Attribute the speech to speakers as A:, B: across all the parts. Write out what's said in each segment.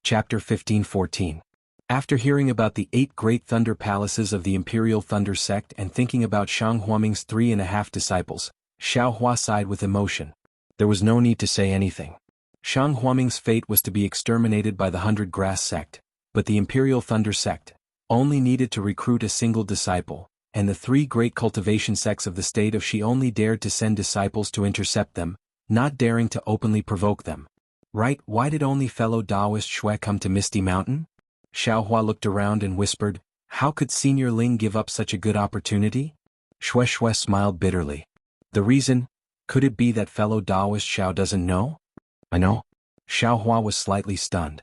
A: Chapter 15-14. After hearing about the 8 great thunder palaces of the Imperial Thunder Sect and thinking about Shang Huaming's 3.5 disciples, Xiao Hua sighed with emotion. There was no need to say anything. Shang Huaming's fate was to be exterminated by the 100 Grass Sect, but the Imperial Thunder Sect only needed to recruit a single disciple, and the 3 great cultivation sects of the state of Shi only dared to send disciples to intercept them, not daring to openly provoke them. Right? Why did only fellow Taoist Xue come to Misty Mountain? Xiao Hua looked around and whispered, how could Senior Ling give up such a good opportunity? Xue smiled bitterly. The reason? Could it be that fellow Taoist Xiao doesn't know? I know. Xiao Hua was slightly stunned.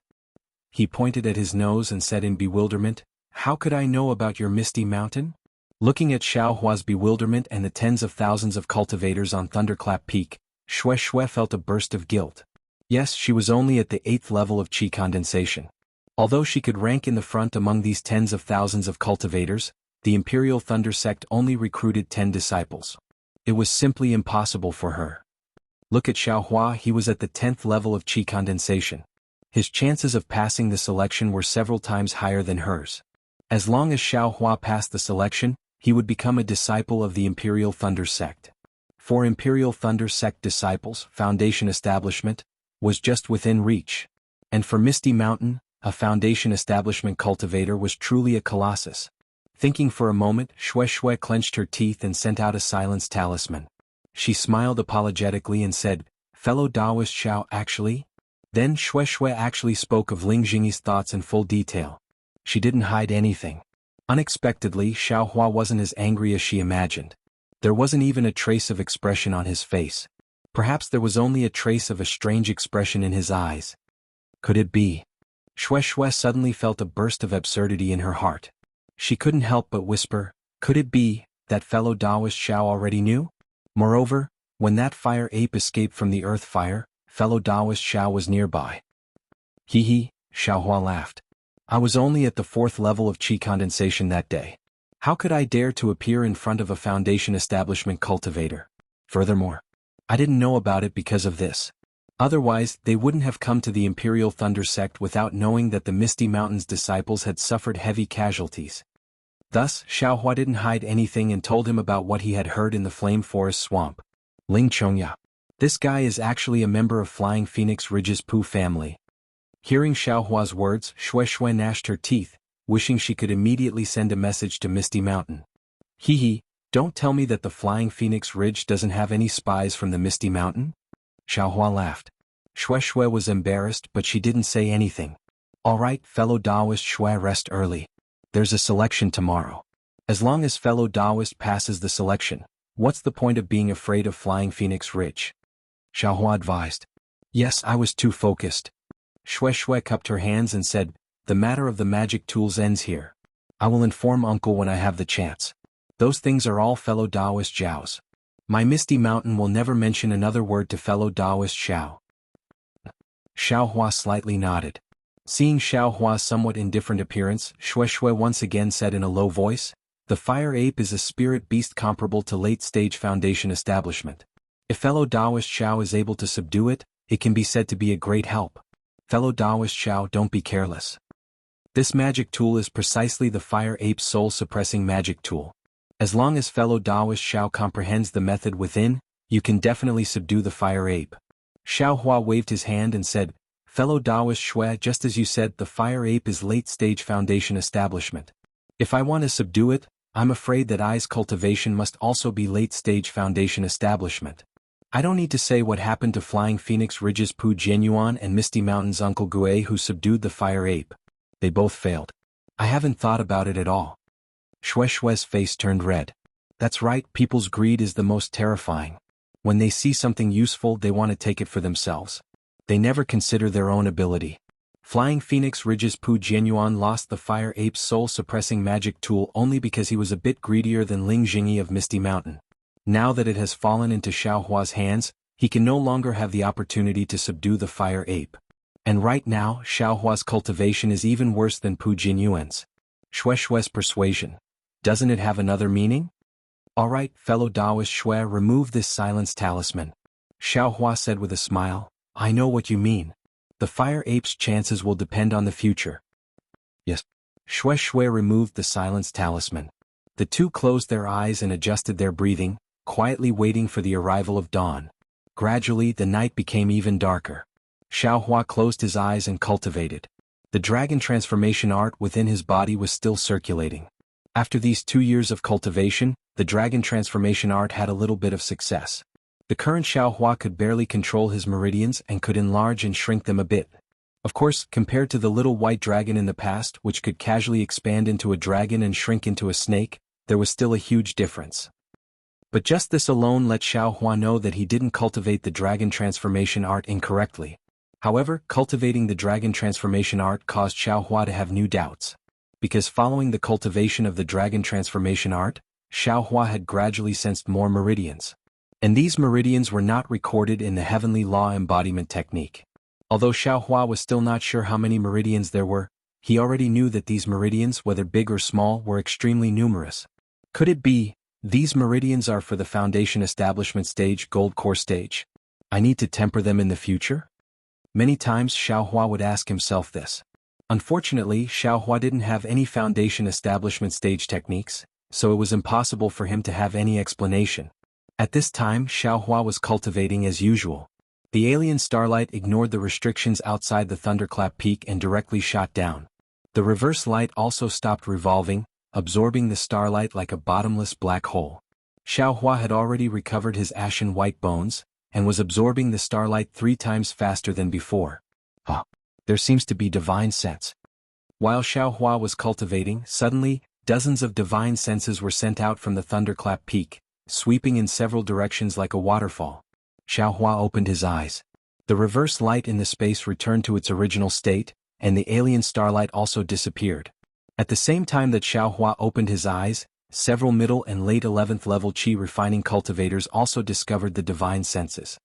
A: He pointed at his nose and said in bewilderment, how could I know about your Misty Mountain? Looking at Xiao Hua's bewilderment and the tens of thousands of cultivators on Thunderclap Peak, Xue felt a burst of guilt. Yes, she was only at the 8th level of qi condensation. Although she could rank in the front among these tens of thousands of cultivators, the Imperial Thunder Sect only recruited 10 disciples. It was simply impossible for her. Look at Xiao Hua, he was at the 10th level of qi condensation. His chances of passing the selection were several times higher than hers. As long as Xiao Hua passed the selection, he would become a disciple of the Imperial Thunder Sect. For Imperial Thunder Sect disciples, Foundation Establishment was just within reach. And for Misty Mountain, a Foundation Establishment cultivator was truly a colossus. Thinking for a moment, Xue clenched her teeth and sent out a silence talisman. She smiled apologetically and said, fellow Taoist Xiao actually? Then Xue actually spoke of Ling Jingyi's thoughts in full detail. She didn't hide anything. Unexpectedly, Xiao Hua wasn't as angry as she imagined. There wasn't even a trace of expression on his face. Perhaps there was only a trace of a strange expression in his eyes. Could it be? Xue suddenly felt a burst of absurdity in her heart. She couldn't help but whisper, could it be that fellow Taoist Xiao already knew? Moreover, when that fire ape escaped from the earth fire, fellow Taoist Xiao was nearby. Hee, Xiao Hua laughed. I was only at the 4th level of qi condensation that day. How could I dare to appear in front of a Foundation Establishment cultivator? Furthermore, I didn't know about it because of this. Otherwise, they wouldn't have come to the Imperial Thunder Sect without knowing that the Misty Mountain's disciples had suffered heavy casualties. Thus, Xiao Hua didn't hide anything and told him about what he had heard in the Flame Forest Swamp. Ling Chongya. This guy is actually a member of Flying Phoenix Ridge's Pooh family. Hearing Xiao Hua's words, Xue gnashed her teeth, wishing she could immediately send a message to Misty Mountain. Hee, don't tell me that the Flying Phoenix Ridge doesn't have any spies from the Misty Mountain? Xiao Hua laughed. Xue was embarrassed, but she didn't say anything. All right, fellow Taoist Xue, rest early. There's a selection tomorrow. As long as fellow Taoist passes the selection, what's the point of being afraid of Flying Phoenix Ridge? Xiao Hua advised. Yes, I was too focused. Xue cupped her hands and said, the matter of the magic tools ends here. I will inform Uncle when I have the chance. Those things are all fellow Taoist Zhao's. My Misty Mountain will never mention another word to fellow Taoist Xiao. Xiao Hua slightly nodded. Seeing Xiao Hua's somewhat indifferent appearance, Xue once again said in a low voice, the fire ape is a spirit beast comparable to late-stage Foundation Establishment. If fellow Taoist Xiao is able to subdue it, it can be said to be a great help. Fellow Taoist Xiao, don't be careless. This magic tool is precisely the fire ape's soul-suppressing magic tool. As long as fellow Taoist Xiao comprehends the method within, you can definitely subdue the fire ape. Xiao Hua waved his hand and said, fellow Taoist Xue, just as you said, the fire ape is late-stage Foundation Establishment. If I want to subdue it, I'm afraid that I's cultivation must also be late-stage Foundation Establishment. I don't need to say what happened to Flying Phoenix Ridge's Pu Jianyuan and Misty Mountain's Uncle Gue who subdued the fire ape. They both failed. I haven't thought about it at all. Xue's face turned red. That's right, people's greed is the most terrifying. When they see something useful, they want to take it for themselves. They never consider their own ability. Flying Phoenix Ridge's Pu Jianyuan lost the fire ape's soul-suppressing magic tool only because he was a bit greedier than Ling Jingyi of Misty Mountain. Now that it has fallen into Xiao Hua's hands, he can no longer have the opportunity to subdue the fire ape. And right now, Xiao Hua's cultivation is even worse than Pu Jianyuan's. Xue's persuasion. Doesn't it have another meaning? All right, fellow Taoist Xue, remove this silence talisman. Xiao Hua said with a smile, I know what you mean. The fire ape's chances will depend on the future. Yes. Shue Shue removed the silence talisman. The two closed their eyes and adjusted their breathing, quietly waiting for the arrival of dawn. Gradually, the night became even darker. Xiaohua closed his eyes and cultivated. The dragon transformation art within his body was still circulating. After these 2 years of cultivation, the dragon transformation art had a little bit of success. The current Xiaohua could barely control his meridians and could enlarge and shrink them a bit. Of course, compared to the little white dragon in the past, which could casually expand into a dragon and shrink into a snake, there was still a huge difference. But just this alone let Xiaohua know that he didn't cultivate the dragon transformation art incorrectly. However, cultivating the dragon transformation art caused Xiaohua to have new doubts. Because following the cultivation of the dragon transformation art, Xiaohua had gradually sensed more meridians. And these meridians were not recorded in the heavenly law embodiment technique. Although Xiaohua was still not sure how many meridians there were, he already knew that these meridians, whether big or small, were extremely numerous. Could it be, these meridians are for the foundation establishment stage, gold core stage? I need to temper them in the future? Many times Xiaohua would ask himself this. Unfortunately, Xiaohua didn't have any foundation establishment stage techniques, so it was impossible for him to have any explanation. At this time, Xiaohua was cultivating as usual. The alien starlight ignored the restrictions outside the thunderclap peak and directly shot down. The reverse light also stopped revolving, absorbing the starlight like a bottomless black hole. Xiaohua had already recovered his ashen white bones, and was absorbing the starlight 3 times faster than before. There seems to be divine sense. While Xiaohua was cultivating, suddenly, dozens of divine senses were sent out from the thunderclap peak, sweeping in several directions like a waterfall. Xiaohua opened his eyes. The reverse light in the space returned to its original state, and the alien starlight also disappeared. At the same time that Xiaohua opened his eyes, several middle and late 11th level qi refining cultivators also discovered the divine senses.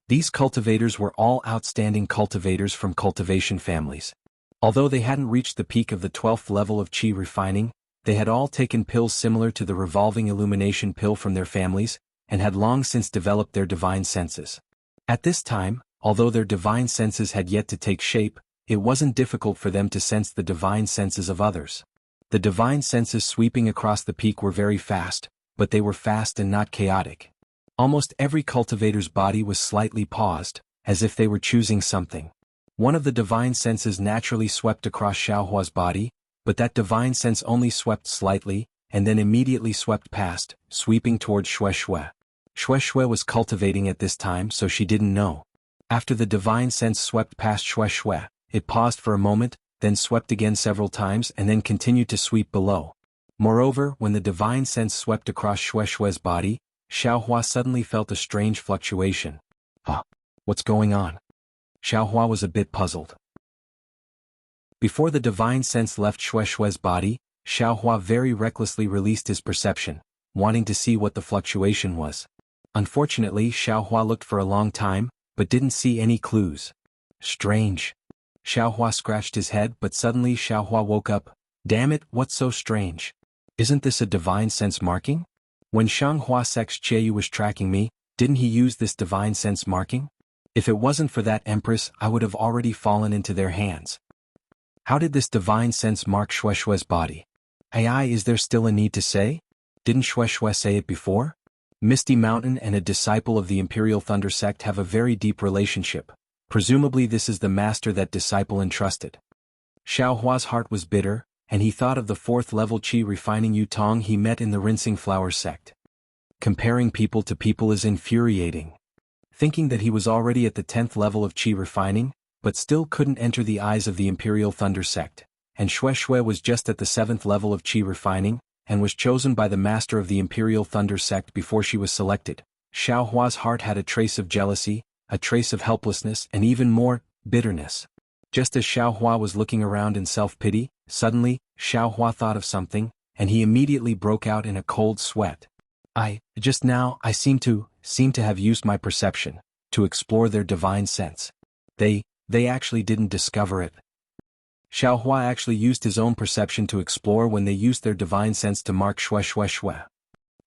A: These cultivators were all outstanding cultivators from cultivation families. Although they hadn't reached the peak of the 12th level of qi refining, they had all taken pills similar to the revolving illumination pill from their families, and had long since developed their divine senses. At this time, although their divine senses had yet to take shape, it wasn't difficult for them to sense the divine senses of others. The divine senses sweeping across the peak were very fast, but they were fast and not chaotic. Almost every cultivator's body was slightly paused, as if they were choosing something. One of the divine senses naturally swept across Xiaohua's body, but that divine sense only swept slightly, and then immediately swept past, sweeping towards Shue Shue. Shue Shue was cultivating at this time, so she didn't know. After the divine sense swept past Shue Shue, it paused for a moment, then swept again several times and then continued to sweep below. Moreover, when the divine sense swept across Shue Shue's body, Xiaohua suddenly felt a strange fluctuation. What's going on? Xiaohua was a bit puzzled. Before the divine sense left Shue Shue's body, Xiaohua very recklessly released his perception, wanting to see what the fluctuation was. Unfortunately, Xiaohua looked for a long time, but didn't see any clues. Strange. Xiaohua scratched his head, but suddenly Xiaohua woke up. Damn it, what's so strange? Isn't this a divine sense marking? When Shanghua Sex Cheyu was tracking me, didn't he use this divine sense marking? If it wasn't for that empress, I would have already fallen into their hands. How did this divine sense mark Shue Shue's body? Is there still a need to say? Didn't Shue Shue say it before? Misty Mountain and a disciple of the Imperial Thunder sect have a very deep relationship. Presumably this is the master that disciple entrusted. Xiaohua's heart was bitter, and he thought of the 4th level qi refining Yutong he met in the Rinsing Flower sect. Comparing people to people is infuriating. Thinking that he was already at the 10th level of qi refining, but still couldn't enter the eyes of the Imperial Thunder sect, and Shue Shue was just at the 7th level of qi refining, and was chosen by the master of the Imperial Thunder sect before she was selected. Xiaohua's heart had a trace of jealousy, a trace of helplessness, and even more, bitterness. Just as Xiaohua was looking around in self-pity, suddenly, Xiaohua thought of something, and he immediately broke out in a cold sweat. Just now, I seem to have used my perception, to explore their divine sense. They actually didn't discover it. Xiaohua actually used his own perception to explore when they used their divine sense to mark Shue Shue.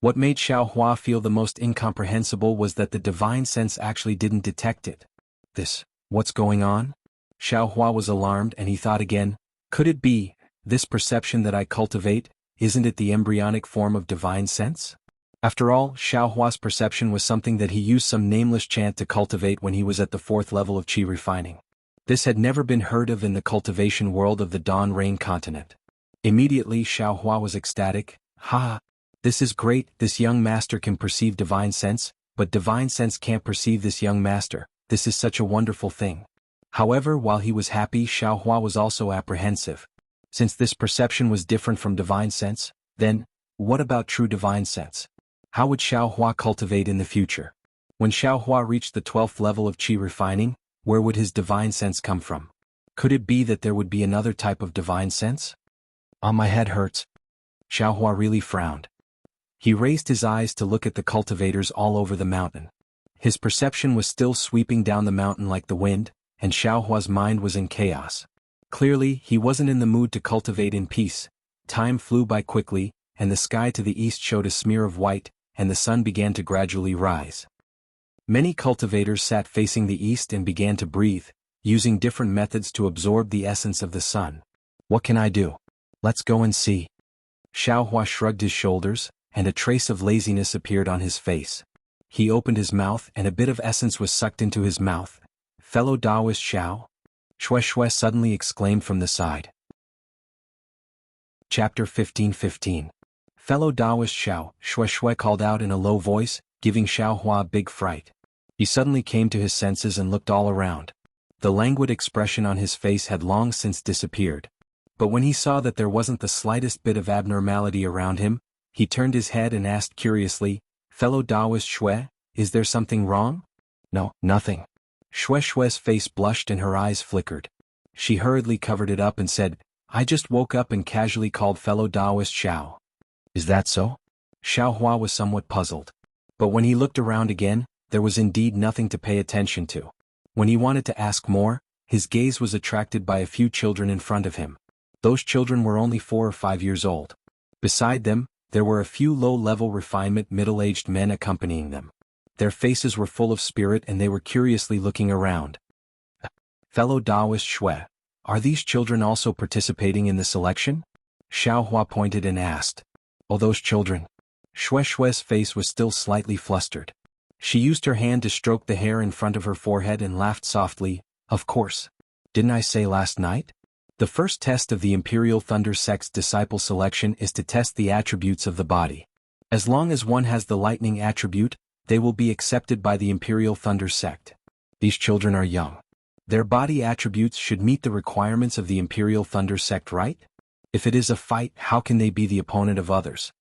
A: What made Xiaohua feel the most incomprehensible was that the divine sense actually didn't detect it. What's going on? Xiaohua was alarmed and he thought again, could it be, this perception that I cultivate, isn't it the embryonic form of divine sense? After all, Xiaohua's perception was something that he used some nameless chant to cultivate when he was at the 4th level of qi refining. This had never been heard of in the cultivation world of the Dawn Rain continent. Immediately Xiaohua was ecstatic. Ha! This is great, this young master can perceive divine sense, but divine sense can't perceive this young master. This is such a wonderful thing. However, while he was happy, Xiaohua was also apprehensive. Since this perception was different from divine sense, then, what about true divine sense? How would Xiaohua cultivate in the future? When Xiaohua reached the 12th level of qi refining, where would his divine sense come from? Could it be that there would be another type of divine sense? My head hurts. Xiaohua really frowned. He raised his eyes to look at the cultivators all over the mountain. His perception was still sweeping down the mountain like the wind, and Xiaohua's mind was in chaos. Clearly, he wasn't in the mood to cultivate in peace. Time flew by quickly, and the sky to the east showed a smear of white, and the sun began to gradually rise. Many cultivators sat facing the east and began to breathe, using different methods to absorb the essence of the sun. What can I do? Let's go and see. Xiaohua shrugged his shoulders, and a trace of laziness appeared on his face. He opened his mouth and a bit of essence was sucked into his mouth. Fellow Taoist Xiao? Shui suddenly exclaimed from the side. Chapter 15:15. Fellow Taoist Xiao, Shui called out in a low voice, giving Xiaohua a big fright. He suddenly came to his senses and looked all around. The languid expression on his face had long since disappeared. But when he saw that there wasn't the slightest bit of abnormality around him, he turned his head and asked curiously, Fellow Taoist Shui, is there something wrong? No, nothing. Shui's face blushed and her eyes flickered. She hurriedly covered it up and said, I just woke up and casually called fellow Taoist Xiao. Is that so? Xiaohua was somewhat puzzled. But when he looked around again, there was indeed nothing to pay attention to. When he wanted to ask more, his gaze was attracted by a few children in front of him. Those children were only 4 or 5 years old. Beside them, there were a few low-level refinement middle-aged men accompanying them. Their faces were full of spirit and they were curiously looking around. Fellow Taoist Shui, are these children also participating in the selection? Xiaohua pointed and asked. Oh, those children. Shui's face was still slightly flustered. She used her hand to stroke the hair in front of her forehead and laughed softly. Of course. Didn't I say last night? The first test of the Imperial Thunder Sect's disciple selection is to test the attributes of the body. As long as one has the lightning attribute, they will be accepted by the Imperial Thunder Sect. These children are young. Their body attributes should meet the requirements of the Imperial Thunder Sect, right? If it is a fight, how can they be the opponent of others?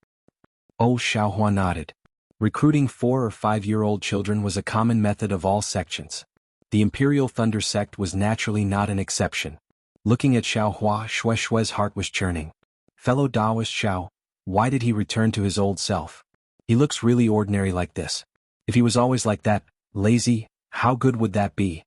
A: Oh, Xiaohua nodded. Recruiting 4 or 5-year-old children was a common method of all sections. The Imperial Thunder Sect was naturally not an exception. Looking at Xiaohua, Shui's heart was churning. Fellow Taoist Xiao, why did he return to his old self? He looks really ordinary like this. If he was always like that, lazy, how good would that be?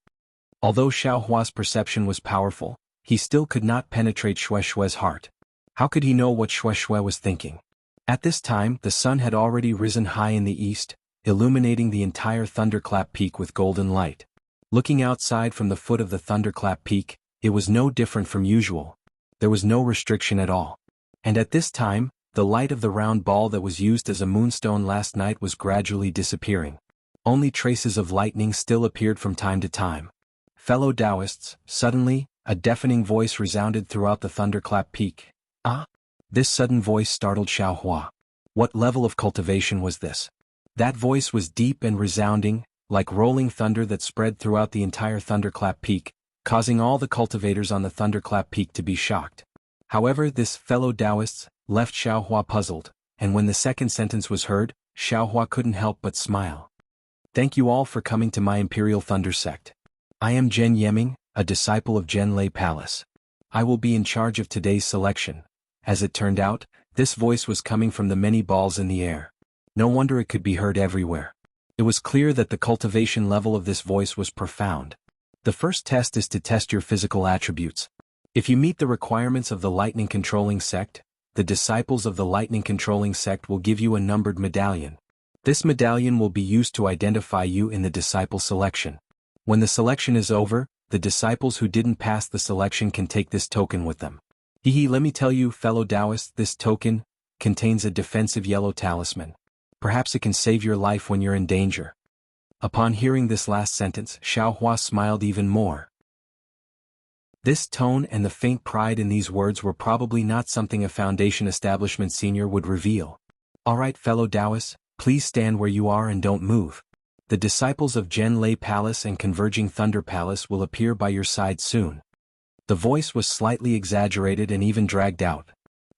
A: Although Xiaohua's perception was powerful, he still could not penetrate Shui's heart. How could he know what Shui was thinking? At this time, the sun had already risen high in the east, illuminating the entire Thunderclap Peak with golden light. Looking outside from the foot of the Thunderclap Peak, it was no different from usual. There was no restriction at all. And at this time, the light of the round ball that was used as a moonstone last night was gradually disappearing. Only traces of lightning still appeared from time to time. Fellow Taoists, suddenly, a deafening voice resounded throughout the Thunderclap Peak. Ah! This sudden voice startled Xiaohua. What level of cultivation was this? That voice was deep and resounding, like rolling thunder that spread throughout the entire Thunderclap Peak, causing all the cultivators on the Thunderclap Peak to be shocked. However, this fellow Taoists left Xiaohua puzzled, and when the second sentence was heard, Xiaohua couldn't help but smile. Thank you all for coming to my Imperial Thunder Sect. I am Zhen Yeming, a disciple of Zhen Lei Palace. I will be in charge of today's selection. As it turned out, this voice was coming from the many balls in the air. No wonder it could be heard everywhere. It was clear that the cultivation level of this voice was profound. The first test is to test your physical attributes. If you meet the requirements of the Lightning Controlling Sect, the disciples of the Lightning Controlling Sect will give you a numbered medallion. This medallion will be used to identify you in the disciple selection. When the selection is over, the disciples who didn't pass the selection can take this token with them. Let me tell you, fellow Taoists, this token contains a defensive yellow talisman. Perhaps it can save your life when you're in danger. Upon hearing this last sentence, Xiaohua smiled even more. This tone and the faint pride in these words were probably not something a Foundation Establishment senior would reveal. Alright, fellow Taoists, please stand where you are and don't move. The disciples of Zhenlei Palace and Converging Thunder Palace will appear by your side soon. The voice was slightly exaggerated and even dragged out.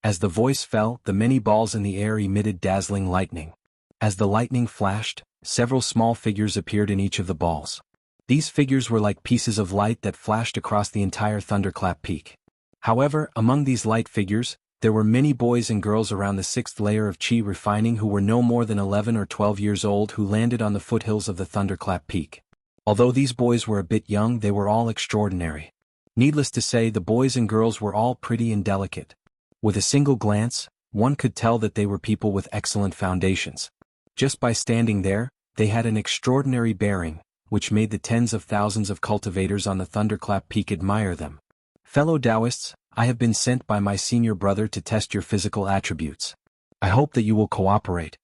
A: As the voice fell, the many balls in the air emitted dazzling lightning. As the lightning flashed, several small figures appeared in each of the balls. These figures were like pieces of light that flashed across the entire thunderclap peak. However, among these light figures, there were many boys and girls around the 6th layer of Qi refining who were no more than 11 or 12 years old who landed on the foothills of the thunderclap peak. Although these boys were a bit young, they were all extraordinary. Needless to say, the boys and girls were all pretty and delicate. With a single glance, one could tell that they were people with excellent foundations. Just by standing there, they had an extraordinary bearing, which made the tens of thousands of cultivators on the thunderclap peak admire them. Fellow Taoists, I have been sent by my senior brother to test your physical attributes. I hope that you will cooperate.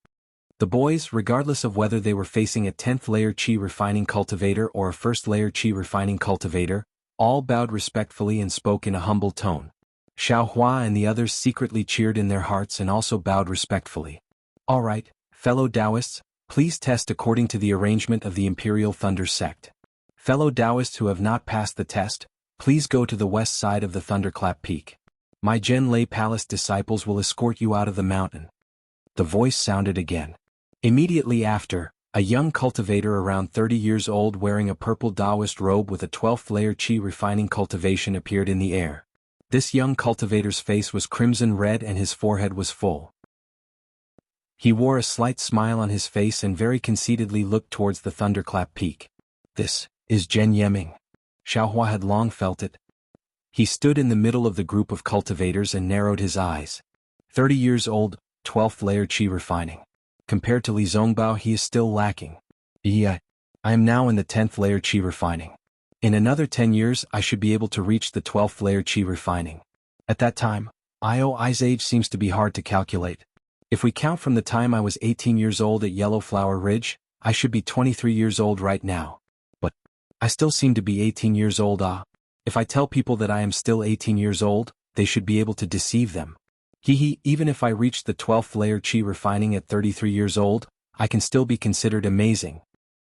A: The boys, regardless of whether they were facing a 10th layer Qi refining cultivator or a 1st layer Qi refining cultivator, all bowed respectfully and spoke in a humble tone. Xiaohua and the others secretly cheered in their hearts and also bowed respectfully. Alright, fellow Taoists, please test according to the arrangement of the Imperial Thunder Sect. Fellow Taoists who have not passed the test, please go to the west side of the thunderclap peak. My Zhenlei Palace disciples will escort you out of the mountain. The voice sounded again. Immediately after, a young cultivator around 30 years old wearing a purple Taoist robe with a 12th layer Qi refining cultivation appeared in the air. This young cultivator's face was crimson red and his forehead was full. He wore a slight smile on his face and very conceitedly looked towards the thunderclap peak. This is Zhen Yeming. Xiaohua had long felt it. He stood in the middle of the group of cultivators and narrowed his eyes. 30 years old, 12th layer Qi refining. Compared to Li Zongbao, he is still lacking. I am now in the 10th layer Qi refining. In another 10 years I should be able to reach the 12th layer Qi refining. At that time, I's age seems to be hard to calculate. If we count from the time I was 18 years old at Yellow Flower Ridge, I should be 23 years old right now. But I still seem to be 18 years old. If I tell people that I am still 18 years old, they should be able to deceive them. Even if I reach the 12th layer Qi refining at 33 years old, I can still be considered amazing.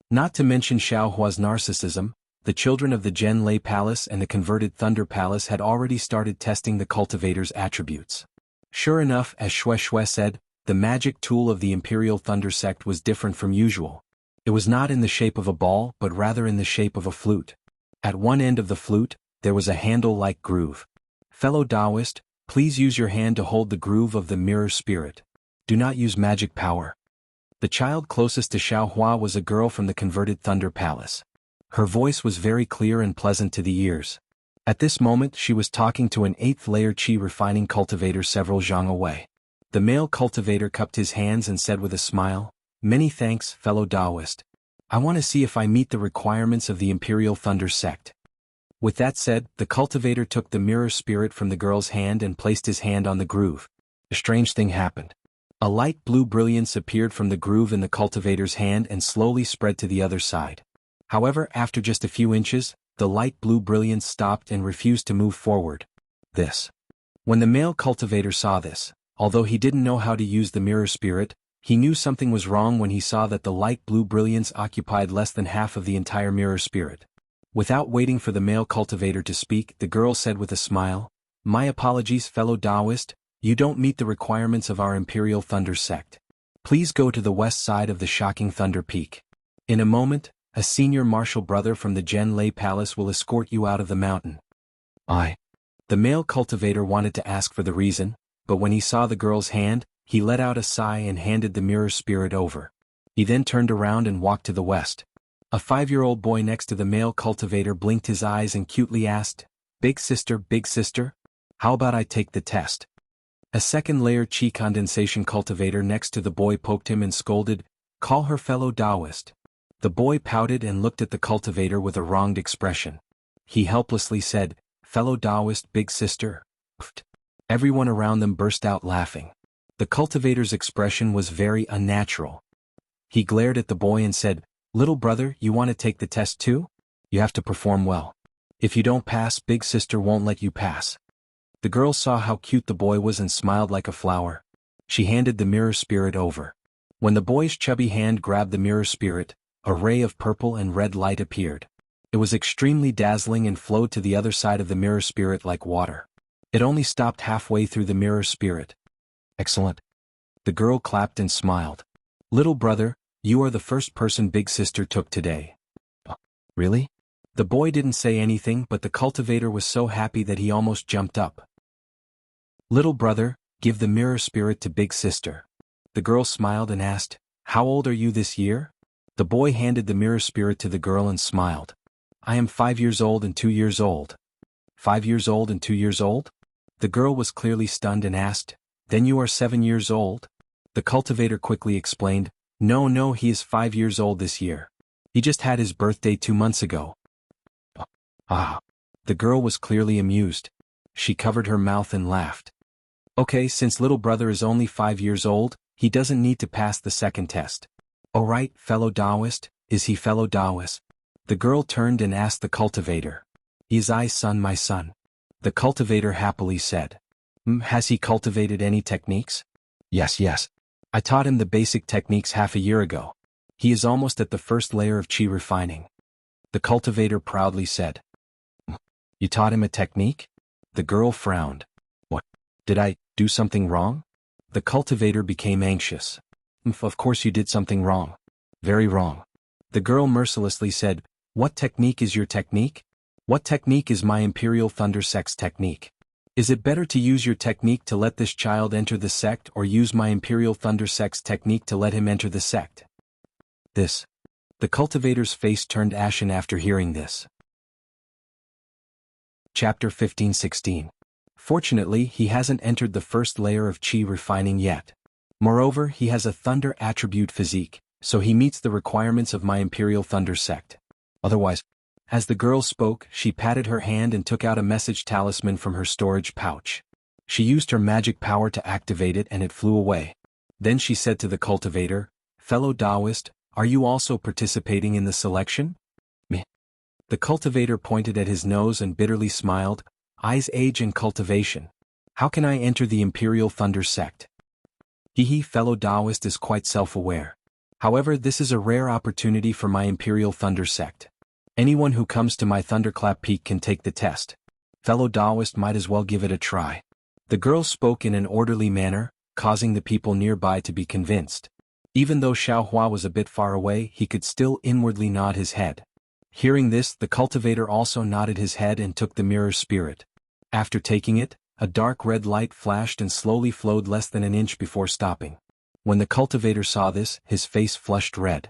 A: Not to mention Xiaohua's narcissism, the children of the Zhenlei Palace and the converted Thunder Palace had already started testing the cultivator's attributes. Sure enough, as Shui said, the magic tool of the Imperial Thunder Sect was different from usual. It was not in the shape of a ball but rather in the shape of a flute. At one end of the flute, there was a handle-like groove. Fellow Taoist, please use your hand to hold the groove of the mirror spirit. Do not use magic power. The child closest to Xiaohua was a girl from the converted Thunder Palace. Her voice was very clear and pleasant to the ears. At this moment she was talking to an 8th layer Qi refining cultivator several zhang away. The male cultivator cupped his hands and said with a smile, "Many thanks, fellow Taoist. I want to see if I meet the requirements of the Imperial Thunder Sect." With that said, the cultivator took the mirror spirit from the girl's hand and placed his hand on the groove. A strange thing happened. A light blue brilliance appeared from the groove in the cultivator's hand and slowly spread to the other side. However, after just a few inches, the light blue brilliance stopped and refused to move forward. When the male cultivator saw this, although he didn't know how to use the mirror spirit, he knew something was wrong when he saw that the light blue brilliance occupied less than half of the entire mirror spirit. Without waiting for the male cultivator to speak, the girl said with a smile, "My apologies, fellow Taoist, you don't meet the requirements of our Imperial Thunder Sect. Please go to the west side of the shocking Thunder Peak. In a moment, a senior martial brother from the Zhenlei Palace will escort you out of the mountain." The male cultivator wanted to ask for the reason, but when he saw the girl's hand, he let out a sigh and handed the mirror spirit over. He then turned around and walked to the west. A 5-year-old boy next to the male cultivator blinked his eyes and cutely asked, big sister, how about I take the test?" A 2nd layer Qi condensation cultivator next to the boy poked him and scolded, "Call her fellow Taoist." The boy pouted and looked at the cultivator with a wronged expression. he helplessly said, "Fellow Taoist big sister." Pfft. Everyone around them burst out laughing. The cultivator's expression was very unnatural. He glared at the boy and said, "Little brother, you want to take the test too? You have to perform well. If you don't pass, big sister won't let you pass." The girl saw how cute the boy was and smiled like a flower. She handed the mirror spirit over. When the boy's chubby hand grabbed the mirror spirit, a ray of purple and red light appeared. It was extremely dazzling and flowed to the other side of the mirror spirit like water. It only stopped halfway through the mirror spirit. "Excellent." The girl clapped and smiled. "Little brother, you are the first person big sister took today." "Really?" The boy didn't say anything, but the cultivator was so happy that he almost jumped up. "Little brother, give the mirror spirit to big sister." The girl smiled and asked, "How old are you this year?" The boy handed the mirror spirit to the girl and smiled. "I am 5 years old and 2 years old." 5 years old and 2 years old? The girl was clearly stunned and asked, "Then you are 7 years old?" The cultivator quickly explained, No, he is 5 years old this year. He just had his birthday 2 months ago." "Ah." The girl was clearly amused. She covered her mouth and laughed. "Okay, since little brother is only 5 years old, he doesn't need to pass the second test. All right, fellow Taoist, is he fellow Taoist?" The girl turned and asked the cultivator. "He is I son, my son." The cultivator happily said. Has he cultivated any techniques?" Yes. I taught him the basic techniques half a year ago. He is almost at the first layer of chi refining." The cultivator proudly said. "You taught him a technique?" The girl frowned. "What? Did I do something wrong?" The cultivator became anxious. Of course you did something wrong. Very wrong." The girl mercilessly said, "What technique is your technique? What technique is my Imperial Thunder Sect's technique? Is it better to use your technique to let this child enter the sect or use my Imperial Thunder Sect's technique to let him enter the sect?" This. The cultivator's face turned ashen after hearing this. Chapter 15-16. Fortunately, he hasn't entered the first layer of chi refining yet. Moreover, he has a thunder attribute physique, so he meets the requirements of my Imperial Thunder Sect. Otherwise, as the girl spoke, she patted her hand and took out a message talisman from her storage pouch. She used her magic power to activate it and it flew away. Then she said to the cultivator, "Fellow Taoist, are you also participating in the selection?" "Me." The cultivator pointed at his nose and bitterly smiled, "Eyes, age and cultivation. How can I enter the Imperial Thunder Sect?" Fellow Taoist is quite self-aware. However, this is a rare opportunity for my Imperial Thunder Sect. Anyone who comes to my Thunderclap Peak can take the test. Fellow Taoist might as well give it a try. The girl spoke in an orderly manner, causing the people nearby to be convinced. Even though Xiaohua was a bit far away, he could still inwardly nod his head. Hearing this, the cultivator also nodded his head and took the mirror spirit. After taking it, a dark red light flashed and slowly flowed less than an inch before stopping. When the cultivator saw this, his face flushed red.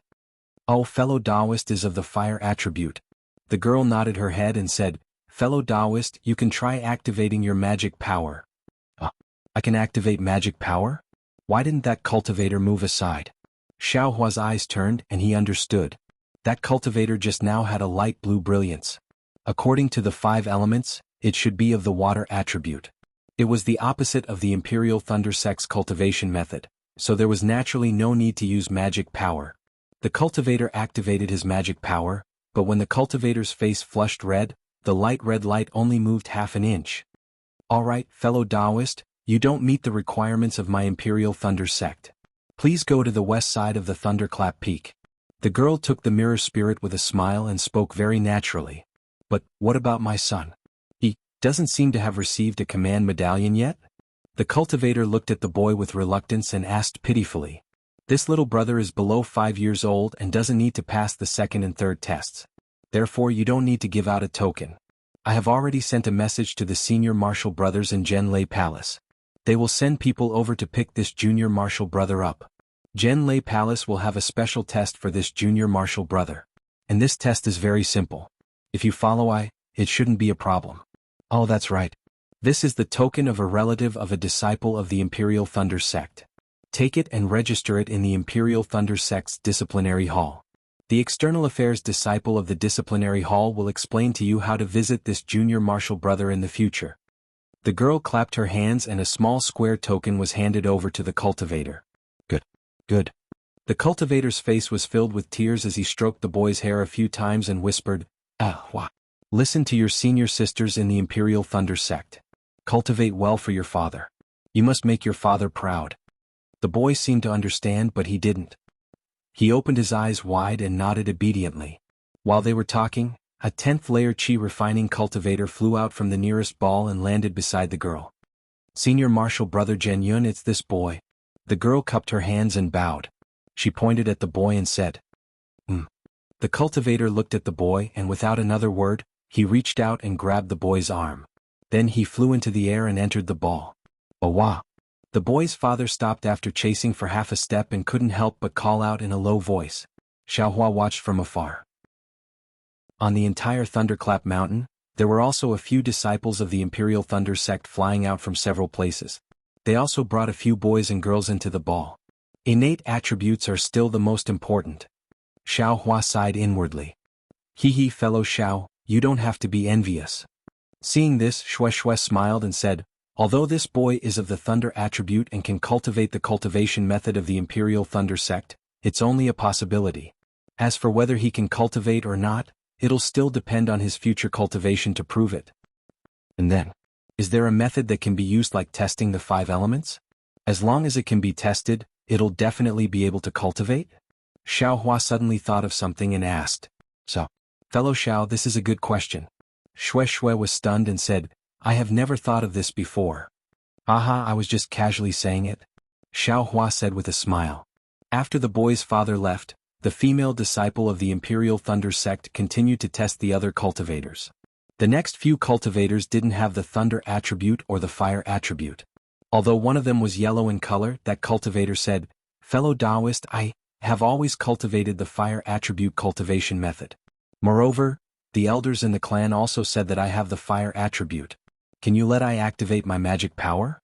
A: "Oh, fellow Taoist is of the fire attribute." The girl nodded her head and said, "Fellow Taoist, you can try activating your magic power." I can activate magic power? Why didn't that cultivator move aside?" Xiaohua's eyes turned and he understood. That cultivator just now had a light blue brilliance. According to the 5 elements, it should be of the water attribute. It was the opposite of the Imperial Thunder Sect's cultivation method, so there was naturally no need to use magic power. The cultivator activated his magic power, but when the cultivator's face flushed red, the light red light only moved half an inch. "All right, fellow Taoist, you don't meet the requirements of my Imperial Thunder Sect. Please go to the west side of the Thunderclap Peak." The girl took the mirror spirit with a smile and spoke very naturally. "But what about my son? He doesn't seem to have received a command medallion yet?" The cultivator looked at the boy with reluctance and asked pitifully. "This little brother is below 5 years old and doesn't need to pass the second and third tests. Therefore you don't need to give out a token. I have already sent a message to the senior martial brothers in Zhenlei Palace. They will send people over to pick this junior martial brother up. Zhenlei Palace will have a special test for this junior martial brother. And this test is very simple. If you follow it shouldn't be a problem." "Oh, that's right. This is the token of a relative of a disciple of the Imperial Thunder Sect. Take it and register it in the Imperial Thunder Sect's disciplinary hall. The External Affairs disciple of the Disciplinary Hall will explain to you how to visit this junior martial brother in the future. The girl clapped her hands and a small square token was handed over to the cultivator. Good. Good. The cultivator's face was filled with tears as he stroked the boy's hair a few times and whispered, What? Listen to your senior sisters in the Imperial Thunder sect. Cultivate well for your father. You must make your father proud. The boy seemed to understand, but he didn't. He opened his eyes wide and nodded obediently. While they were talking, a 10th layer chi refining cultivator flew out from the nearest ball and landed beside the girl. Senior martial brother Jen Yun, it's this boy. The girl cupped her hands and bowed. She pointed at the boy and said, The cultivator looked at the boy and without another word, he reached out and grabbed the boy's arm. Then he flew into the air and entered the ball. Wow! The boy's father stopped after chasing for half a step and couldn't help but call out in a low voice. Xiaohua watched from afar. On the entire Thunderclap Mountain, there were also a few disciples of the Imperial Thunder sect flying out from several places. They also brought a few boys and girls into the ball. Innate attributes are still the most important. Xiaohua sighed inwardly. Hee fellow Xiao, you don't have to be envious. Seeing this, Shui smiled and said, although this boy is of the Thunder attribute and can cultivate the cultivation method of the Imperial Thunder sect, it's only a possibility. As for whether he can cultivate or not, it'll still depend on his future cultivation to prove it. And then, is there a method that can be used like testing the 5 elements? As long as it can be tested, it'll definitely be able to cultivate? Xiaohua suddenly thought of something and asked. So, fellow Xiao, this is a good question. Shui was stunned and said, I have never thought of this before. Aha, I was just casually saying it. Xiaohua said with a smile. After the boy's father left, the female disciple of the Imperial Thunder sect continued to test the other cultivators. The next few cultivators didn't have the Thunder attribute or the Fire attribute. Although one of them was yellow in color, that cultivator said, Fellow Taoist, I have always cultivated the Fire attribute cultivation method. Moreover, the elders in the clan also said that I have the Fire attribute. Can you let I activate my magic power?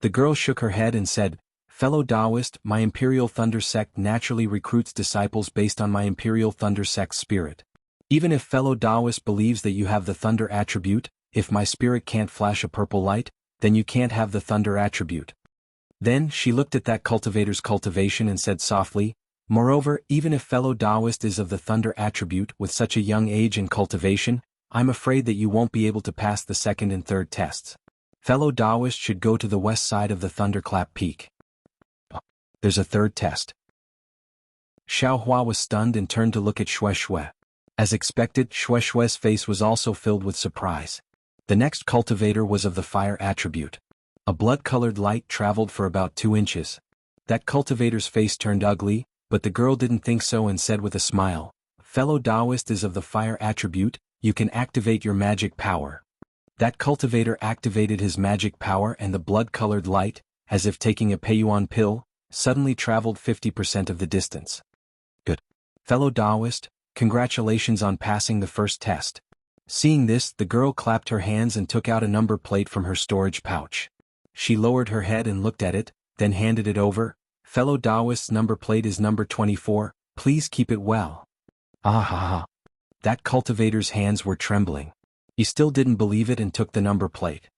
A: The girl shook her head and said, Fellow Taoist, my Imperial Thunder sect naturally recruits disciples based on my Imperial Thunder sect spirit. Even if fellow Taoist believes that you have the Thunder attribute, if my spirit can't flash a purple light, then you can't have the Thunder attribute. Then she looked at that cultivator's cultivation and said softly, Moreover, even if fellow Taoist is of the Thunder attribute with such a young age and cultivation, I'm afraid that you won't be able to pass the second and third tests. Fellow Taoist should go to the west side of the Thunderclap Peak. There's a third test. Xiaohua was stunned and turned to look at Shui. As expected, Shui's face was also filled with surprise. The next cultivator was of the Fire attribute. A blood-colored light traveled for about 2 inches. That cultivator's face turned ugly, but the girl didn't think so and said with a smile, Fellow Taoist is of the Fire attribute, you can activate your magic power. That cultivator activated his magic power and the blood-colored light, as if taking a Peiyuan pill, suddenly traveled 50% of the distance. Good. Fellow Taoist, congratulations on passing the first test. Seeing this, the girl clapped her hands and took out a number plate from her storage pouch. She lowered her head and looked at it, then handed it over. Fellow Taoist's number plate is number 24, please keep it well. Ah. That cultivator's hands were trembling. He still didn't believe it and took the number plate.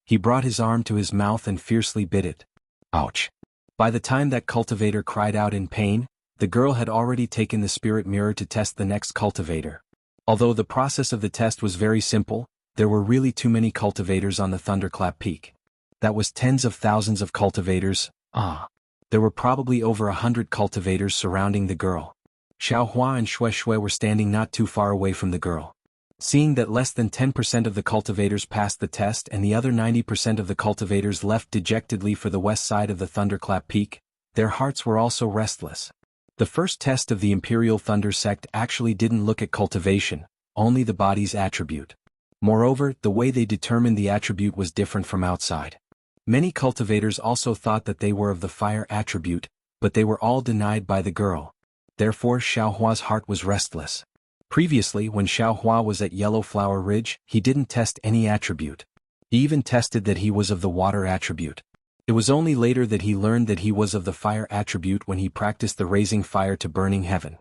A: He brought his arm to his mouth and fiercely bit it. Ouch. By the time that cultivator cried out in pain, the girl had already taken the spirit mirror to test the next cultivator. Although the process of the test was very simple, there were really too many cultivators on the Thunderclap Peak. That was tens of thousands of cultivators. There were probably over 100 cultivators surrounding the girl. Xiaohua and Shui were standing not too far away from the girl. Seeing that less than 10% of the cultivators passed the test and the other 90% of the cultivators left dejectedly for the west side of the Thunderclap Peak, their hearts were also restless. The first test of the Imperial Thunder sect actually didn't look at cultivation, only the body's attribute. Moreover, the way they determined the attribute was different from outside. Many cultivators also thought that they were of the Fire attribute, but they were all denied by the girl. Therefore Xiaohua's heart was restless. Previously, when Xiaohua was at Yellow Flower Ridge, he didn't test any attribute. He even tested that he was of the Water attribute. It was only later that he learned that he was of the Fire attribute when he practiced the raising fire to burning heaven.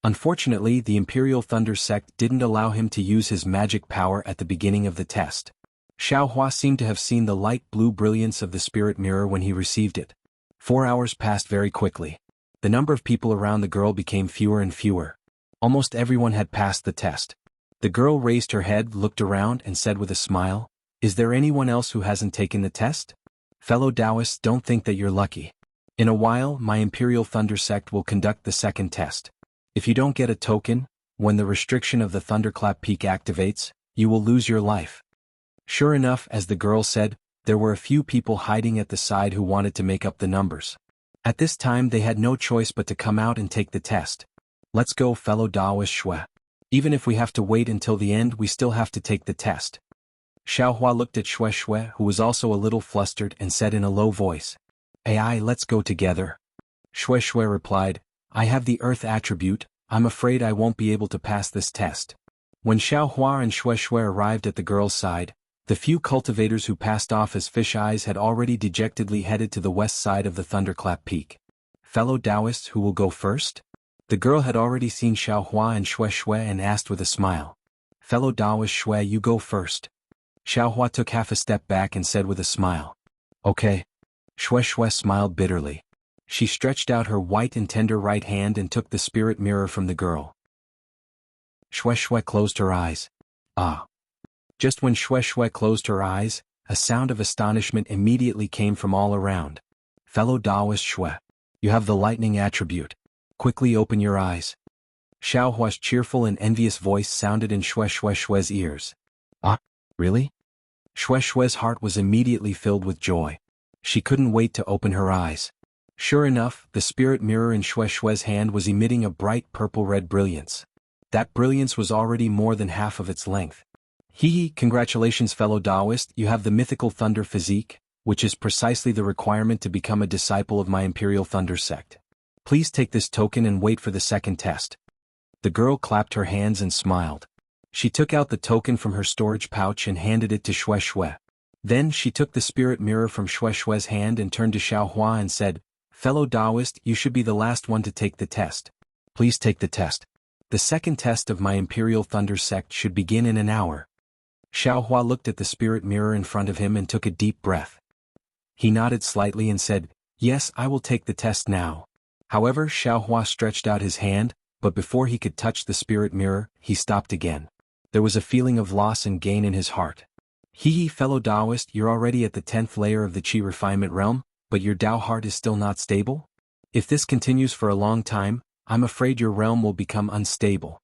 A: Unfortunately, the Imperial Thunder Sect didn't allow him to use his magic power at the beginning of the test. Xiaohua seemed to have seen the light blue brilliance of the spirit mirror when he received it. 4 hours passed very quickly. The number of people around the girl became fewer and fewer. Almost everyone had passed the test. The girl raised her head, looked around, and said with a smile, "Is there anyone else who hasn't taken the test? Fellow Taoists, don't think that you're lucky. In a while, my Imperial Thunder Sect will conduct the second test. If you don't get a token, when the restriction of the Thunderclap Peak activates, you will lose your life." Sure enough, as the girl said, there were a few people hiding at the side who wanted to make up the numbers. At this time they had no choice but to come out and take the test. "Let's go, fellow Taoist Shui. Even if we have to wait until the end, we still have to take the test." Xiaohua looked at Shui Shui, who was also a little flustered, and said in a low voice, "AI, let's go together." Shui Shui replied, "I have the earth attribute, I'm afraid I won't be able to pass this test." When Xiaohua and Shui Shui arrived at the girl's side, the few cultivators who passed off as fish eyes had already dejectedly headed to the west side of the Thunderclap Peak. "Fellow Taoists, who will go first?" The girl had already seen Xiaohua and Shui Shui and asked with a smile. "Fellow Taoist Shui, you go first." Xiaohua took half a step back and said with a smile, "Okay." Shui Shui smiled bitterly. She stretched out her white and tender right hand and took the spirit mirror from the girl. Shui Shui closed her eyes. Ah. Just when Shui Shui closed her eyes, a sound of astonishment immediately came from all around. "Fellow Taoist Shui, you have the lightning attribute. Quickly open your eyes." Xiaohua's cheerful and envious voice sounded in Shui Shui's ears. "Ah, really?" Shui Shui's heart was immediately filled with joy. She couldn't wait to open her eyes. Sure enough, the spirit mirror in Shui Shui's hand was emitting a bright purple-red brilliance. That brilliance was already more than half of its length. "Hee, congratulations, fellow Taoist, you have the mythical thunder physique, which is precisely the requirement to become a disciple of my Imperial Thunder Sect. Please take this token and wait for the second test." The girl clapped her hands and smiled. She took out the token from her storage pouch and handed it to Shui Shui. Then she took the spirit mirror from Shui Shui's hand and turned to Xiaohua and said, "Fellow Taoist, you should be the last one to take the test. Please take the test. The second test of my Imperial Thunder Sect should begin in an hour." Xiaohua looked at the spirit mirror in front of him and took a deep breath. He nodded slightly and said, "Yes, I will take the test now." However, Xiaohua stretched out his hand, but before he could touch the spirit mirror, he stopped again. There was a feeling of loss and gain in his heart. "Hee, fellow Taoist, you're already at the 10th layer of the Qi refinement realm, but your Tao heart is still not stable? If this continues for a long time, I'm afraid your realm will become unstable."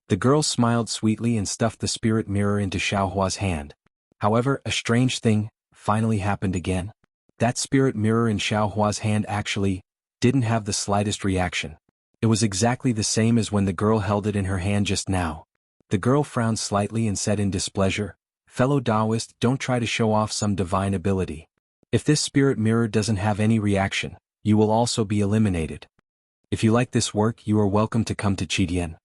A: The girl smiled sweetly and stuffed the spirit mirror into Xiaohua's hand. However, a strange thing finally happened again. That spirit mirror in Xiaohua's hand actually didn't have the slightest reaction. It was exactly the same as when the girl held it in her hand just now. The girl frowned slightly and said in displeasure, "Fellow Taoist, don't try to show off some divine ability. If this spirit mirror doesn't have any reaction, you will also be eliminated. If you like this work, you are welcome to come to Qidian."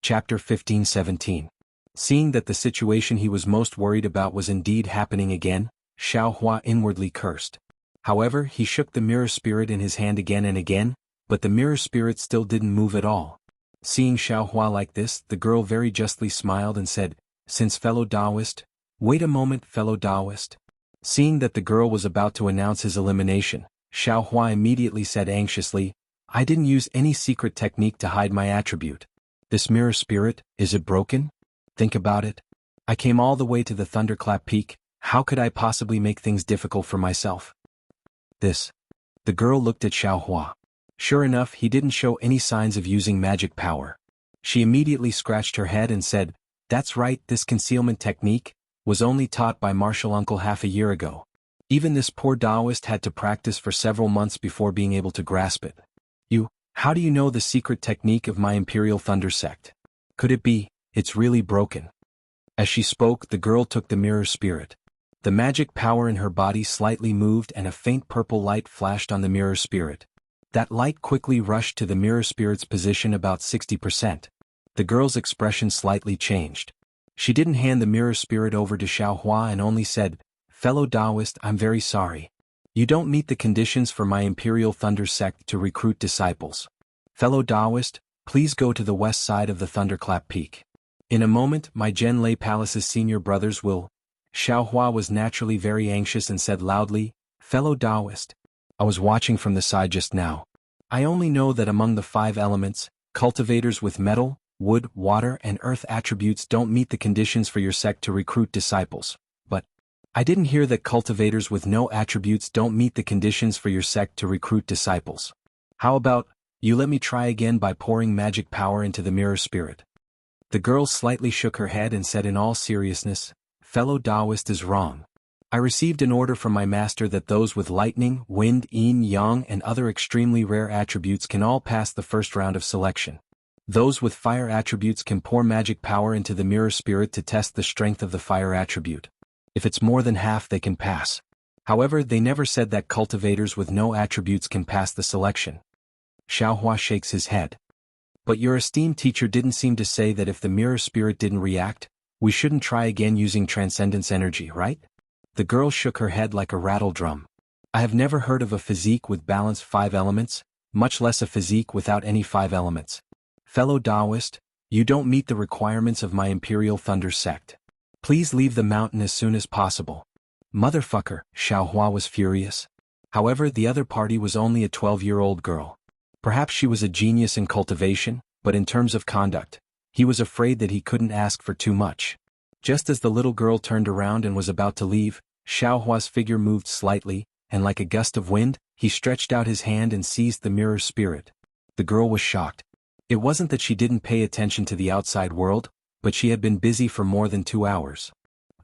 A: Chapter 15-17. Seeing that the situation he was most worried about was indeed happening again, Xiaohua inwardly cursed. However, he shook the mirror spirit in his hand again and again, but the mirror spirit still didn't move at all. Seeing Xiaohua like this, the girl very justly smiled and said, "Since fellow Taoist, wait a moment, fellow Taoist." Seeing that the girl was about to announce his elimination, Xiaohua immediately said anxiously, "I didn't use any secret technique to hide my attribute. This mirror spirit, is it broken? Think about it. I came all the way to the Thunderclap Peak, how could I possibly make things difficult for myself?" This. The girl looked at Xiaohua. Sure enough, he didn't show any signs of using magic power. She immediately scratched her head and said, "That's right, this concealment technique was only taught by Martial Uncle half a year ago. Even this poor Taoist had to practice for several months before being able to grasp it. How do you know the secret technique of my Imperial Thunder Sect? Could it be, it's really broken?" As she spoke, the girl took the mirror spirit. The magic power in her body slightly moved and a faint purple light flashed on the mirror spirit. That light quickly rushed to the mirror spirit's position about 60%. The girl's expression slightly changed. She didn't hand the mirror spirit over to Xiaohua and only said, "Fellow Taoist, I'm very sorry. You don't meet the conditions for my Imperial Thunder sect to recruit disciples. Fellow Taoist, please go to the west side of the Thunderclap Peak. In a moment my Zhen Lei Palace's senior brothers will. Xiaohua was naturally very anxious and said loudly, Fellow Taoist. I was watching from the side just now. I only know that among the 5 elements, cultivators with metal, wood, water and earth attributes don't meet the conditions for your sect to recruit disciples. But I didn't hear that cultivators with no attributes don't meet the conditions for your sect to recruit disciples. How about, you let me try again by pouring magic power into the mirror spirit? The girl slightly shook her head and said in all seriousness, Fellow Taoist is wrong. I received an order from my master that those with lightning, wind, yin, yang and other extremely rare attributes can all pass the first round of selection. Those with fire attributes can pour magic power into the mirror spirit to test the strength of the fire attribute. If it's more than half they can pass. However, they never said that cultivators with no attributes can pass the selection. Xiaohua shakes his head. But your esteemed teacher didn't seem to say that if the mirror spirit didn't react, we shouldn't try again using transcendence energy, right? The girl shook her head like a rattle drum. I have never heard of a physique with balanced 5 elements, much less a physique without any 5 elements. Fellow Taoist, you don't meet the requirements of my Imperial Thunder sect. Please leave the mountain as soon as possible. Motherfucker, Xiaohua was furious. However, the other party was only a 12-year-old girl. Perhaps she was a genius in cultivation, but in terms of conduct, he was afraid that he couldn't ask for too much. Just as the little girl turned around and was about to leave, Xiaohua's figure moved slightly, and like a gust of wind, he stretched out his hand and seized the mirror spirit. The girl was shocked. It wasn't that she didn't pay attention to the outside world, but she had been busy for more than 2 hours.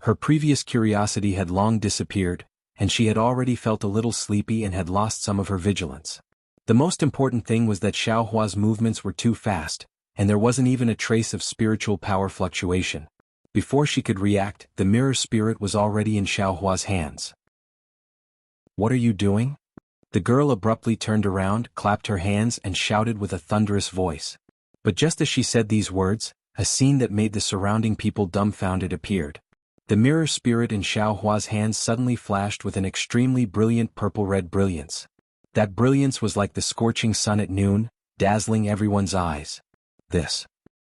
A: Her previous curiosity had long disappeared, and she had already felt a little sleepy and had lost some of her vigilance. The most important thing was that Xiaohua's movements were too fast, and there wasn't even a trace of spiritual power fluctuation. Before she could react, the mirror spirit was already in Xiaohua's hands. What are you doing? The girl abruptly turned around, clapped her hands and shouted with a thunderous voice. But just as she said these words, a scene that made the surrounding people dumbfounded appeared. The mirror spirit in Xiaohua's hands suddenly flashed with an extremely brilliant purple-red brilliance. That brilliance was like the scorching sun at noon, dazzling everyone's eyes. This.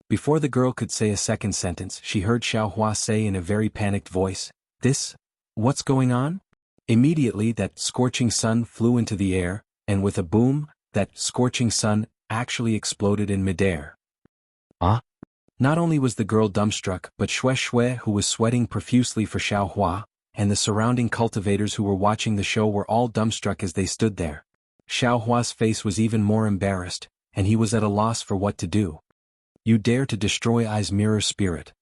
A: Before the girl could say a second sentence, she heard Xiaohua say in a very panicked voice, This? What's going on? Immediately that scorching sun flew into the air, and with a boom, that scorching sun actually exploded in midair. Not only was the girl dumbstruck, but Xue, who was sweating profusely for Xiaohua, and the surrounding cultivators who were watching the show were all dumbstruck as they stood there. Xiaohua's face was even more embarrassed, and he was at a loss for what to do. You dare to destroy I's mirror spirit.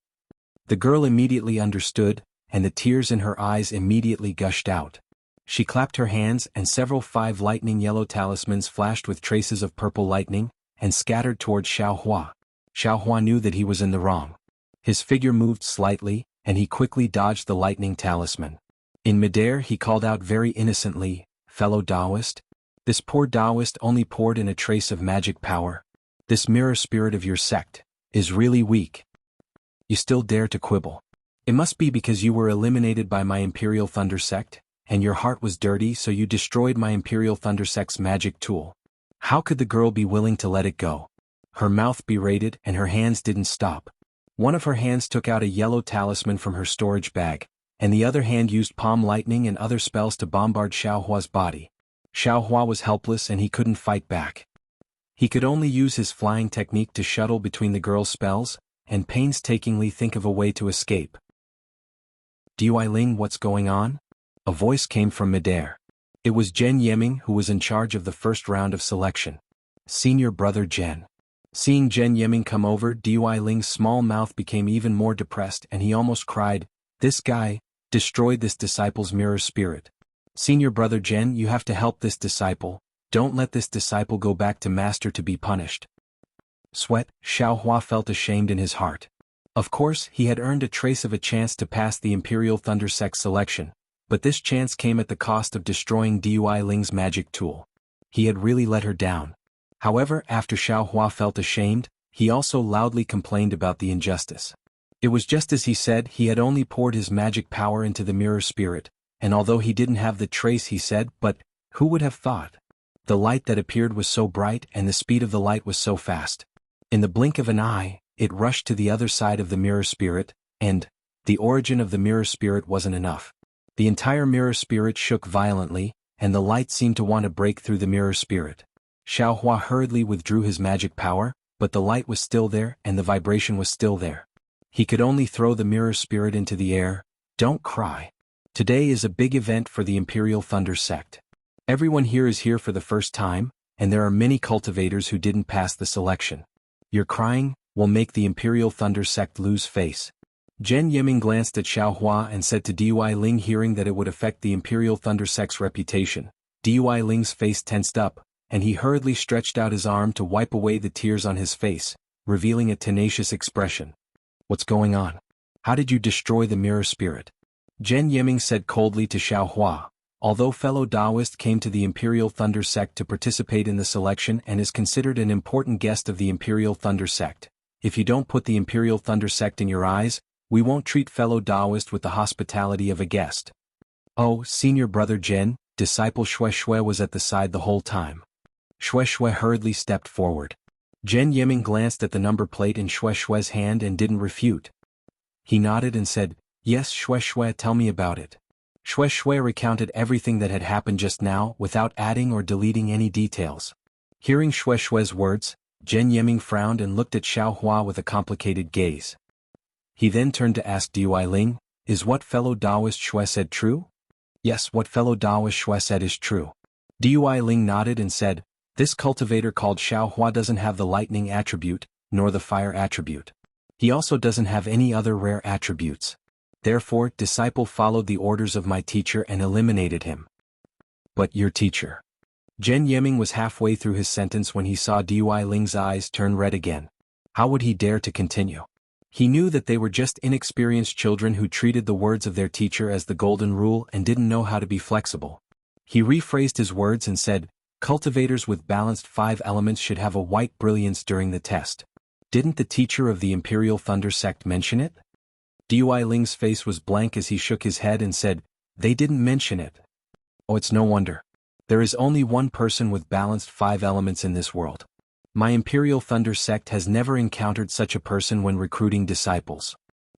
A: The girl immediately understood, and the tears in her eyes immediately gushed out. She clapped her hands and several 5 lightning yellow talismans flashed with traces of purple lightning, and scattered towards Xiaohua. Xiaohua knew that he was in the wrong. His figure moved slightly, and he quickly dodged the lightning talisman. In midair he called out very innocently, Fellow Taoist? This poor Taoist only poured in a trace of magic power. This mirror spirit of your sect is really weak. You still dare to quibble. It must be because you were eliminated by my Imperial Thunder sect, and your heart was dirty so you destroyed my Imperial Thunder sect's magic tool. How could the girl be willing to let it go? Her mouth berated and her hands didn't stop. One of her hands took out a yellow talisman from her storage bag, and the other hand used palm lightning and other spells to bombard Xiaohua's body. Xiaohua was helpless and he couldn't fight back. He could only use his flying technique to shuttle between the girl's spells, and painstakingly think of a way to escape. Dui Ling, what's going on? A voice came from midair. It was Zhen Yeming who was in charge of the first round of selection. Senior brother Zhen. Seeing Zhen Yeming come over, Dui Ling's small mouth became even more depressed and he almost cried, This guy destroyed this disciple's mirror spirit. Senior brother Zhen, you have to help this disciple. Don't let this disciple go back to master to be punished. Sweat, Xiaohua felt ashamed in his heart. Of course, he had earned a trace of a chance to pass the Imperial Thunder sect selection, but this chance came at the cost of destroying Dui Ling's magic tool. He had really let her down. However, after Xiaohua felt ashamed, he also loudly complained about the injustice. It was just as he said, he had only poured his magic power into the mirror spirit, and although he didn't have the trace he said, but who would have thought? The light that appeared was so bright and the speed of the light was so fast. In the blink of an eye, it rushed to the other side of the mirror spirit, and the origin of the mirror spirit wasn't enough. The entire mirror spirit shook violently, and the light seemed to want to break through the mirror spirit. Xiaohua hurriedly withdrew his magic power, but the light was still there and the vibration was still there. He could only throw the mirror spirit into the air. Don't cry. Today is a big event for the Imperial Thunder sect. Everyone here is here for the first time, and there are many cultivators who didn't pass the selection. Your crying will make the Imperial Thunder sect lose face. Zhen Yiming glanced at Xiaohua and said to Dui Ling, hearing that it would affect the Imperial Thunder sect's reputation. Dui Ling's face tensed up, and he hurriedly stretched out his arm to wipe away the tears on his face, revealing a tenacious expression. What's going on? How did you destroy the mirror spirit? Zhen Yiming said coldly to Xiaohua. Although fellow Taoist came to the Imperial Thunder sect to participate in the selection and is considered an important guest of the Imperial Thunder sect, if you don't put the Imperial Thunder sect in your eyes, we won't treat fellow Taoist with the hospitality of a guest. Oh, senior brother Zhen, disciple Xue Xue was at the side the whole time. Xue Xue hurriedly stepped forward. Zhen Yiming glanced at the number plate in Xue Xue's hand and didn't refute. He nodded and said, Yes, Xue Xue, tell me about it. Xue Xue recounted everything that had happened just now without adding or deleting any details. Hearing Xue Xue's words, Zhen Yiming frowned and looked at Xiaohua with a complicated gaze. He then turned to ask Dui Ling, Is what fellow Taoist Xue said true? Yes, what fellow Taoist Xue said is true. Dui Ling nodded and said, This cultivator called Xiaohua doesn't have the lightning attribute, nor the fire attribute. He also doesn't have any other rare attributes. Therefore, disciple followed the orders of my teacher and eliminated him. But your teacher. Zhen Yiming was halfway through his sentence when he saw Dui Ling's eyes turn red again. How would he dare to continue? He knew that they were just inexperienced children who treated the words of their teacher as the golden rule and didn't know how to be flexible. He rephrased his words and said, Cultivators with balanced 5 elements should have a white brilliance during the test. Didn't the teacher of the Imperial Thunder sect mention it? Dui Ling's face was blank as he shook his head and said, They didn't mention it. Oh, it's no wonder. There is only one person with balanced 5 elements in this world. My Imperial Thunder sect has never encountered such a person when recruiting disciples.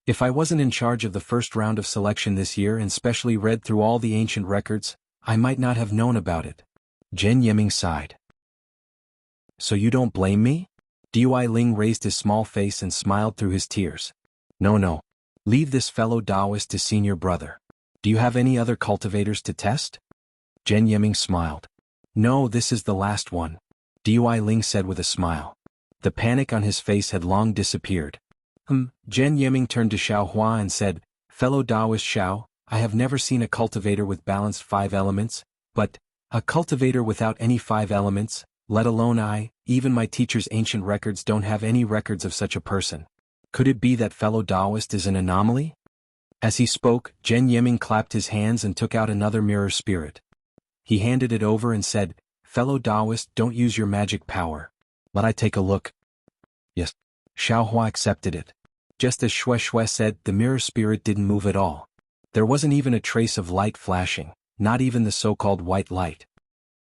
A: If I wasn't in charge of the first round of selection this year and specially read through all the ancient records, I might not have known about it. Zhen Yiming sighed. So you don't blame me? Dui Ling raised his small face and smiled through his tears. No. Leave this fellow Taoist to senior brother. Do you have any other cultivators to test? Zhen Yiming smiled. No, this is the last one, Dui Ling said with a smile. The panic on his face had long disappeared. Zhen Yiming turned to Xiaohua and said, Fellow Taoist Xiao, I have never seen a cultivator with balanced 5 elements, but a cultivator without any 5 elements, let alone even my teacher's ancient records don't have any records of such a person. Could it be that fellow Taoist is an anomaly? As he spoke, Zhen Yiming clapped his hands and took out another mirror spirit. He handed it over and said, Fellow Taoist, don't use your magic power. Let I take a look. Yes. Xiaohua accepted it. Just as Xue Xue said, the mirror spirit didn't move at all. There wasn't even a trace of light flashing, not even the so-called white light.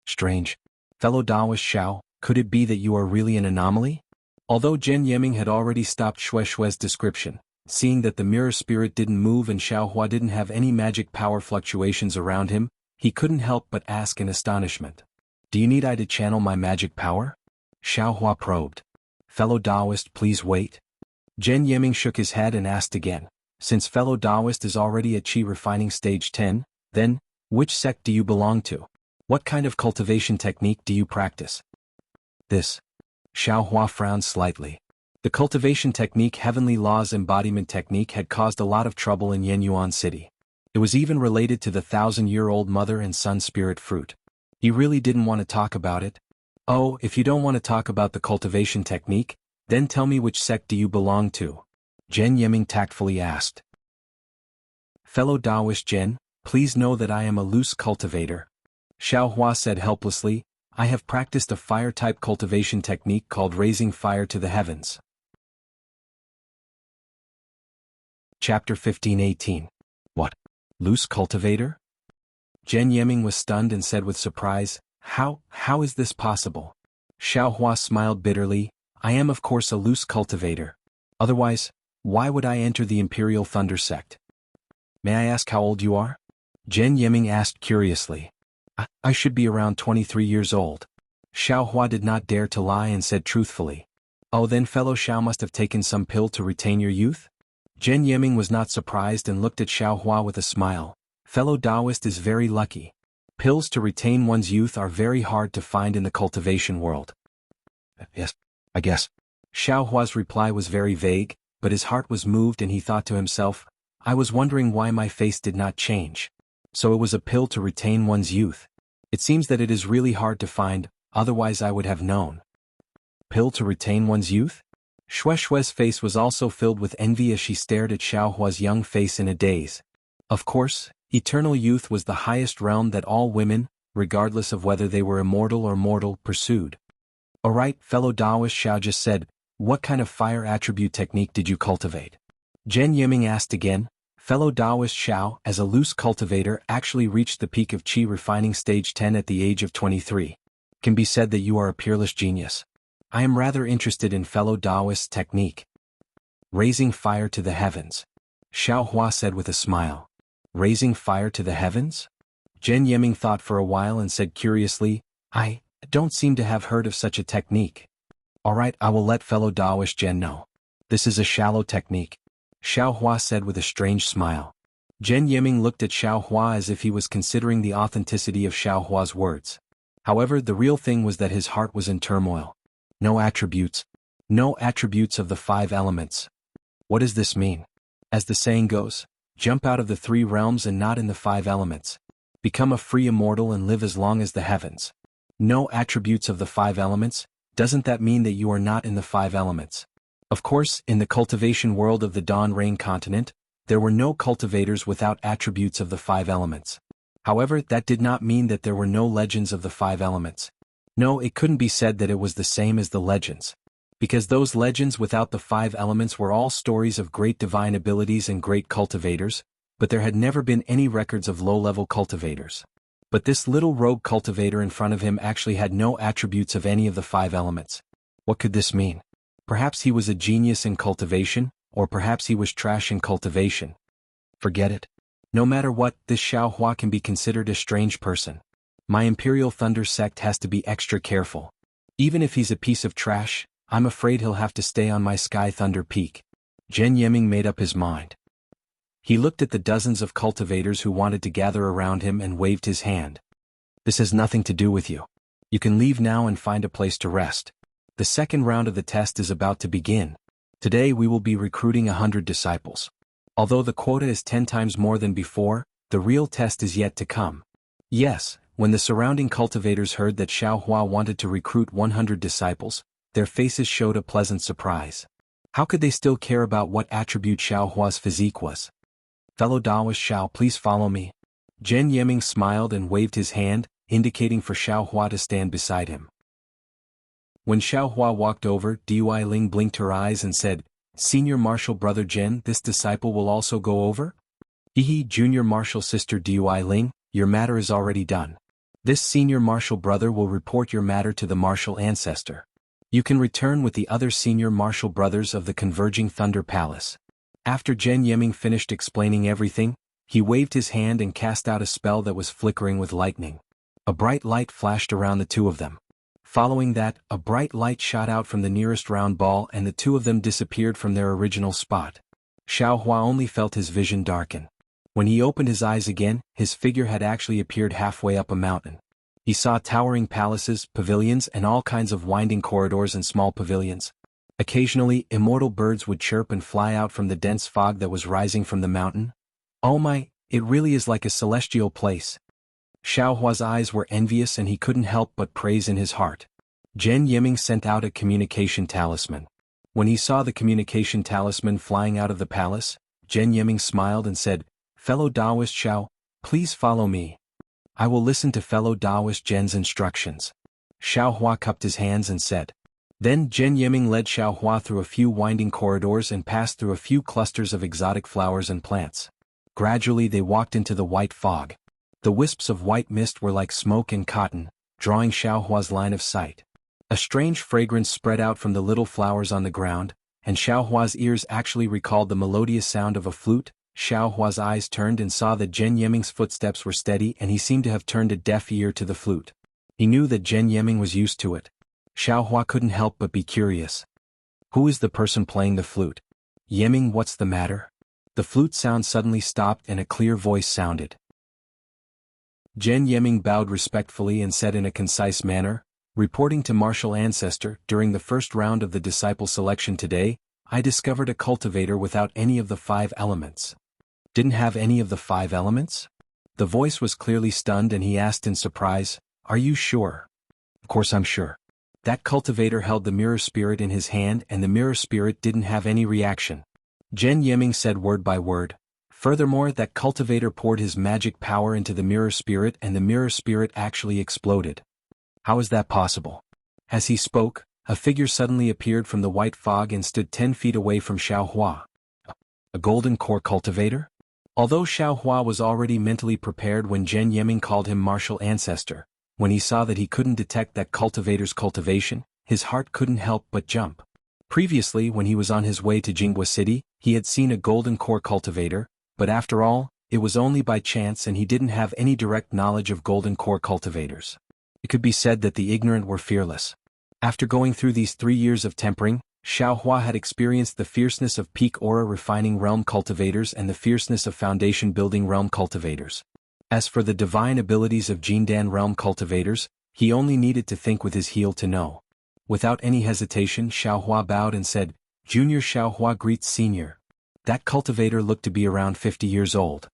A: Strange. Fellow Taoist Xiao, could it be that you are really an anomaly? Although Zhen Yiming had already stopped Xue Xue's description, seeing that the mirror spirit didn't move and Xiaohua didn't have any magic power fluctuations around him, he couldn't help but ask in astonishment. Do you need I to channel my magic power? Xiaohua probed. Fellow Taoist, please wait. Zhen Yiming shook his head and asked again. Since fellow Taoist is already at Qi refining stage 10, then, which sect do you belong to? What kind of cultivation technique do you practice? This. Xiaohua frowned slightly. The cultivation technique Heavenly Laws Embodiment Technique had caused a lot of trouble in Yenyuan City. It was even related to the 1,000-year-old mother and son spirit fruit. He really didn't want to talk about it. Oh, if you don't want to talk about the cultivation technique, then tell me which sect do you belong to? Zhen Yiming tactfully asked. Fellow Taoist Zhen, please know that I am a loose cultivator. Xiaohua said helplessly, I have practiced a fire-type cultivation technique called raising fire to the heavens. Chapter 15:18. What? Loose cultivator? Zhen Yiming was stunned and said with surprise, How is this possible? Xiao Hua smiled bitterly, I am of course a loose cultivator. Otherwise, why would I enter the Imperial Thunder sect? May I ask how old you are? Zhen Yiming asked curiously. I should be around 23 years old. Xiao Hua did not dare to lie and said truthfully. Oh, then fellow Xiao must have taken some pill to retain your youth? Zhen Yiming was not surprised and looked at Xiao Hua with a smile. Fellow Taoist is very lucky. Pills to retain one's youth are very hard to find in the cultivation world. Yes, I guess. Xiao Hua's reply was very vague, but his heart was moved and he thought to himself, I was wondering why my face did not change. So it was a pill to retain one's youth. It seems that it is really hard to find, otherwise I would have known. Pill to retain one's youth? Xue Xue's face was also filled with envy as she stared at Xiao Hua's young face in a daze. Of course, eternal youth was the highest realm that all women, regardless of whether they were immortal or mortal, pursued. Alright, fellow Taoist, Xiao just said, what kind of fire attribute technique did you cultivate? Zhen Yiming asked again. Fellow Taoist Xiao, as a loose cultivator, actually reached the peak of Qi refining stage 10 at the age of 23. Can be said that you are a peerless genius. I am rather interested in fellow Taoist's technique. Raising fire to the heavens. Xiao Hua said with a smile. Raising fire to the heavens? Zhen Yiming thought for a while and said curiously, I don't seem to have heard of such a technique. Alright, I will let fellow Taoist Zhen know. This is a shallow technique. Xiao Hua said with a strange smile. Zhen Yiming looked at Xiao Hua as if he was considering the authenticity of Xiao Hua's words. However, the real thing was that his heart was in turmoil. No attributes. No attributes of the 5 elements. What does this mean? As the saying goes, jump out of the 3 realms and not in the 5 elements. Become a free immortal and live as long as the heavens. No attributes of the 5 elements, doesn't that mean that you are not in the 5 elements? Of course, in the cultivation world of the Dawn Rain continent, there were no cultivators without attributes of the 5 elements. However, that did not mean that there were no legends of the 5 elements. No, it couldn't be said that it was the same as the legends. Because those legends without the 5 elements were all stories of great divine abilities and great cultivators, but there had never been any records of low-level cultivators. But this little rogue cultivator in front of him actually had no attributes of any of the 5 elements. What could this mean? Perhaps he was a genius in cultivation, or perhaps he was trash in cultivation. Forget it. No matter what, this Xiao Hua can be considered a strange person. My Imperial Thunder sect has to be extra careful. Even if he's a piece of trash, I'm afraid he'll have to stay on my Sky Thunder Peak. Zhen Yiming made up his mind. He looked at the dozens of cultivators who wanted to gather around him and waved his hand. This has nothing to do with you. You can leave now and find a place to rest. The second round of the test is about to begin. Today we will be recruiting 100 disciples. Although the quota is 10 times more than before, the real test is yet to come. Yes, when the surrounding cultivators heard that Xiao Hua wanted to recruit 100 disciples, their faces showed a pleasant surprise. How could they still care about what attribute Xiao Hua's physique was? Fellow Taoist Xiao, please follow me. Zhen Yiming smiled and waved his hand, indicating for Xiao Hua to stand beside him. When Xiao Hua walked over, Dui Ling blinked her eyes and said, Senior Marshal Brother Zhen, this disciple will also go over? Junior Marshal Sister Dui Ling, your matter is already done. This Senior Marshal Brother will report your matter to the Marshal Ancestor. You can return with the other Senior Marshal Brothers of the Converging Thunder Palace. After Zhen Yiming finished explaining everything, he waved his hand and cast out a spell that was flickering with lightning. A bright light flashed around the 2 of them. Following that, a bright light shot out from the nearest round ball and the 2 of them disappeared from their original spot. Xiao Hua only felt his vision darken. When he opened his eyes again, his figure had actually appeared halfway up a mountain. He saw towering palaces, pavilions, and all kinds of winding corridors and small pavilions. Occasionally, immortal birds would chirp and fly out from the dense fog that was rising from the mountain. Oh my, it really is like a celestial place. Xiao Hua's eyes were envious and he couldn't help but praise in his heart. Zhen Yiming sent out a communication talisman. When he saw the communication talisman flying out of the palace, Zhen Yiming smiled and said, Fellow Taoist Xiao, please follow me. I will listen to fellow Taoist Zhen's instructions. Xiao Hua cupped his hands and said. Then Zhen Yiming led Xiao Hua through a few winding corridors and passed through a few clusters of exotic flowers and plants. Gradually they walked into the white fog. The wisps of white mist were like smoke and cotton, drawing Xiaohua's line of sight. A strange fragrance spread out from the little flowers on the ground, and Xiaohua's ears actually recalled the melodious sound of a flute. Xiaohua's eyes turned and saw that Zhen Yiming's footsteps were steady, and he seemed to have turned a deaf ear to the flute. He knew that Zhen Yiming was used to it. Xiaohua couldn't help but be curious. Who is the person playing the flute? Yiming, what's the matter? The flute sound suddenly stopped and a clear voice sounded. Zhen Yiming bowed respectfully and said in a concise manner, reporting to Martial Ancestor, during the first round of the disciple selection today, I discovered a cultivator without any of the 5 elements. Didn't have any of the 5 elements? The voice was clearly stunned and he asked in surprise, are you sure? Of course I'm sure. That cultivator held the mirror spirit in his hand and the mirror spirit didn't have any reaction. Zhen Yiming said word by word. Furthermore, that cultivator poured his magic power into the mirror spirit and the mirror spirit actually exploded. How is that possible? As he spoke, a figure suddenly appeared from the white fog and stood 10 feet away from Xiaohua. A golden core cultivator? Although Xiaohua was already mentally prepared when Zhen Yiming called him Martial Ancestor, when he saw that he couldn't detect that cultivator's cultivation, his heart couldn't help but jump. Previously, when he was on his way to Jinghua City, he had seen a golden core cultivator, but after all, it was only by chance and he didn't have any direct knowledge of golden core cultivators. It could be said that the ignorant were fearless. After going through these 3 years of tempering, Xiaohua had experienced the fierceness of peak aura refining realm cultivators and the fierceness of foundation building realm cultivators. As for the divine abilities of Jindan realm cultivators, he only needed to think with his heel to know. Without any hesitation, Xiaohua bowed and said, Junior Xiaohua greets Senior. That cultivator looked to be around 50 years old.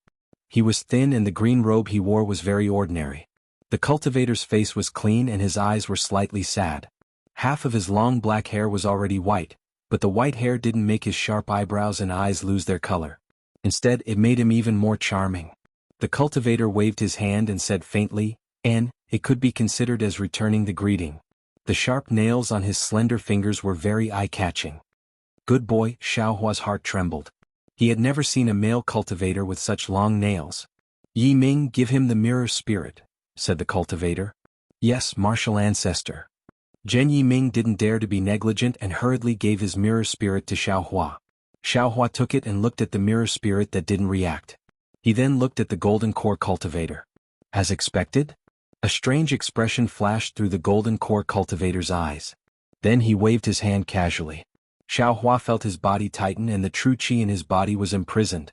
A: He was thin and the green robe he wore was very ordinary. The cultivator's face was clean and his eyes were slightly sad. Half of his long black hair was already white, but the white hair didn't make his sharp eyebrows and eyes lose their color. Instead, it made him even more charming. The cultivator waved his hand and said faintly, and it could be considered as returning the greeting. The sharp nails on his slender fingers were very eye-catching. Good boy, Xiaohua's heart trembled. He had never seen a male cultivator with such long nails. Yi Ming, give him the mirror spirit, said the cultivator. Yes, Martial Ancestor. Zhen Yiming didn't dare to be negligent and hurriedly gave his mirror spirit to Xiaohua. Xiaohua took it and looked at the mirror spirit that didn't react. He then looked at the golden core cultivator. As expected? A strange expression flashed through the golden core cultivator's eyes. Then he waved his hand casually. Xiaohua felt his body tighten and the true qi in his body was imprisoned.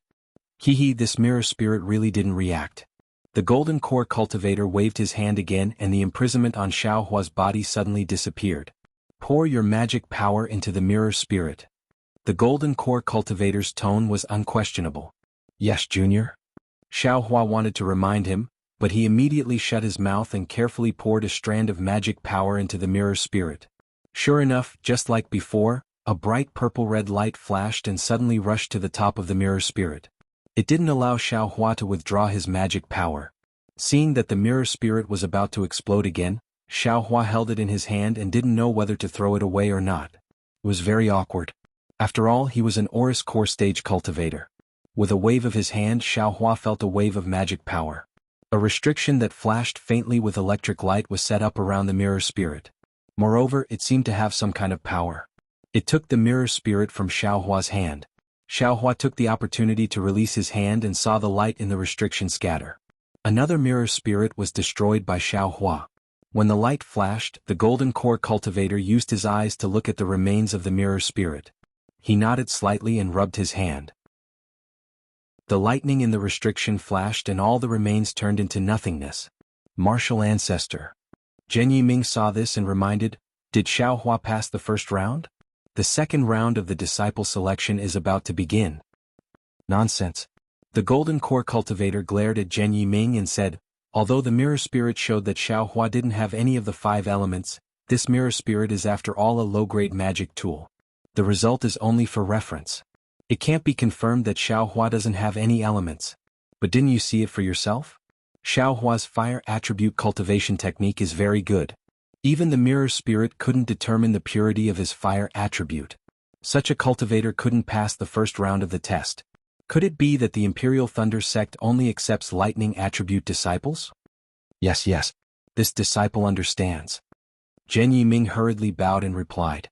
A: This mirror spirit really didn't react. The golden core cultivator waved his hand again and the imprisonment on Xiaohua's body suddenly disappeared. Pour your magic power into the mirror spirit. The golden core cultivator's tone was unquestionable. Yes, Junior? Xiaohua wanted to remind him, but he immediately shut his mouth and carefully poured a strand of magic power into the mirror spirit. Sure enough, just like before, a bright purple-red light flashed and suddenly rushed to the top of the mirror spirit. It didn't allow Xiaohua to withdraw his magic power. Seeing that the mirror spirit was about to explode again, Xiaohua held it in his hand and didn't know whether to throw it away or not. It was very awkward. After all, he was an Aurus core stage cultivator. With a wave of his hand, Xiaohua felt a wave of magic power. A restriction that flashed faintly with electric light was set up around the mirror spirit. Moreover, it seemed to have some kind of power. It took the mirror spirit from Xiaohua's hand. Xiaohua took the opportunity to release his hand and saw the light in the restriction scatter. Another mirror spirit was destroyed by Xiaohua. When the light flashed, the golden core cultivator used his eyes to look at the remains of the mirror spirit. He nodded slightly and rubbed his hand. The lightning in the restriction flashed and all the remains turned into nothingness. Martial Ancestor. Zhen Yiming saw this and reminded, did Xiaohua pass the first round? The second round of the disciple selection is about to begin. Nonsense. The golden core cultivator glared at Zhen Yiming and said, although the mirror spirit showed that Xiaohua didn't have any of the 5 elements, this mirror spirit is after all a low-grade magic tool. The result is only for reference. It can't be confirmed that Xiaohua doesn't have any elements. But didn't you see it for yourself? Xiaohua's fire attribute cultivation technique is very good. Even the mirror spirit couldn't determine the purity of his fire attribute. Such a cultivator couldn't pass the first round of the test. Could it be that the Imperial Thunder sect only accepts lightning attribute disciples? Yes. This disciple understands. Zhen Yiming hurriedly bowed and replied.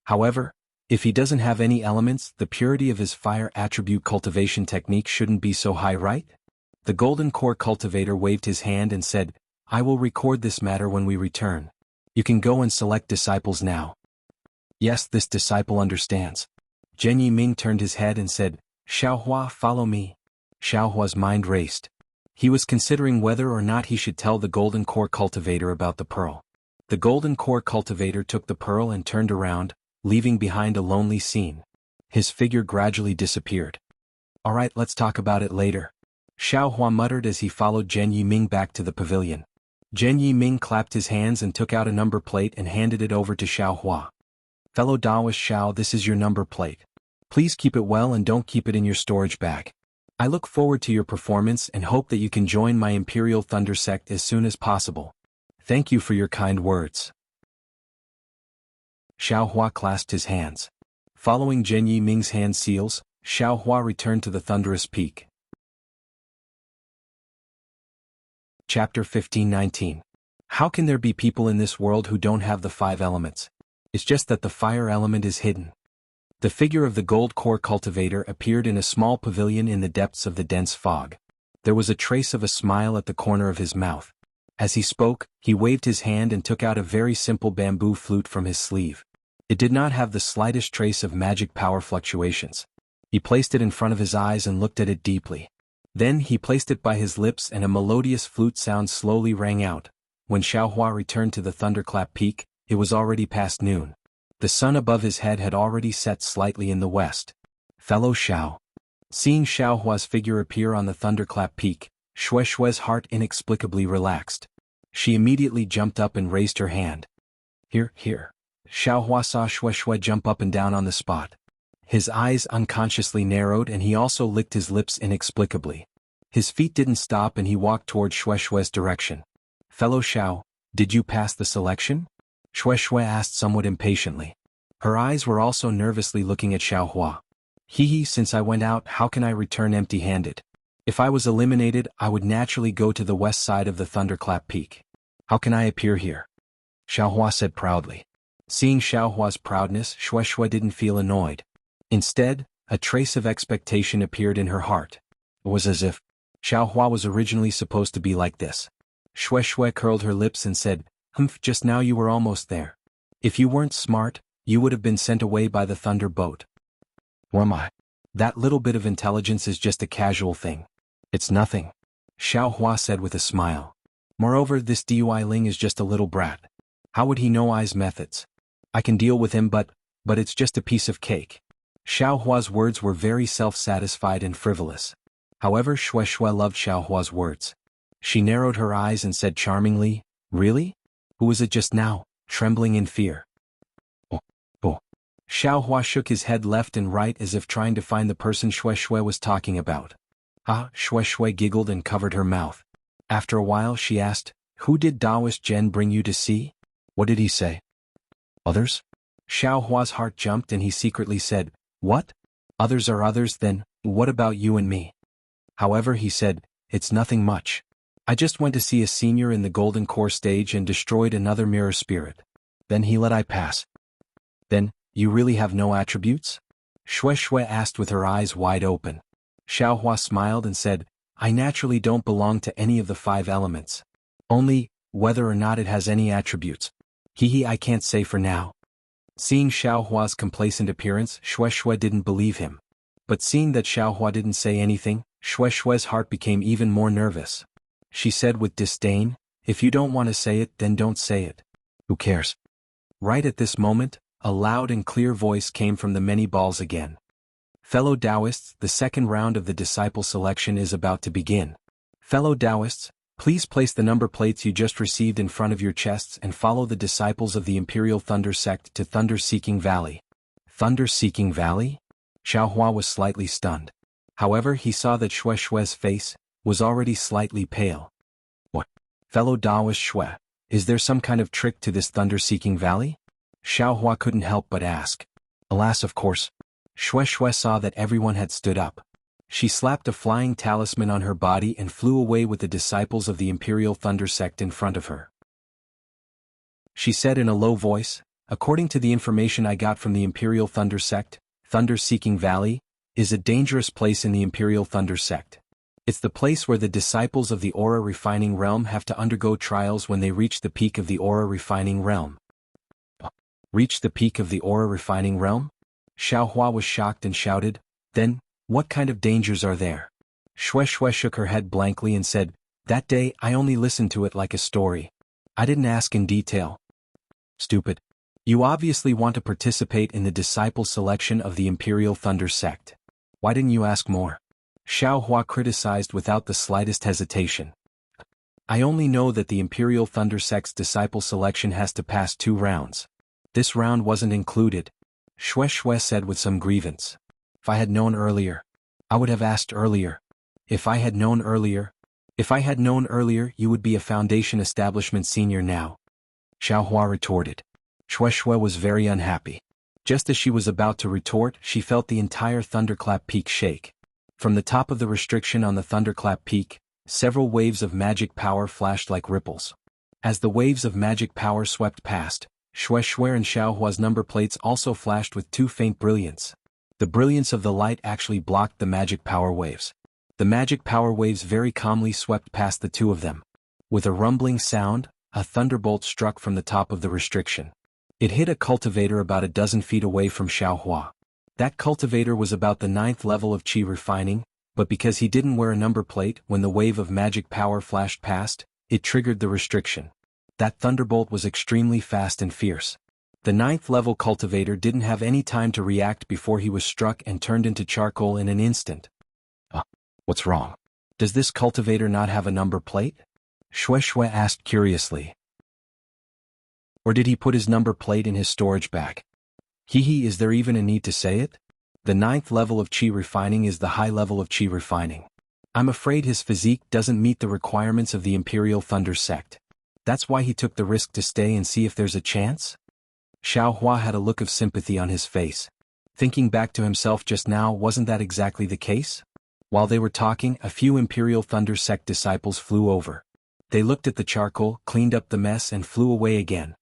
A: However, if he doesn't have any elements, the purity of his fire attribute cultivation technique shouldn't be so high, right? The Golden Core cultivator waved his hand and said, I will record this matter when we return. You can go and select disciples now. Yes, this disciple understands. Zhen Yiming turned his head and said, Xiaohua, follow me. Xiaohua's mind raced. He was considering whether or not he should tell the Golden Core cultivator about the pearl. The Golden Core cultivator took the pearl and turned around, leaving behind a lonely scene. His figure gradually disappeared. Alright, let's talk about it later. Xiaohua muttered as he followed Zhen Yiming back to the pavilion. Zhen Yiming clapped his hands and took out a number plate and handed it over to Xiaohua. Fellow Taoist Xiao, this is your number plate. Please keep it well and don't keep it in your storage bag. I look forward to your performance and hope that you can join my Imperial Thunder sect as soon as possible. Thank you for your kind words. Xiaohua clasped his hands. Following Zhen Yiming's hand seals, Xiaohua returned to the thunderous peak. Chapter 15-19. How can there be people in this world who don't have the 5 elements? It's just that the fire element is hidden. The figure of the Gold Core cultivator appeared in a small pavilion in the depths of the dense fog. There was a trace of a smile at the corner of his mouth. As he spoke, he waved his hand and took out a very simple bamboo flute from his sleeve. It did not have the slightest trace of magic power fluctuations. He placed it in front of his eyes and looked at it deeply. Then he placed it by his lips and a melodious flute sound slowly rang out. When Xiaohua returned to the Thunderclap Peak, it was already past noon. The sun above his head had already set slightly in the west. Fellow Xiao. Seeing Xiaohua's figure appear on the Thunderclap Peak, Shueishue's heart inexplicably relaxed. She immediately jumped up and raised her hand. Here. Xiaohua saw Shueishue jump up and down on the spot. His eyes unconsciously narrowed and he also licked his lips inexplicably. His feet didn't stop and he walked toward Shueishue's direction. Fellow Xiao, did you pass the selection? Shueishue asked somewhat impatiently. Her eyes were also nervously looking at Xiaohua. Since I went out, how can I return empty-handed? If I was eliminated, I would naturally go to the west side of the Thunderclap Peak. How can I appear here? Xiaohua said proudly. Seeing Xiaohua's proudness, Shueishue didn't feel annoyed. Instead, a trace of expectation appeared in her heart. It was as if Xiaohua was originally supposed to be like this. Shueishue curled her lips and said, just now you were almost there. If you weren't smart, you would have been sent away by the thunder boat. Who am I? That little bit of intelligence is just a casual thing. It's nothing. Xiaohua said with a smile. Moreover, this Dui Ling is just a little brat. How would he know I's methods? I can deal with him but it's just a piece of cake. Xiaohua's words were very self-satisfied and frivolous. However, Shueishue loved Xiaohua's words. She narrowed her eyes and said charmingly, Really? Who was it just now, trembling in fear? Oh. Xiaohua shook his head left and right as if trying to find the person Shueishue was talking about. Shueishue giggled and covered her mouth. After a while she asked, Who did Taoist Zhen bring you to see? What did he say? Others? Xiaohua's heart jumped and he secretly said, What? Others are others, then, what about you and me? However, he said, It's nothing much. I just went to see a senior in the Golden Core stage and destroyed another mirror spirit. Then he let I pass. Then, you really have no attributes? Shueishue asked with her eyes wide open. Xiaohua smiled and said, I naturally don't belong to any of the 5 elements. Only, whether or not it has any attributes. I can't say for now. Seeing Xiaohua's complacent appearance, Shueishue didn't believe him. But seeing that Xiaohua didn't say anything, Shueishue's heart became even more nervous. She said with disdain, If you don't want to say it, then don't say it. Who cares? Right at this moment, a loud and clear voice came from the many balls again. Fellow Taoists, the second round of the disciple selection is about to begin. Fellow Taoists, please place the number plates you just received in front of your chests and follow the disciples of the Imperial Thunder sect to Thunder-Seeking Valley. Thunder-Seeking Valley? Xiaohua was slightly stunned. However, he saw that Shueishue's face was already slightly pale. What? Fellow Taoist Shue, is there some kind of trick to this Thunder-Seeking Valley? Xiaohua couldn't help but ask. Alas, of course. Shueishue saw that everyone had stood up. She slapped a flying talisman on her body and flew away with the disciples of the Imperial Thunder Sect in front of her. She said in a low voice, "According to the information I got from the Imperial Thunder Sect, Thunder-Seeking Valley is a dangerous place in the Imperial Thunder Sect. It's the place where the disciples of the Aura Refining Realm have to undergo trials when they reach the peak of the Aura Refining Realm." Reach the peak of the Aura Refining Realm? Xiaohua was shocked and shouted, "Then, what kind of dangers are there?" Shui Shui shook her head blankly and said, "That day I only listened to it like a story. I didn't ask in detail." Stupid. You obviously want to participate in the disciple selection of the Imperial Thunder Sect. Why didn't you ask more? Xiaohua criticized without the slightest hesitation. I only know that the Imperial Thunder Sect's disciple selection has to pass 2 rounds. This round wasn't included, Shui Shui said with some grievance. If I had known earlier, I would have asked earlier. If I had known earlier, you would be a Foundation Establishment senior now, Xiaohua retorted. Shui Shui was very unhappy. Just as she was about to retort, she felt the entire Thunderclap Peak shake. From the top of the restriction on the Thunderclap Peak, several waves of magic power flashed like ripples. As the waves of magic power swept past, Shui Shui and Xiaohua's number plates also flashed with 2 faint brilliance. The brilliance of the light actually blocked the magic power waves. The magic power waves very calmly swept past the 2 of them. With a rumbling sound, a thunderbolt struck from the top of the restriction. It hit a cultivator about a dozen feet away from Xiaohua. That cultivator was about the 9th level of Qi refining, but because he didn't wear a number plate when the wave of magic power flashed past, it triggered the restriction. That thunderbolt was extremely fast and fierce. The 9th level cultivator didn't have any time to react before he was struck and turned into charcoal in an instant. What's wrong? Does this cultivator not have a number plate? Shui Shui asked curiously. Or did he put his number plate in his storage bag? Is there even a need to say it? The 9th level of Qi refining is the high level of Qi refining. I'm afraid his physique doesn't meet the requirements of the Imperial Thunder Sect. That's why he took the risk to stay and see if there's a chance? Xiaohua had a look of sympathy on his face. Thinking back to himself just now, wasn't that exactly the case? While they were talking, a few Imperial Thunder Sect disciples flew over. They looked at the charcoal, cleaned up the mess and flew away again.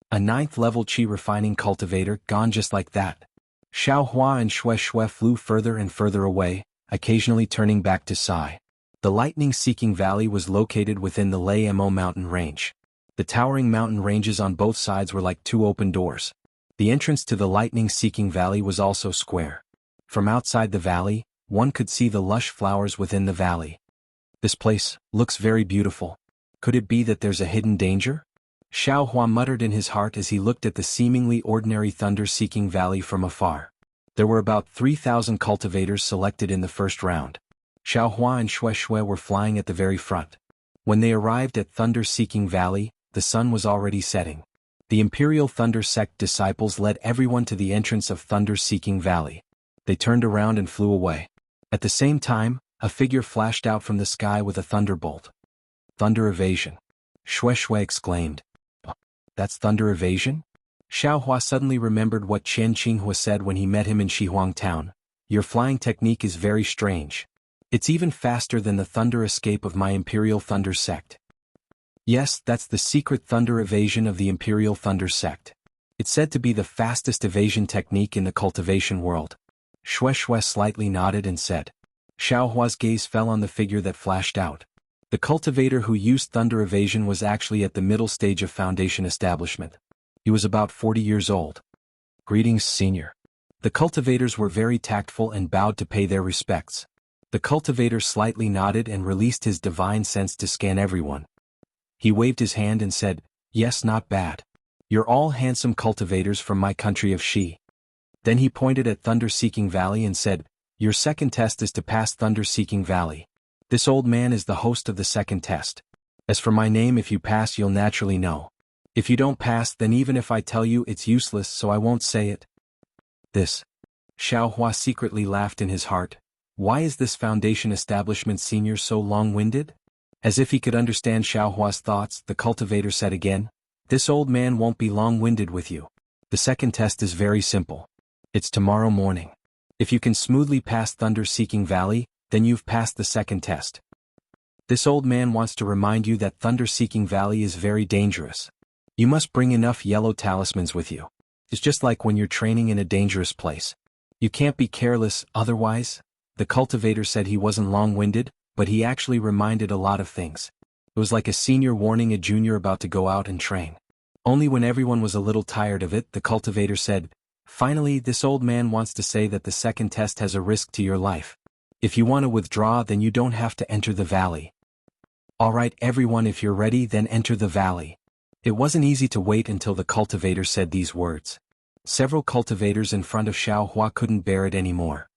A: A 9th level Qi refining cultivator gone just like that. Xiaohua and Shui Shui flew further and further away, occasionally turning back to sigh. The lightning-seeking valley was located within the Lei Mo mountain range. The towering mountain ranges on both sides were like 2 open doors. The entrance to the lightning-seeking valley was also square. From outside the valley, one could see the lush flowers within the valley. This place looks very beautiful. Could it be that there's a hidden danger? Xiaohua muttered in his heart as he looked at the seemingly ordinary thunder-seeking valley from afar. There were about 3,000 cultivators selected in the first round. Xiaohua and Shui Shui were flying at the very front. When they arrived at Thunder-Seeking Valley, the sun was already setting. The Imperial Thunder Sect disciples led everyone to the entrance of Thunder-Seeking Valley. They turned around and flew away. At the same time, a figure flashed out from the sky with a thunderbolt. Thunder evasion. Shui Shui exclaimed. That's thunder evasion? Xiaohua suddenly remembered what Qian Qinghua said when he met him in Shihuang Town. Your flying technique is very strange. It's even faster than the thunder escape of my Imperial Thunder Sect. Yes, that's the secret thunder evasion of the Imperial Thunder Sect. It's said to be the fastest evasion technique in the cultivation world. Shui Shui slightly nodded and said. Xiaohua's gaze fell on the figure that flashed out. The cultivator who used thunder evasion was actually at the middle stage of Foundation establishment. He was about 40 years old. Greetings, senior. The cultivators were very tactful and bowed to pay their respects. The cultivator slightly nodded and released his divine sense to scan everyone. He waved his hand and said, Yes, not bad. You're all handsome cultivators from my country of Shi. Then he pointed at Thunder-Seeking Valley and said, Your second test is to pass Thunder-Seeking Valley. This old man is the host of the second test. As for my name, if you pass you'll naturally know. If you don't pass, then even if I tell you it's useless, so I won't say it. This. Xiaohua secretly laughed in his heart. Why is this Foundation establishment senior so long-winded? As if he could understand Xiaohua's thoughts, the cultivator said again, This old man won't be long-winded with you. The second test is very simple. It's tomorrow morning. If you can smoothly pass Thunder-Seeking Valley, then you've passed the second test. This old man wants to remind you that Thunder-Seeking Valley is very dangerous. You must bring enough yellow talismans with you. It's just like when you're training in a dangerous place. You can't be careless, otherwise. The cultivator said he wasn't long-winded, but he actually reminded a lot of things. It was like a senior warning a junior about to go out and train. Only when everyone was a little tired of it, the cultivator said, "Finally, this old man wants to say that the second test has a risk to your life. If you want to withdraw, then you don't have to enter the valley. Alright everyone, if you're ready, then enter the valley." It wasn't easy to wait until the cultivator said these words. Several cultivators in front of Xiaohua couldn't bear it anymore.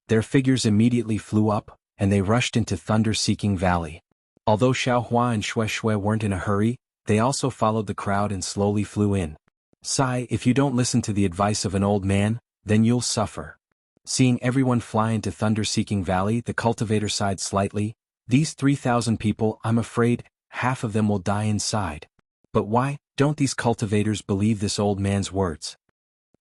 A: Their figures immediately flew up, and they rushed into Thunder-Seeking Valley. Although Xiaohua and Shui weren't in a hurry, they also followed the crowd and slowly flew in. Sigh, if you don't listen to the advice of an old man, then you'll suffer. Seeing everyone fly into Thunder-Seeking Valley, the cultivator sighed slightly. These 3,000 people, I'm afraid, half of them will die inside. But why don't these cultivators believe this old man's words?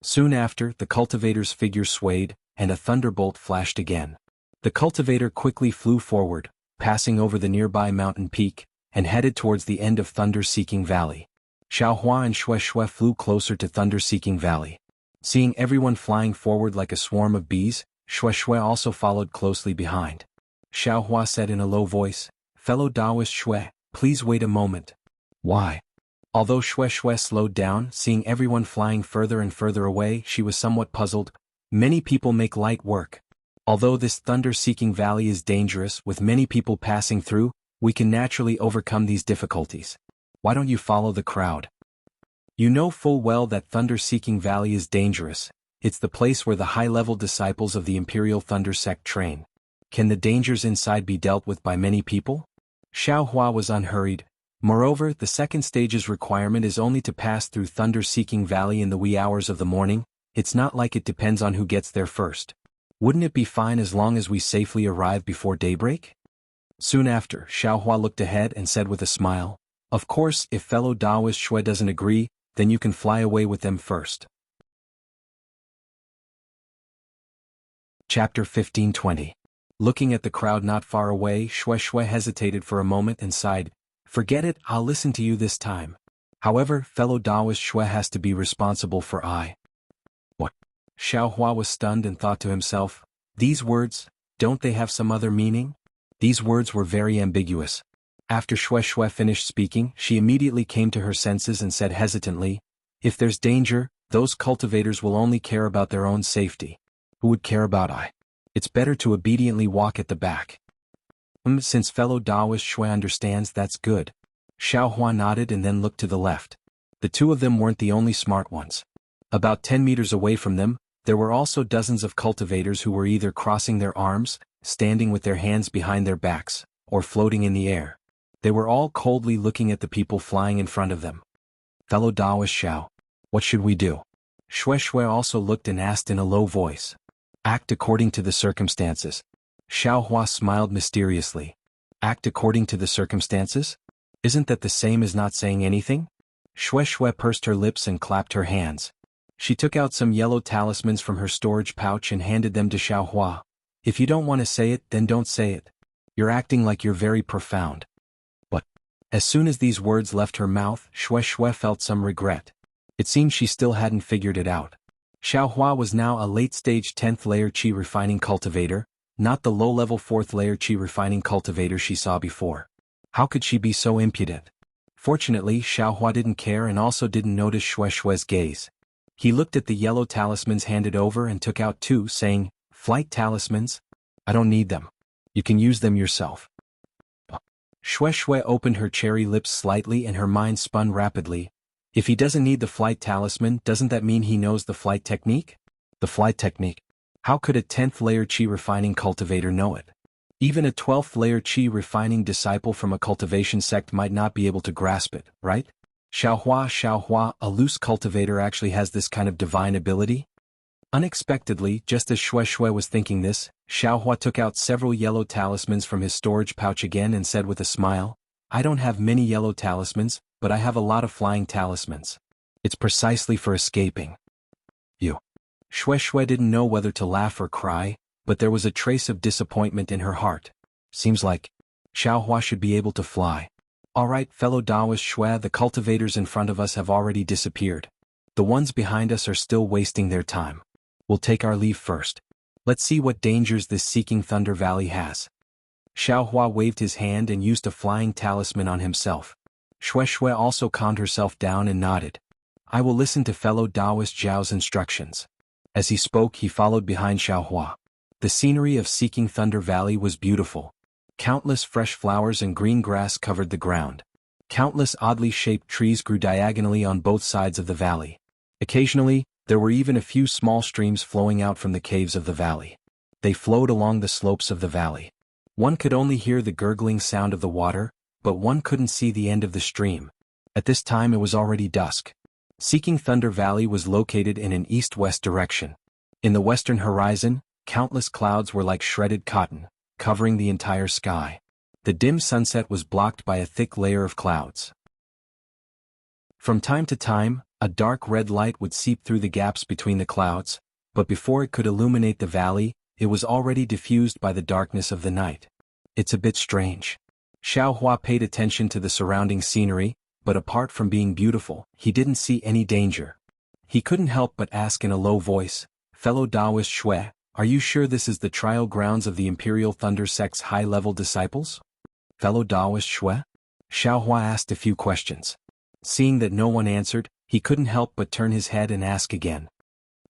A: Soon after, the cultivator's figure swayed, and a thunderbolt flashed again. The cultivator quickly flew forward, passing over the nearby mountain peak, and headed towards the end of Thunder-Seeking Valley. Xiaohua and Shui flew closer to Thunder-Seeking Valley. Seeing everyone flying forward like a swarm of bees, Shui also followed closely behind. Xiaohua said in a low voice, "Fellow Taoist Shui, please wait a moment." Why? Although Shui slowed down, seeing everyone flying further and further away, she was somewhat puzzled. Many people make light work. Although this Thunder-Seeking Valley is dangerous, with many people passing through, we can naturally overcome these difficulties. Why don't you follow the crowd? You know full well that Thunder-Seeking Valley is dangerous. It's the place where the high-level disciples of the Imperial Thunder Sect train. Can the dangers inside be dealt with by many people? Xiaohua was unhurried. Moreover, the second stage's requirement is only to pass through Thunder-Seeking Valley in the wee hours of the morning. It's not like it depends on who gets there first. Wouldn't it be fine as long as we safely arrive before daybreak? Soon after, Xiaohua looked ahead and said with a smile, "Of course, if fellow Taoist Shui doesn't agree, then you can fly away with them first." Chapter 15:20. Looking at the crowd not far away, Shui hesitated for a moment and sighed, "Forget it, I'll listen to you this time. However, fellow Taoist Shui has to be responsible for I." What? Xiaohua was stunned and thought to himself, "These words, don't they have some other meaning?" These words were very ambiguous. After Shui finished speaking, she immediately came to her senses and said hesitantly, "If there's danger, those cultivators will only care about their own safety. Who would care about I? It's better to obediently walk at the back." Since fellow Taoist Shui understands, that's good. Xiaohua nodded and then looked to the left. The two of them weren't the only smart ones. About 10 meters away from them, there were also dozens of cultivators who were either crossing their arms, standing with their hands behind their backs, or floating in the air. They were all coldly looking at the people flying in front of them. "Fellow Taoist Xiao, what should we do?" Shui also looked and asked in a low voice. "Act according to the circumstances." Xiaohua smiled mysteriously. "Act according to the circumstances? Isn't that the same as not saying anything?" Shui pursed her lips and clapped her hands. She took out some yellow talismans from her storage pouch and handed them to Xiaohua. "If you don't want to say it, then don't say it. You're acting like you're very profound." But as soon as these words left her mouth, Shui felt some regret. It seemed she still hadn't figured it out. Xiaohua was now a late-stage 10th layer qi refining cultivator, not the low-level 4th layer qi refining cultivator she saw before. How could she be so impudent? Fortunately, Xiaohua didn't care and also didn't notice Shui's gaze. He looked at the yellow talismans handed over and took out two, saying, "Flight talismans? I don't need them. You can use them yourself." Shui opened her cherry lips slightly and her mind spun rapidly. If he doesn't need the flight talisman, doesn't that mean he knows the flight technique? The flight technique? How could a 10th layer qi refining cultivator know it? Even a 12th layer qi refining disciple from a cultivation sect might not be able to grasp it, right? Xiaohua, a loose cultivator actually has this kind of divine ability? Unexpectedly, just as Shui was thinking this, Xiaohua took out several yellow talismans from his storage pouch again and said with a smile, "I don't have many yellow talismans, but I have a lot of flying talismans. It's precisely for escaping." "You." Shue Shue didn't know whether to laugh or cry, but there was a trace of disappointment in her heart. Seems like Xiaohua should be able to fly. Alright, fellow Taoist Shue, the cultivators in front of us have already disappeared. The ones behind us are still wasting their time. We'll take our leave first. Let's see what dangers this Seeking Thunder Valley has. Xiaohua waved his hand and used a flying talisman on himself. Shue Shue also calmed herself down and nodded. I will listen to fellow Taoist Zhao's instructions. As he spoke, he followed behind Xiaohua. The scenery of Seeking Thunder Valley was beautiful. Countless fresh flowers and green grass covered the ground. Countless oddly shaped trees grew diagonally on both sides of the valley. Occasionally, there were even a few small streams flowing out from the caves of the valley. They flowed along the slopes of the valley. One could only hear the gurgling sound of the water, but one couldn't see the end of the stream. At this time it was already dusk. Seeking Thunder Valley was located in an east-west direction. In the western horizon, countless clouds were like shredded cotton, covering the entire sky. The dim sunset was blocked by a thick layer of clouds. From time to time, a dark red light would seep through the gaps between the clouds, but before it could illuminate the valley, it was already diffused by the darkness of the night. It's a bit strange. Xiaohua paid attention to the surrounding scenery, but apart from being beautiful, he didn't see any danger. He couldn't help but ask in a low voice, fellow Taoist Shue, are you sure this is the trial grounds of the Imperial Thunder Sect's high-level disciples? Fellow Taoist Shue? Xiaohua asked a few questions. Seeing that no one answered, he couldn't help but turn his head and ask again.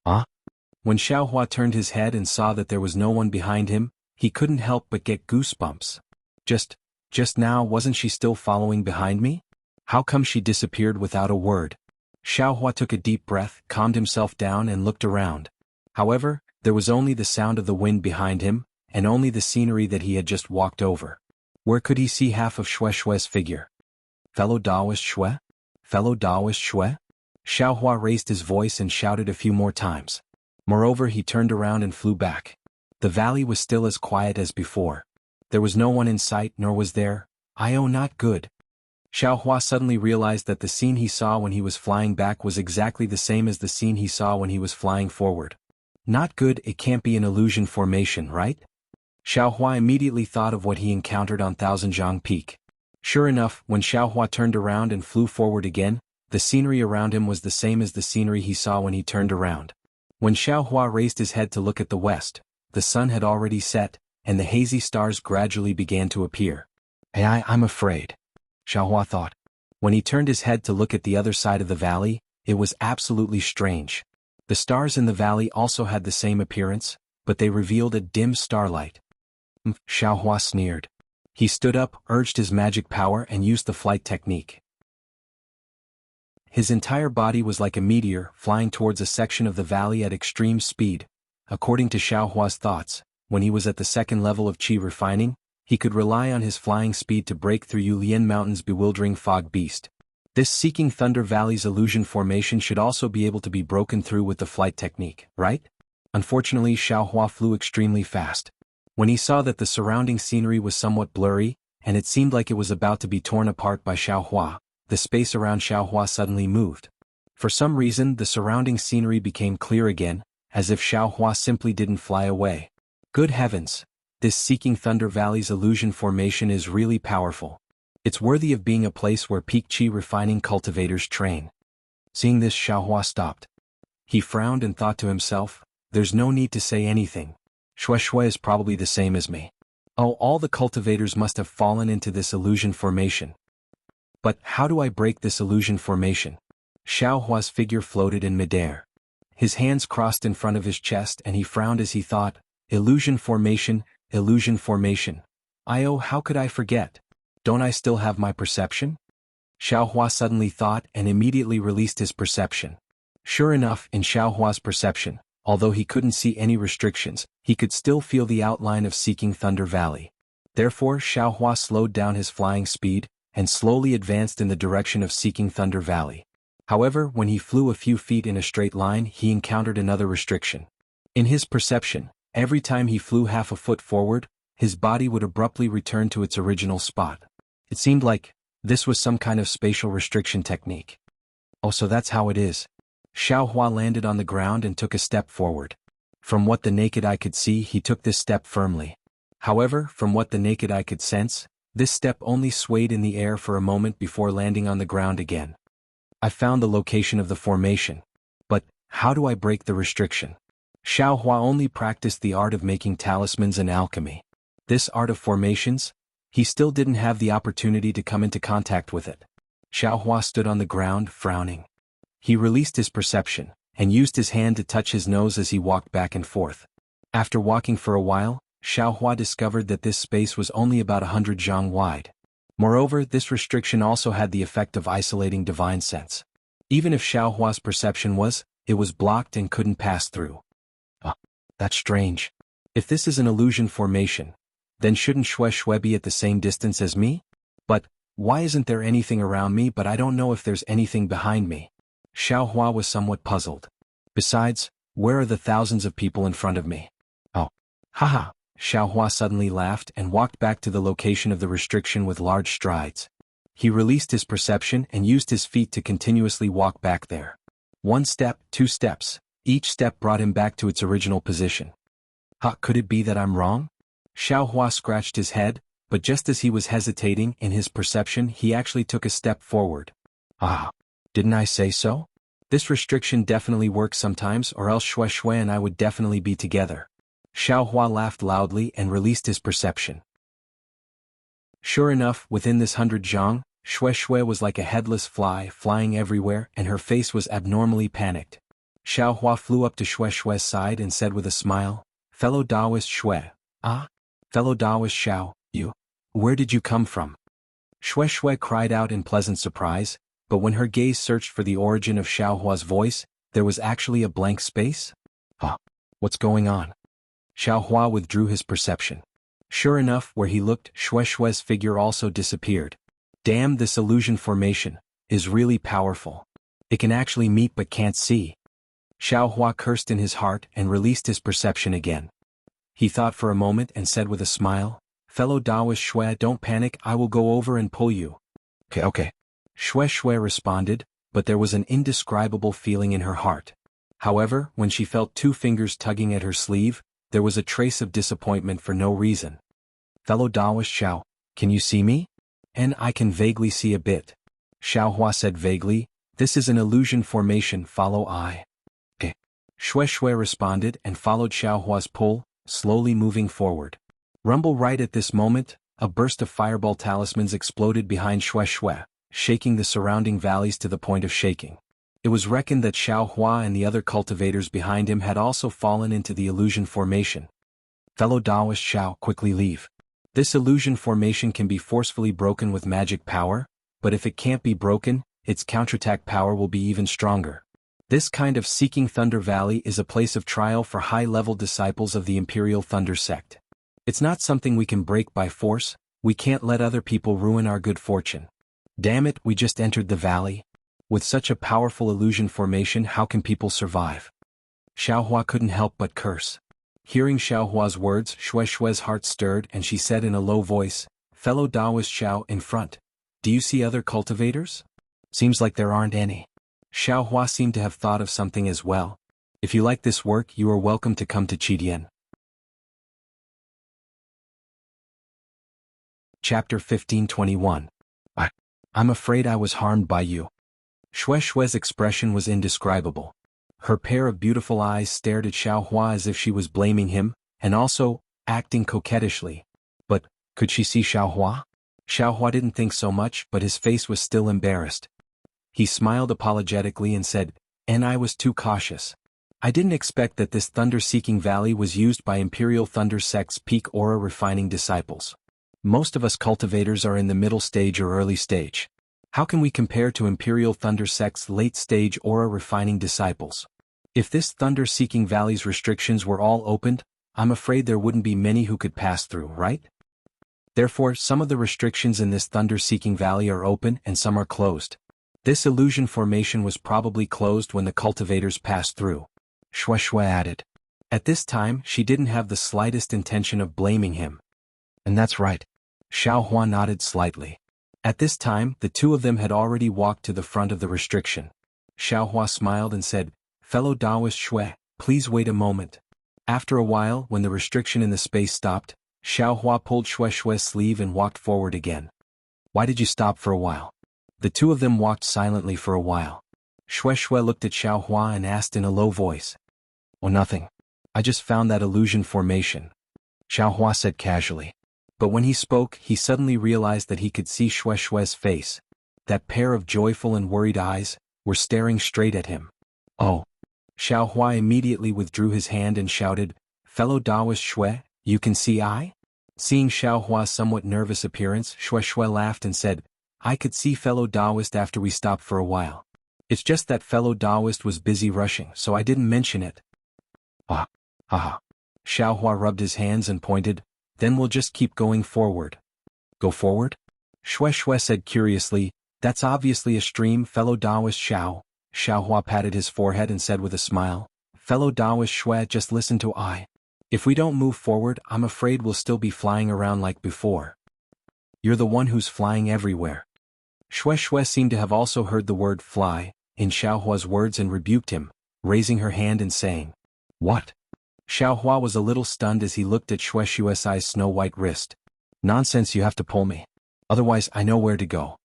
A: Huh? When Xiaohua turned his head and saw that there was no one behind him, he couldn't help but get goosebumps. Just now wasn't she still following behind me? How come she disappeared without a word? Xiaohua took a deep breath, calmed himself down and looked around. However, there was only the sound of the wind behind him, and only the scenery that he had just walked over. Where could he see half of Shue Shue's figure? Fellow Taoist Shue? Fellow Taoist Shue? Xiaohua raised his voice and shouted a few more times. Moreover, he turned around and flew back. The valley was still as quiet as before. There was no one in sight, nor was there. Not good. Xiaohua suddenly realized that the scene he saw when he was flying back was exactly the same as the scene he saw when he was flying forward. Not good, it can't be an illusion formation, right? Xiaohua immediately thought of what he encountered on Thousandjiang Peak. Sure enough, when Xiaohua turned around and flew forward again, the scenery around him was the same as the scenery he saw when he turned around. When Xiaohua raised his head to look at the west, the sun had already set, and the hazy stars gradually began to appear. I'm afraid, Xiaohua thought. When he turned his head to look at the other side of the valley, it was absolutely strange. The stars in the valley also had the same appearance, but they revealed a dim starlight. Xiaohua sneered. He stood up, urged his magic power and used the flight technique. His entire body was like a meteor, flying towards a section of the valley at extreme speed. According to Xiaohua's thoughts, when he was at the second level of qi refining, he could rely on his flying speed to break through Yulian Mountain's bewildering fog beast. This Seeking Thunder Valley's illusion formation should also be able to be broken through with the flight technique, right? Unfortunately, Xiaohua flew extremely fast. When he saw that the surrounding scenery was somewhat blurry, and it seemed like it was about to be torn apart by Xiaohua, the space around Xiaohua suddenly moved. For some reason, the surrounding scenery became clear again, as if Xiaohua simply didn't fly away. Good heavens! This Seeking Thunder Valley's illusion formation is really powerful. It's worthy of being a place where peak qi refining cultivators train. Seeing this, Xiaohua stopped. He frowned and thought to himself, there's no need to say anything. Shue Shue is probably the same as me. Oh, all the cultivators must have fallen into this illusion formation. But how do I break this illusion formation? Xiaohua's figure floated in midair. His hands crossed in front of his chest and he frowned as he thought, illusion formation, illusion formation. How could I forget? Don't I still have my perception? Xiaohua suddenly thought and immediately released his perception. Sure enough, in Xiaohua's perception, although he couldn't see any restrictions, he could still feel the outline of Seeking Thunder Valley. Therefore, Xiaohua slowed down his flying speed, and slowly advanced in the direction of Seeking Thunder Valley. However, when he flew a few feet in a straight line, he encountered another restriction. In his perception, every time he flew half a foot forward, his body would abruptly return to its original spot. It seemed like this was some kind of spatial restriction technique. Oh, so that's how it is. Xiaohua landed on the ground and took a step forward. From what the naked eye could see, he took this step firmly. However, from what the naked eye could sense, this step only swayed in the air for a moment before landing on the ground again. I found the location of the formation. But, how do I break the restriction? Xiaohua only practiced the art of making talismans and alchemy. This art of formations, he still didn't have the opportunity to come into contact with it. Xiaohua stood on the ground, frowning. He released his perception, and used his hand to touch his nose as he walked back and forth. After walking for a while, Xiaohua discovered that this space was only about 100 zhang wide. Moreover, this restriction also had the effect of isolating divine sense. Even if Xiaohua's perception it was blocked and couldn't pass through. That's strange. If this is an illusion formation, then shouldn't Shui be at the same distance as me? But, why isn't there anything around me but I don't know if there's anything behind me? Xiaohua was somewhat puzzled. Besides, where are the thousands of people in front of me? Oh. Haha. Xiaohua suddenly laughed and walked back to the location of the restriction with large strides. He released his perception and used his feet to continuously walk back there. 1 step, 2 steps, each step brought him back to its original position. Could it be that I'm wrong? Xiaohua scratched his head, but just as he was hesitating in his perception, he actually took a step forward. Didn't I say so? This restriction definitely works sometimes, or else Shui and I would definitely be together. Xiaohua laughed loudly and released his perception. Sure enough, within this 100 zhang, Shui was like a headless fly flying everywhere, and her face was abnormally panicked. Xiaohua flew up to Shui's side and said with a smile, "Fellow Taoist Shui." Fellow Taoist Xiao, you. Where did you come from? Shui cried out in pleasant surprise, but when her gaze searched for the origin of Xiaohua's voice, there was actually a blank space? What's going on? Xiaohua withdrew his perception. Sure enough, where he looked, Shui's figure also disappeared. Damn, this illusion formation is really powerful. It can actually meet but can't see. Xiaohua cursed in his heart and released his perception again. He thought for a moment and said with a smile, "Fellow Taoist Shui, don't panic, I will go over and pull you." Okay. Shui responded, but there was an indescribable feeling in her heart. However, when she felt 2 fingers tugging at her sleeve, there was a trace of disappointment for no reason. "Fellow Taoist Xiao, can you see me?" "And I can vaguely see a bit." Xiaohua said vaguely, "This is an illusion formation, follow I." Shui responded and followed Xiaohua's pull, slowly moving forward. Rumble! Right at this moment, a burst of fireball talismans exploded behind Shui, shaking the surrounding valleys to the point of shaking. It was reckoned that Xiaohua and the other cultivators behind him had also fallen into the illusion formation. "Fellow Taoist Xiao, quickly leave. This illusion formation can be forcefully broken with magic power, but if it can't be broken, its counterattack power will be even stronger. This kind of Seeking Thunder Valley is a place of trial for high-level disciples of the Imperial Thunder Sect. It's not something we can break by force, we can't let other people ruin our good fortune. Damn it, we just entered the valley. With such a powerful illusion formation, how can people survive?" Xiaohua couldn't help but curse. Hearing Xiaohua's words, Shui's heart stirred and she said in a low voice, "Fellow Taoist Xiao in front. Do you see other cultivators? Seems like there aren't any." Xiaohua seemed to have thought of something as well. "If you like this work, you are welcome to come to Qidian." Chapter 1521. I'm afraid I was harmed by you. Shui's expression was indescribable. Her pair of beautiful eyes stared at Xiaohua as if she was blaming him, and also, acting coquettishly. But, could she see Xiaohua? Xiaohua didn't think so much, but his face was still embarrassed. He smiled apologetically and said, "And I was too cautious. I didn't expect that this thunder-seeking valley was used by Imperial Thunder Sect's peak aura refining disciples. Most of us cultivators are in the middle stage or early stage. How can we compare to Imperial Thunder Sect's late-stage aura refining disciples? If this thunder-seeking valley's restrictions were all opened, I'm afraid there wouldn't be many who could pass through, right? Therefore, some of the restrictions in this thunder-seeking valley are open and some are closed. This illusion formation was probably closed when the cultivators passed through." Shui added. At this time, she didn't have the slightest intention of blaming him. "And that's right." Xiaohua nodded slightly. At this time, the 2 of them had already walked to the front of the restriction. Xiaohua smiled and said, "Fellow Taoist Shui, please wait a moment." After a while, when the restriction in the space stopped, Xiaohua pulled Shue's sleeve and walked forward again. "Why did you stop for a while?" The two of them walked silently for a while. Shui looked at Xiaohua and asked in a low voice. "Oh, nothing. I just found that illusion formation," Xiaohua said casually. But when he spoke, he suddenly realized that he could see Shue's face. That pair of joyful and worried eyes were staring straight at him. "Oh." Xiaohua immediately withdrew his hand and shouted, "Fellow Taoist Shui, you can see I?" Seeing Xiaohua's somewhat nervous appearance, Shui laughed and said, "I could see fellow Taoist after we stopped for a while. It's just that fellow Taoist was busy rushing, so I didn't mention it." "Ah, haha." Xiaohua rubbed his hands and pointed, "Then we'll just keep going forward." "Go forward?" Shui said curiously, "That's obviously a stream, fellow Taoist Xiao." Xiaohua patted his forehead and said with a smile, "Fellow Taoist Shui, just listen to I. If we don't move forward, I'm afraid we'll still be flying around like before." "You're the one who's flying everywhere." Shui seemed to have also heard the word fly in Xiaohua's words and rebuked him, raising her hand and saying, "What?" Xiaohua was a little stunned as he looked at Shui's snow-white wrist. "Nonsense, you have to pull me. Otherwise I know where to go."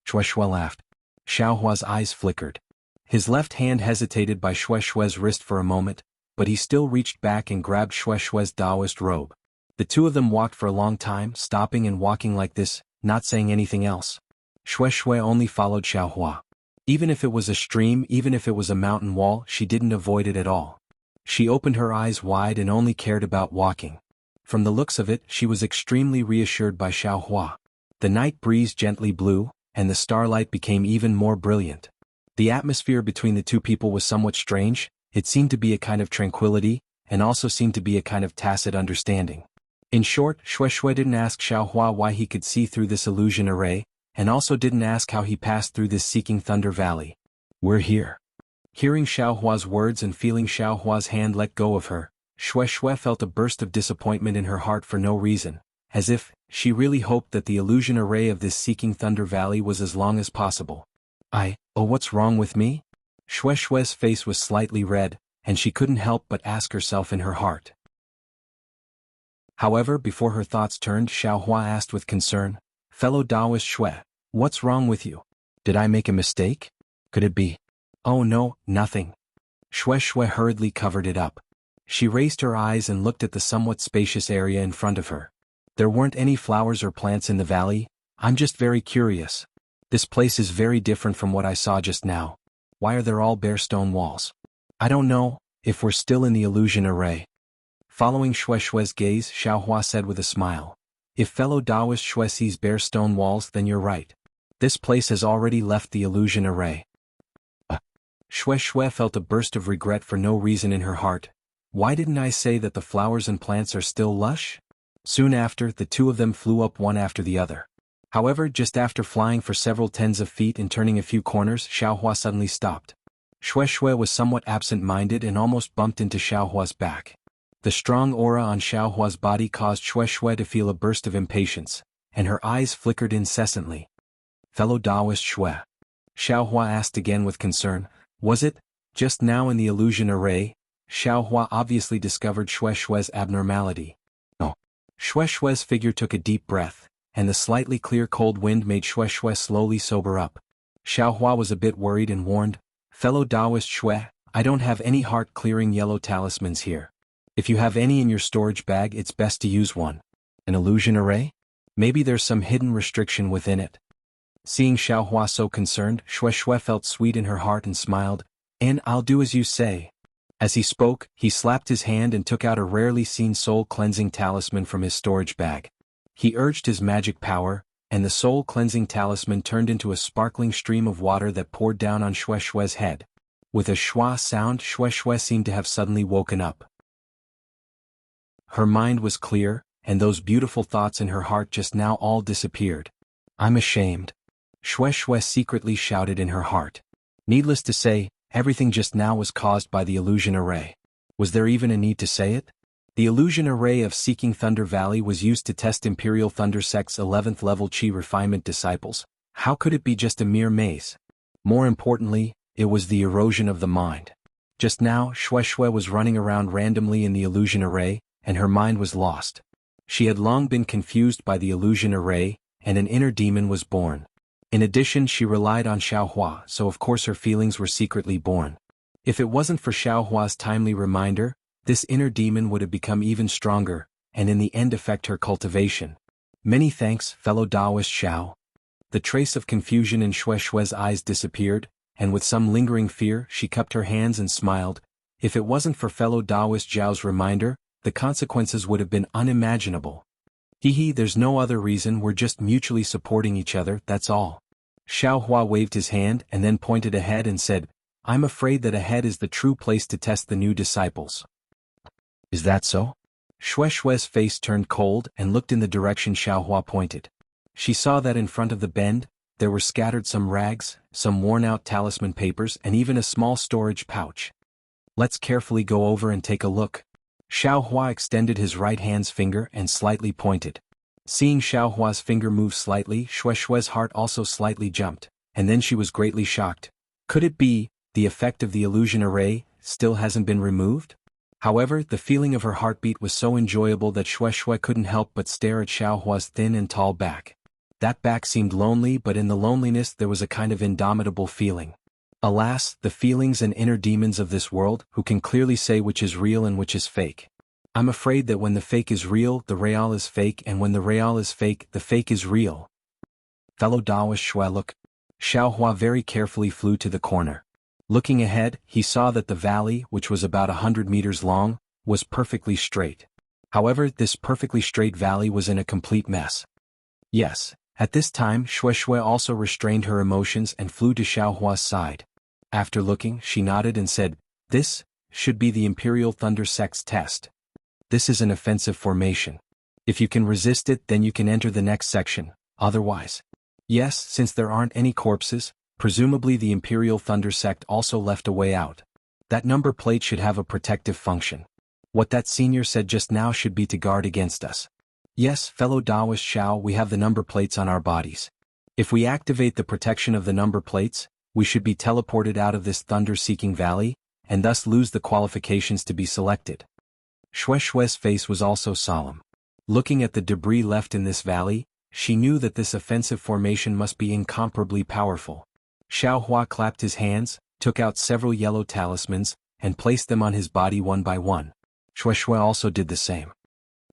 A: Shui laughed. Xiaohua's eyes flickered. His left hand hesitated by Shui's wrist for a moment, but he still reached back and grabbed Shui's Taoist robe. The two of them walked for a long time, stopping and walking like this, not saying anything else. Shui only followed Xiaohua. Even if it was a stream, even if it was a mountain wall, she didn't avoid it at all. She opened her eyes wide and only cared about walking. From the looks of it, she was extremely reassured by Xiaohua. The night breeze gently blew, and the starlight became even more brilliant. The atmosphere between the two people was somewhat strange. It seemed to be a kind of tranquility, and also seemed to be a kind of tacit understanding. In short, Shui didn't ask Xiaohua why he could see through this illusion array, and also didn't ask how he passed through this Seeking Thunder Valley. "We're here." Hearing Xiaohua's words and feeling Xiaohua's hand let go of her, Shui felt a burst of disappointment in her heart for no reason, as if she really hoped that the illusion array of this Seeking Thunder Valley was as long as possible. Oh, what's wrong with me?" Shui's face was slightly red, and she couldn't help but ask herself in her heart. However, before her thoughts turned, Xiaohua asked with concern, "Fellow Taoist Shui, what's wrong with you? Did I make a mistake? Could it be?" "Oh no, nothing." Shui hurriedly covered it up. She raised her eyes and looked at the somewhat spacious area in front of her. "There weren't any flowers or plants in the valley. I'm just very curious. This place is very different from what I saw just now. Why are there all bare stone walls? I don't know if we're still in the illusion array." Following Shui's gaze, Xiaohua said with a smile, "If fellow Taoist Shui sees bare stone walls, then you're right. This place has already left the illusion array." Shui felt a burst of regret for no reason in her heart. Why didn't I say that the flowers and plants are still lush? Soon after, the two of them flew up one after the other. However, just after flying for several tens of feet and turning a few corners, Xiaohua suddenly stopped. Shui was somewhat absent-minded and almost bumped into Xiaohua's back. The strong aura on Xiaohua's body caused Shui to feel a burst of impatience, and her eyes flickered incessantly. "Fellow Taoist Shui?" Xiaohua asked again with concern. "Was it just now in the illusion array?" Xiaohua obviously discovered Shui's abnormality. "No." Shui's figure took a deep breath, and the slightly clear cold wind made Shui slowly sober up. Xiaohua was a bit worried and warned, "Fellow Taoist Shui, I don't have any heart-clearing yellow talismans here. If you have any in your storage bag, it's best to use one." "An illusion array? Maybe there's some hidden restriction within it." Seeing Xiaohua so concerned, Shui felt sweet in her heart and smiled, "And I'll do as you say." As he spoke, he slapped his hand and took out a rarely seen soul-cleansing talisman from his storage bag. He urged his magic power, and the soul-cleansing talisman turned into a sparkling stream of water that poured down on Shui's head. With a schwa sound, Shui seemed to have suddenly woken up. Her mind was clear, and those beautiful thoughts in her heart just now all disappeared. "I'm ashamed," Shui secretly shouted in her heart. Needless to say, everything just now was caused by the illusion array. Was there even a need to say it? The illusion array of Seeking Thunder Valley was used to test Imperial Thunder Sect's 11th level Qi refinement disciples. How could it be just a mere maze? More importantly, It was the erosion of the mind. Just now, Xue Xue was running around randomly in the illusion array, and her mind was lost. She had long been confused by the illusion array, and an inner demon was born. In addition, she relied on Xiaohua, so of course her feelings were secretly born. If it wasn't for Xiaohua's timely reminder, this inner demon would have become even stronger, and in the end affect her cultivation. Many thanks, fellow Taoist Xiao. The trace of confusion in Xue Xue's eyes disappeared, and with some lingering fear she cupped her hands and smiled. If it wasn't for fellow Taoist Zhao's reminder, the consequences would have been unimaginable. Hee, there's no other reason, we're just mutually supporting each other, that's all. Xiaohua waved his hand and then pointed ahead and said, I'm afraid that ahead is the true place to test the new disciples. Is that so? Xue Xue's face turned cold and looked in the direction Xiaohua pointed. She saw that in front of the bend, there were scattered some rags, some worn-out talisman papers and even a small storage pouch. Let's carefully go over and take a look. Xiaohua extended his right hand's finger and slightly pointed. Seeing Xiaohua's finger move slightly, Xue Xue's heart also slightly jumped, and then she was greatly shocked. Could it be, the effect of the illusion array still hasn't been removed? However, the feeling of her heartbeat was so enjoyable that Xue Xue couldn't help but stare at Xiaohua's thin and tall back. That back seemed lonely, but in the loneliness there was a kind of indomitable feeling. Alas, the feelings and inner demons of this world, who can clearly say which is real and which is fake. I'm afraid that when the fake is real, the real is fake, and when the real is fake, the fake is real. Fellow Taoist Xue, look. Xiaohua very carefully flew to the corner. Looking ahead, he saw that the valley, which was about 100 meters long, was perfectly straight. However, this perfectly straight valley was in a complete mess. Yes, at this time Xue Xue also restrained her emotions and flew to Xiaohua's side. After looking, she nodded and said, This should be the Imperial Thunder Sect's test. This is an offensive formation. If you can resist it, then you can enter the next section, otherwise. Yes, since there aren't any corpses, presumably the Imperial Thunder Sect also left a way out. That number plate should have a protective function. What that senior said just now should be to guard against us. Yes, fellow Taoist Xiao, we have the number plates on our bodies. If we activate the protection of the number plates, we should be teleported out of this thunder-seeking valley, and thus lose the qualifications to be selected. Xue Xue's face was also solemn. Looking at the debris left in this valley, she knew that this offensive formation must be incomparably powerful. Xiaohua clapped his hands, took out several yellow talismans, and placed them on his body one by one. Xue Xue also did the same.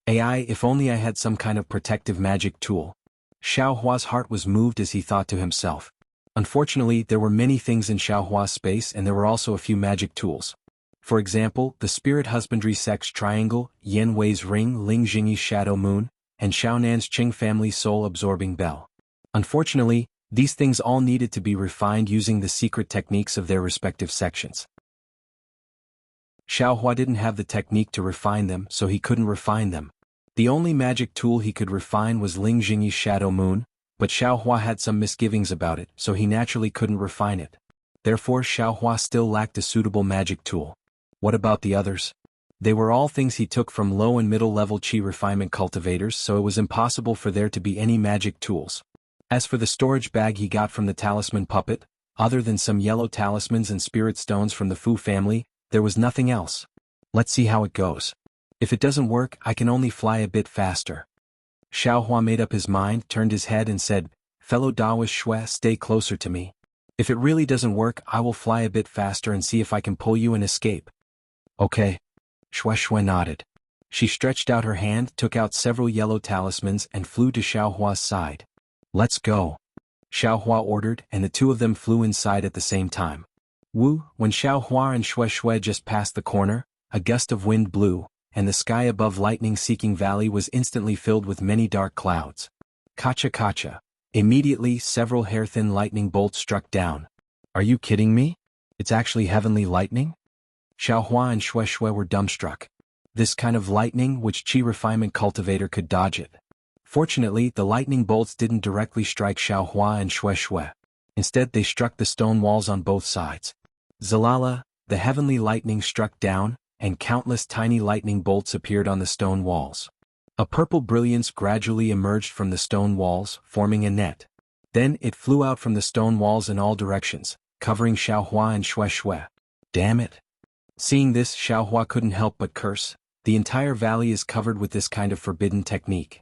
A: Ai, if only I had some kind of protective magic tool. Xiaohua's heart was moved as he thought to himself. Unfortunately, there were many things in Xiaohua's space and there were also a few magic tools. For example, the Spirit Husbandry Sect's Triangle, Yan Wei's Ring, Ling Jingyi's Shadow Moon, and Xiaonan's Qing family's Soul-Absorbing Bell. Unfortunately, these things all needed to be refined using the secret techniques of their respective sections. Xiaohua didn't have the technique to refine them, so he couldn't refine them. The only magic tool he could refine was Ling Jingyi's Shadow Moon, but Xiaohua had some misgivings about it, so he naturally couldn't refine it. Therefore, Xiaohua still lacked a suitable magic tool. What about the others? They were all things he took from low and middle level Qi refinement cultivators, so it was impossible for there to be any magic tools. As for the storage bag he got from the talisman puppet, other than some yellow talismans and spirit stones from the Fu family, there was nothing else. Let's see how it goes. If it doesn't work, I can only fly a bit faster. Xiaohua made up his mind, turned his head and said, Fellow Taoist Xue, stay closer to me. If it really doesn't work, I will fly a bit faster and see if I can pull you and escape. Okay. Xue Xue nodded. She stretched out her hand, took out several yellow talismans and flew to Xiaohua's side. Let's go. Xiaohua ordered, and the two of them flew inside at the same time. Woo, when Xiaohua and Xue Xue just passed the corner, a gust of wind blew, and the sky above lightning-seeking valley was instantly filled with many dark clouds. Kacha kacha. Immediately, several hair-thin lightning bolts struck down. Are you kidding me? It's actually heavenly lightning? Xiaohua and Xue Xue were dumbstruck. This kind of lightning, which Qi refinement cultivator could dodge it. Fortunately, the lightning bolts didn't directly strike Xiaohua and Xue Xue. Instead, they struck the stone walls on both sides. Zalala, the heavenly lightning struck down, and countless tiny lightning bolts appeared on the stone walls. A purple brilliance gradually emerged from the stone walls, forming a net. Then it flew out from the stone walls in all directions, covering Xiaohua and Xue Xue. Damn it. Seeing this, Xiaohua couldn't help but curse. The entire valley is covered with this kind of forbidden technique.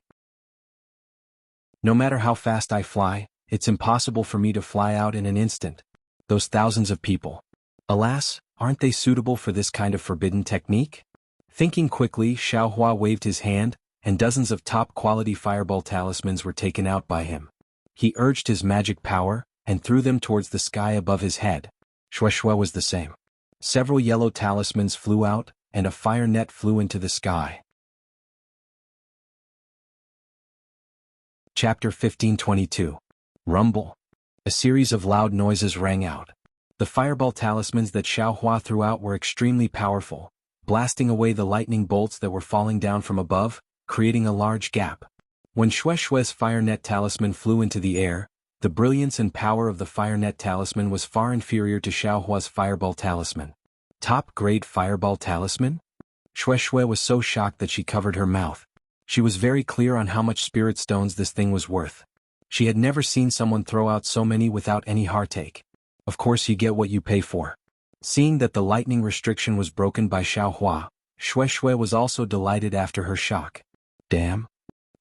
A: No matter how fast I fly, it's impossible for me to fly out in an instant. Those thousands of people. Alas, aren't they suitable for this kind of forbidden technique? Thinking quickly, Xiaohua waved his hand, and dozens of top-quality fireball talismans were taken out by him. He urged his magic power, and threw them towards the sky above his head. Xue Xue was the same. Several yellow talismans flew out, and a fire net flew into the sky. Chapter 1522. Rumble. A series of loud noises rang out. The fireball talismans that Xiaohua threw out were extremely powerful, blasting away the lightning bolts that were falling down from above, creating a large gap. When Xue Xue's fire net talisman flew into the air, the brilliance and power of the fire net talisman was far inferior to Xiaohua's fireball talisman. Top-grade fireball talisman? Xue Xue was so shocked that she covered her mouth. She was very clear on how much spirit stones this thing was worth. She had never seen someone throw out so many without any heartache. Of course you get what you pay for. Seeing that the lightning restriction was broken by Xiaohua, Xue Xue was also delighted after her shock. Damn.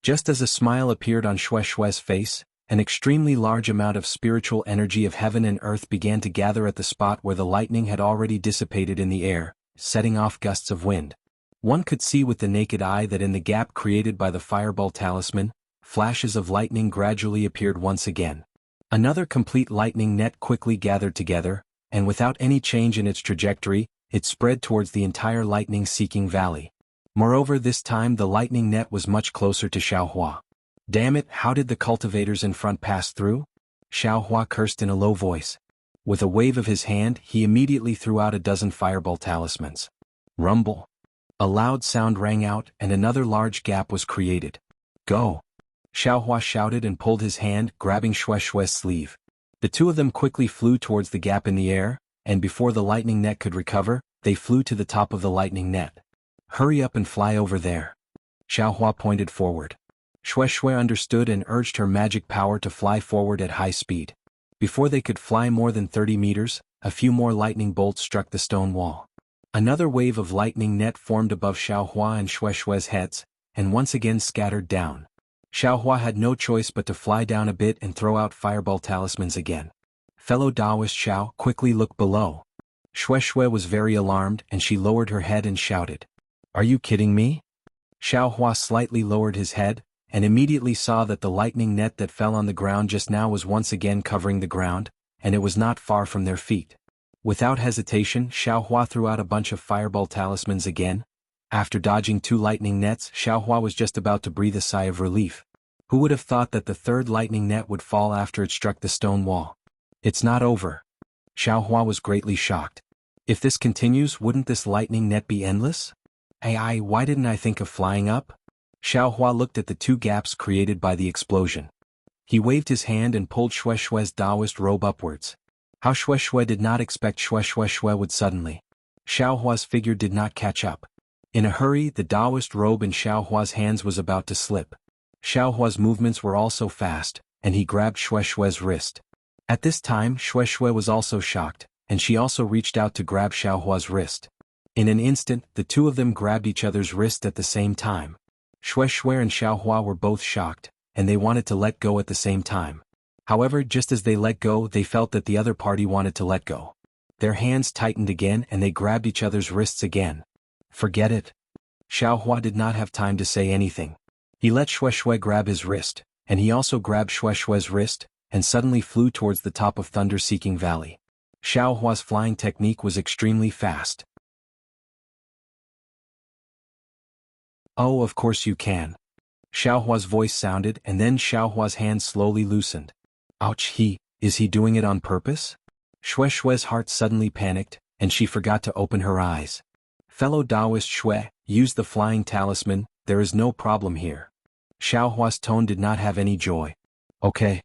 A: Just as a smile appeared on Xue Xue's face, an extremely large amount of spiritual energy of heaven and earth began to gather at the spot where the lightning had already dissipated in the air, setting off gusts of wind. One could see with the naked eye that in the gap created by the fireball talisman, flashes of lightning gradually appeared once again. Another complete lightning net quickly gathered together, and without any change in its trajectory, it spread towards the entire lightning-seeking valley. Moreover, this time the lightning net was much closer to Xiaohua. Damn it, how did the cultivators in front pass through? Xiaohua cursed in a low voice. With a wave of his hand, he immediately threw out a dozen fireball talismans. Rumble. A loud sound rang out, and another large gap was created. Go! Xiaohua shouted and pulled his hand, grabbing Xue Xue's sleeve. The two of them quickly flew towards the gap in the air, and before the lightning net could recover, they flew to the top of the lightning net. Hurry up and fly over there. Xiaohua pointed forward. Xue Xue understood and urged her magic power to fly forward at high speed. Before they could fly more than 30 meters, a few more lightning bolts struck the stone wall. Another wave of lightning net formed above Xiaohua and Xue Xue's heads, and once again scattered down. Xiaohua had no choice but to fly down a bit and throw out fireball talismans again. Fellow Taoist Xiao, quickly look below. Xue Xue was very alarmed and she lowered her head and shouted. Are you kidding me? Xiaohua slightly lowered his head, and immediately saw that the lightning net that fell on the ground just now was once again covering the ground, and it was not far from their feet. Without hesitation, Xiaohua threw out a bunch of fireball talismans again. After dodging two lightning nets, Xiaohua was just about to breathe a sigh of relief. Who would have thought that the third lightning net would fall after it struck the stone wall? It's not over. Xiaohua was greatly shocked. If this continues, wouldn't this lightning net be endless? Why didn't I think of flying up? Xiaohua looked at the two gaps created by the explosion. He waved his hand and pulled Xue Xue's Taoist robe upwards. How Xue Xue did not expect Xue would suddenly. Xiaohua's figure did not catch up. In a hurry, the Taoist robe in Xiaohua's hands was about to slip. Xiaohua's movements were also fast, and he grabbed Xue Xue's wrist. At this time, Xue Xue was also shocked, and she also reached out to grab Xiaohua's wrist. In an instant, the two of them grabbed each other's wrist at the same time. Xue Xue and Xiaohua were both shocked, and they wanted to let go at the same time. However, just as they let go, they felt that the other party wanted to let go. Their hands tightened again and they grabbed each other's wrists again. Forget it. Xiaohua did not have time to say anything. He let Xue Xue grab his wrist, and he also grabbed Xue Xue's wrist, and suddenly flew towards the top of Thunder-Seeking Valley. Xiaohua's flying technique was extremely fast. Oh, of course you can. Xiaohua's voice sounded, and then Xiaohua's hand slowly loosened. Ouch, is he doing it on purpose? Xue Xue's heart suddenly panicked, and she forgot to open her eyes. Fellow Taoist Xue, use the flying talisman, there is no problem here. Xiaohua's tone did not have any joy. Okay.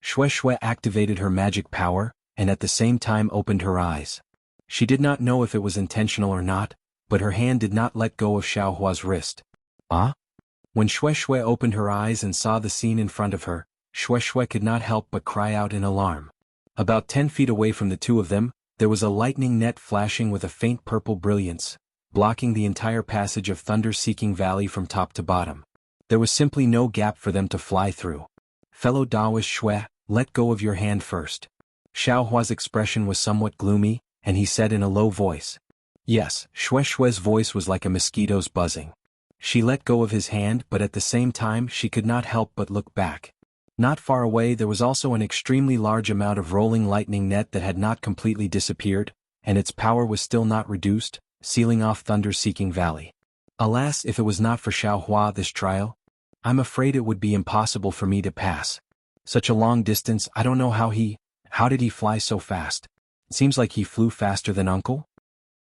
A: Xue Xue activated her magic power, and at the same time opened her eyes. She did not know if it was intentional or not, but her hand did not let go of Xiaohua's wrist. When Xue Xue opened her eyes and saw the scene in front of her, Xue Xue could not help but cry out in alarm. About 10 feet away from the two of them, there was a lightning net flashing with a faint purple brilliance, blocking the entire passage of thunder-seeking valley from top to bottom. There was simply no gap for them to fly through. Fellow Taoist Shui, let go of your hand first. Xiaohua's expression was somewhat gloomy, and he said in a low voice. Yes, Shui's voice was like a mosquito's buzzing. She let go of his hand, but at the same time she could not help but look back. Not far away there was also an extremely large amount of rolling lightning net that had not completely disappeared, and its power was still not reduced, sealing off thunder-seeking valley. Alas, if it was not for Xiaohua this trial, I'm afraid it would be impossible for me to pass. Such a long distance, I don't know how did he fly so fast? It seems like he flew faster than Uncle.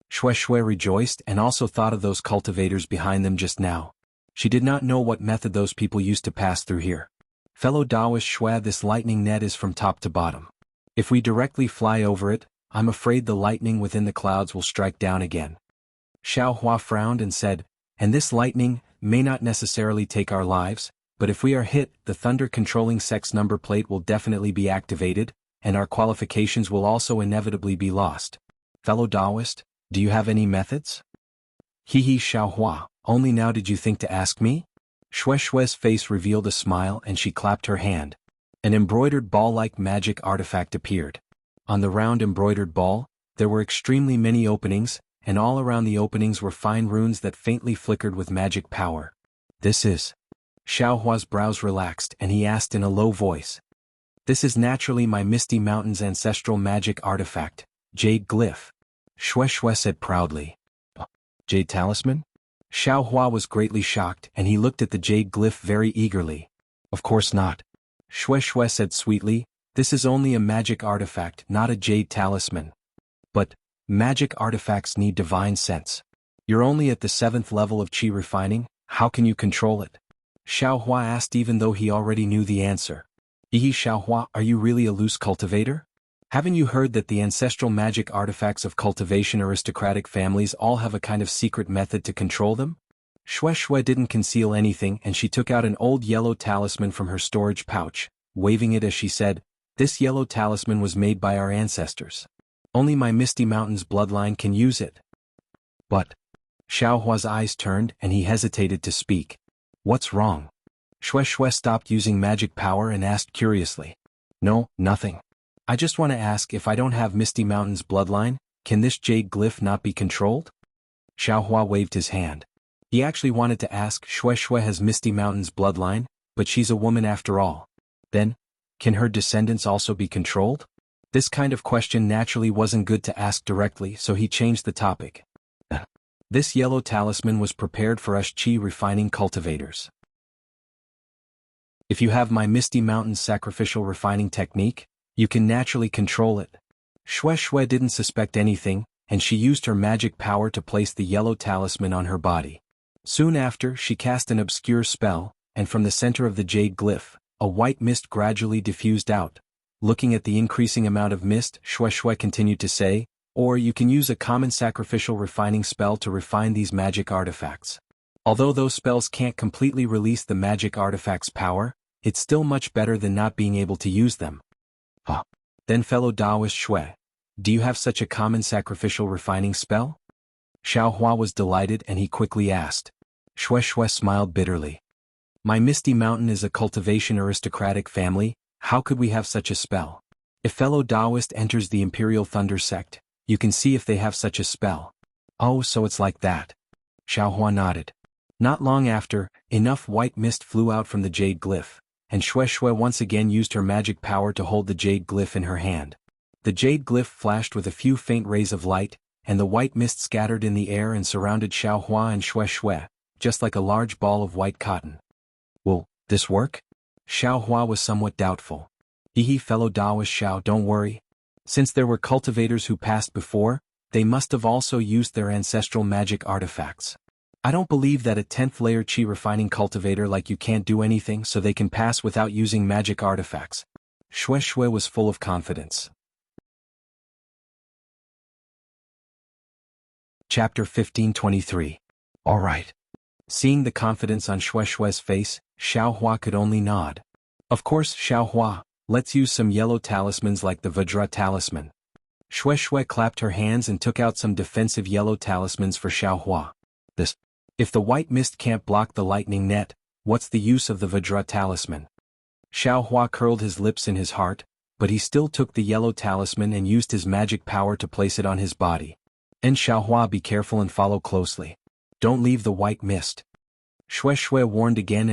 A: Shui rejoiced and also thought of those cultivators behind them just now. She did not know what method those people used to pass through here. Fellow Taoist Shui, this lightning net is from top to bottom. If we directly fly over it, I'm afraid the lightning within the clouds will strike down again. Xiaohua frowned and said, and this lightning may not necessarily take our lives, but if we are hit, the thunder-controlling sex number plate will definitely be activated, and our qualifications will also inevitably be lost. Fellow Taoist, do you have any methods? Hee Xiaohua, only now did you think to ask me? Shui's face revealed a smile and she clapped her hand. An embroidered ball-like magic artifact appeared. On the round embroidered ball, there were extremely many openings, and all around the openings were fine runes that faintly flickered with magic power. This is... Xiaohua's brows relaxed and he asked in a low voice. This is naturally my Misty Mountain's ancestral magic artifact, Jade Glyph. Shui said proudly. Jade Talisman? Xiaohua was greatly shocked and he looked at the jade glyph very eagerly. Of course not. Shui said sweetly, this is only a magic artifact, not a jade talisman. But, magic artifacts need divine sense. You're only at the 7th level of qi refining, how can you control it? Xiaohua asked even though he already knew the answer. Xiaohua, are you really a loose cultivator? Haven't you heard that the ancestral magic artifacts of cultivation aristocratic families all have a kind of secret method to control them? Shui didn't conceal anything and she took out an old yellow talisman from her storage pouch, waving it as she said, this yellow talisman was made by our ancestors. Only my Misty Mountain's bloodline can use it. But... Xiaohua's eyes turned and he hesitated to speak. What's wrong? Shui stopped using magic power and asked curiously. No, nothing. I just want to ask, if I don't have Misty Mountain's bloodline, can this jade glyph not be controlled? Xiaohua waved his hand. He actually wanted to ask Shui has Misty Mountain's bloodline, but she's a woman after all. Then, can her descendants also be controlled? This kind of question naturally wasn't good to ask directly, so he changed the topic. This yellow talisman was prepared for us qi refining cultivators. If you have my Misty Mountain's sacrificial refining technique, you can naturally control it. Shui didn't suspect anything, and she used her magic power to place the yellow talisman on her body. Soon after, she cast an obscure spell, and from the center of the jade glyph, a white mist gradually diffused out. Looking at the increasing amount of mist, Shui continued to say, or you can use a common sacrificial refining spell to refine these magic artifacts. Although those spells can't completely release the magic artifact's power, it's still much better than not being able to use them. Then fellow Taoist Shui, do you have such a common sacrificial refining spell? Xiaohua was delighted and he quickly asked. Shui smiled bitterly. My Misty Mountain is a cultivation aristocratic family, how could we have such a spell? If fellow Taoist enters the Imperial Thunder sect, you can see if they have such a spell. Oh, so it's like that. Xiaohua nodded. Not long after, enough white mist flew out from the jade glyph, and Shui once again used her magic power to hold the jade glyph in her hand. The jade glyph flashed with a few faint rays of light, and the white mist scattered in the air and surrounded Xiaohua and Shui, just like a large ball of white cotton. Will this work? Xiaohua was somewhat doubtful. Fellow Taoist Xiao, don't worry. Since there were cultivators who passed before, they must have also used their ancestral magic artifacts. I don't believe that a 10th layer qi refining cultivator like you can't do anything so they can pass without using magic artifacts. Shui was full of confidence. Chapter 1523. Alright. Seeing the confidence on Shui's face, Xiaohua could only nod. Of course, Xiaohua, Let's use some yellow talismans like the Vajra talisman. Shui Shui clapped her hands and took out some defensive yellow talismans for Xiaohua. If the white mist can't block the lightning net, what's the use of the Vajra talisman? Xiaohua curled his lips in his heart, but he still took the yellow talisman and used his magic power to place it on his body. And Xiaohua, be careful and follow closely. Don't leave the white mist. Shui Shui warned again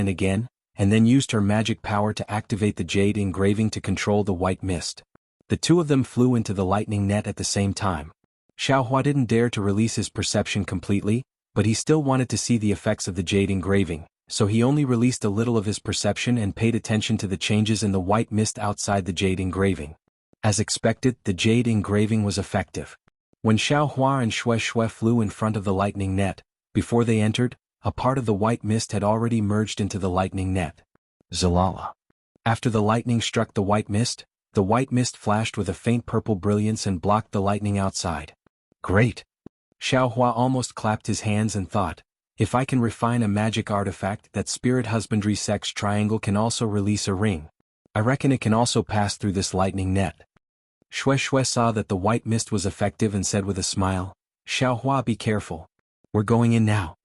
A: and then used her magic power to activate the jade engraving to control the white mist. The two of them flew into the lightning net at the same time. Xiaohua didn't dare to release his perception completely, but he still wanted to see the effects of the jade engraving, so he only released a little of his perception and paid attention to the changes in the white mist outside the jade engraving. As expected, the jade engraving was effective. When Xiaohua and Shui Shui flew in front of the lightning net, before they entered, a part of the white mist had already merged into the lightning net. Zalala. After the lightning struck the white mist flashed with a faint purple brilliance and blocked the lightning outside. Great! Xiaohua almost clapped his hands and thought, if I can refine a magic artifact, that spirit husbandry sex triangle can also release a ring. I reckon it can also pass through this lightning net. Shui Shui saw that the white mist was effective and said with a smile, Xiaohua, be careful. We're going in now.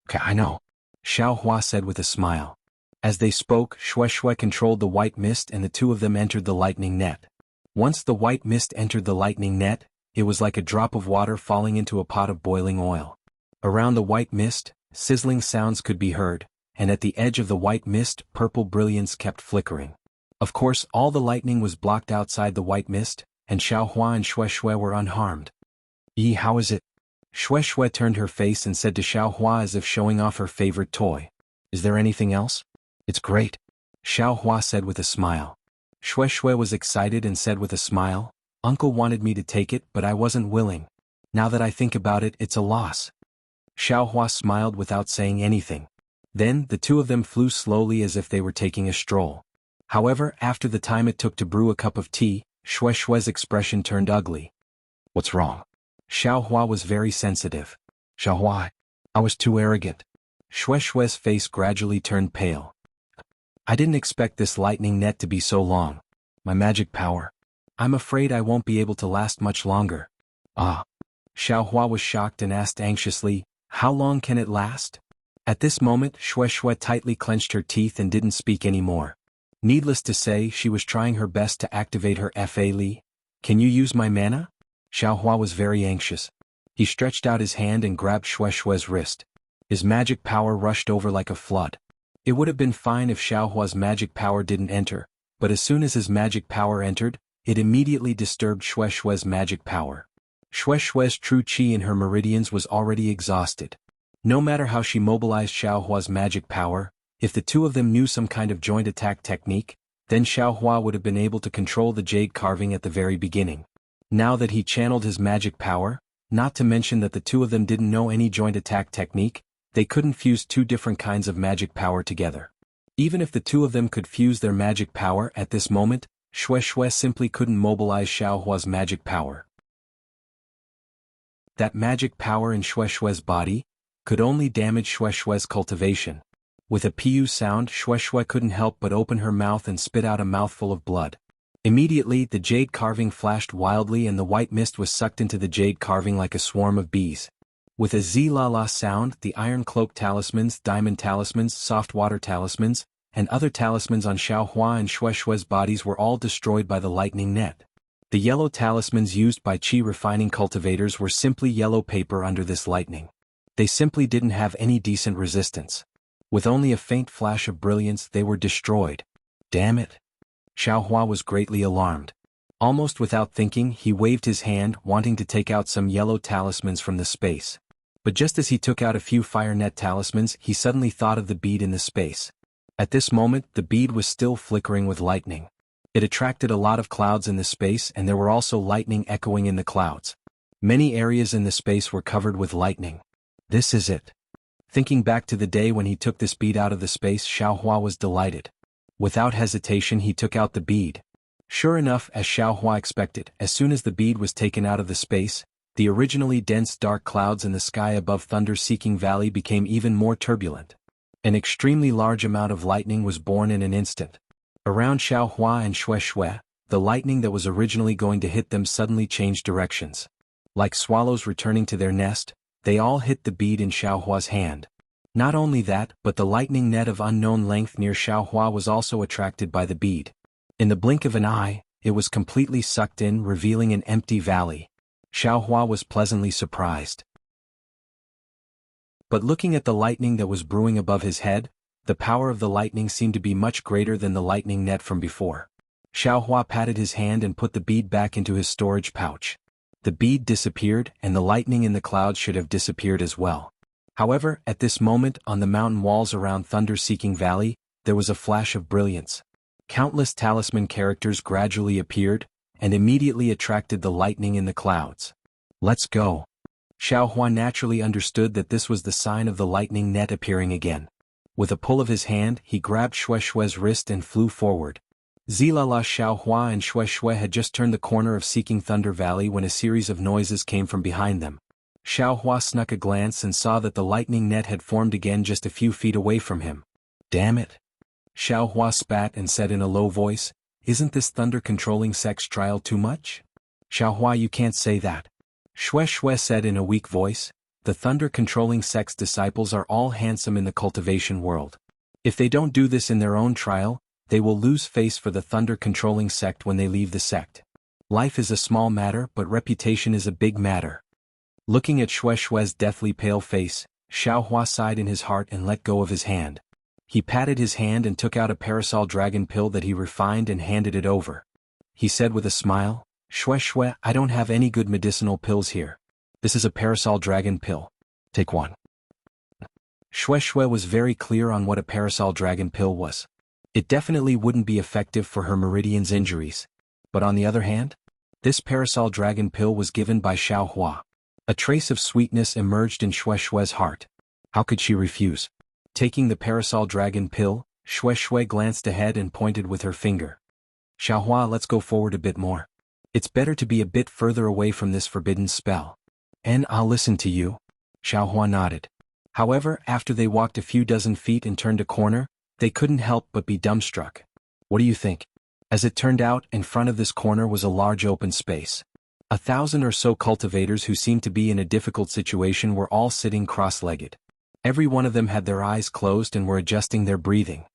A: Okay, I know. Xiaohua said with a smile. As they spoke, Shui Shui controlled the white mist and the two of them entered the lightning net. Once the white mist entered the lightning net, it was like a drop of water falling into a pot of boiling oil. Around the white mist, sizzling sounds could be heard, and at the edge of the white mist, purple brilliance kept flickering. Of course, all the lightning was blocked outside the white mist, and Xiaohua and Shui Shui were unharmed. How is it? Shui Shui turned her face and said to Xiaohua as if showing off her favorite toy. Is there anything else? It's great. Xiaohua said with a smile. Shui Shui was excited and said with a smile, Uncle wanted me to take it but I wasn't willing. Now that I think about it, it's a loss. Xiaohua smiled without saying anything. Then, the two of them flew slowly as if they were taking a stroll. However, after the time it took to brew a cup of tea, Shui Shui's expression turned ugly. What's wrong? Xiaohua was very sensitive. Xiaohua, I was too arrogant. Shui Shui's face gradually turned pale. I didn't expect this lightning net to be so long. My magic power. I'm afraid I won't be able to last much longer. Xiaohua was shocked and asked anxiously, how long can it last? At this moment, Shui Shui tightly clenched her teeth and didn't speak anymore. Needless to say, she was trying her best to activate her Fa Li. Can you use my mana? Xiaohua was very anxious. He stretched out his hand and grabbed Shui Shui's wrist. His magic power rushed over like a flood. It would have been fine if Xiaohua's magic power didn't enter, but as soon as his magic power entered, it immediately disturbed Shui Shui's magic power. Shui Shui's true qi in her meridians was already exhausted. No matter how she mobilized Xiaohua's magic power, if the two of them knew some kind of joint attack technique, then Xiaohua would have been able to control the jade carving at the very beginning. Now that he channeled his magic power, not to mention that the two of them didn't know any joint attack technique, they couldn't fuse two different kinds of magic power together. Even if the two of them could fuse their magic power at this moment, Shui Shui simply couldn't mobilize Xiaohua's magic power. That magic power in Shui Shui's body could only damage Shui Shui's cultivation. With a pu sound, Shui Shui couldn't help but open her mouth and spit out a mouthful of blood. Immediately, the jade carving flashed wildly and the white mist was sucked into the jade carving like a swarm of bees. With a z-la-la sound, the iron cloak talismans, diamond talismans, soft water talismans, and other talismans on Xiaohua and Shui Shui's bodies were all destroyed by the lightning net. The yellow talismans used by qi refining cultivators were simply yellow paper under this lightning. They simply didn't have any decent resistance. With only a faint flash of brilliance, they were destroyed. Damn it! Xiaohua was greatly alarmed. Almost without thinking, he waved his hand, wanting to take out some yellow talismans from the space. But just as he took out a few fire net talismans, he suddenly thought of the bead in the space. At this moment, the bead was still flickering with lightning. It attracted a lot of clouds in the space and there were also lightning echoing in the clouds. Many areas in the space were covered with lightning. This is it. Thinking back to the day when he took this bead out of the space, Xiaohua was delighted. Without hesitation, he took out the bead. Sure enough, as Xiaohua expected, as soon as the bead was taken out of the space, the originally dense dark clouds in the sky above Thunder-Seeking Valley became even more turbulent. An extremely large amount of lightning was born in an instant. Around Xiaohua and Shui, the lightning that was originally going to hit them suddenly changed directions. Like swallows returning to their nest, they all hit the bead in Xiaohua's hand. Not only that, but the lightning net of unknown length near Xiaohua was also attracted by the bead. In the blink of an eye, it was completely sucked in, revealing an empty valley. Xiaohua was pleasantly surprised. But looking at the lightning that was brewing above his head, the power of the lightning seemed to be much greater than the lightning net from before. Xiaohua patted his hand and put the bead back into his storage pouch. The bead disappeared, and the lightning in the clouds should have disappeared as well. However, at this moment, on the mountain walls around Thunder-Seeking Valley, there was a flash of brilliance. Countless talisman characters gradually appeared, and immediately attracted the lightning in the clouds. Let's go. Xiaohua naturally understood that this was the sign of the lightning net appearing again. With a pull of his hand, he grabbed Shue's wrist and flew forward. Zilala Xiaohua and Shui had just turned the corner of Seeking Thunder Valley when a series of noises came from behind them. Xiaohua snuck a glance and saw that the lightning net had formed again just a few feet away from him. Damn it! Xiaohua spat and said in a low voice, "Isn't this thunder-controlling sex trial too much?" "Xiaohua, you can't say that." Shui said in a weak voice, "The thunder-controlling sex disciples are all handsome in the cultivation world. If they don't do this in their own trial, they will lose face for the thunder-controlling sect when they leave the sect. Life is a small matter, but reputation is a big matter." Looking at Shui's deathly pale face, Xiaohua sighed in his heart and let go of his hand. He patted his hand and took out a parasol dragon pill that he refined and handed it over. He said with a smile, Shui, I don't have any good medicinal pills here. This is a parasol dragon pill. Take one." Shui was very clear on what a parasol dragon pill was. It definitely wouldn't be effective for her meridian's injuries. But on the other hand, this parasol dragon pill was given by Xiaohua. A trace of sweetness emerged in Shui's heart. How could she refuse? Taking the parasol dragon pill, Shui glanced ahead and pointed with her finger. "Xiaohua, let's go forward a bit more. It's better to be a bit further away from this forbidden spell." "And I'll listen to you." Xiaohua nodded. However, after they walked a few dozen feet and turned a corner, they couldn't help but be dumbstruck. "What do you think?" As it turned out, in front of this corner was a large open space. 1,000 or so cultivators who seemed to be in a difficult situation were all sitting cross-legged. Every one of them had their eyes closed and were adjusting their breathing.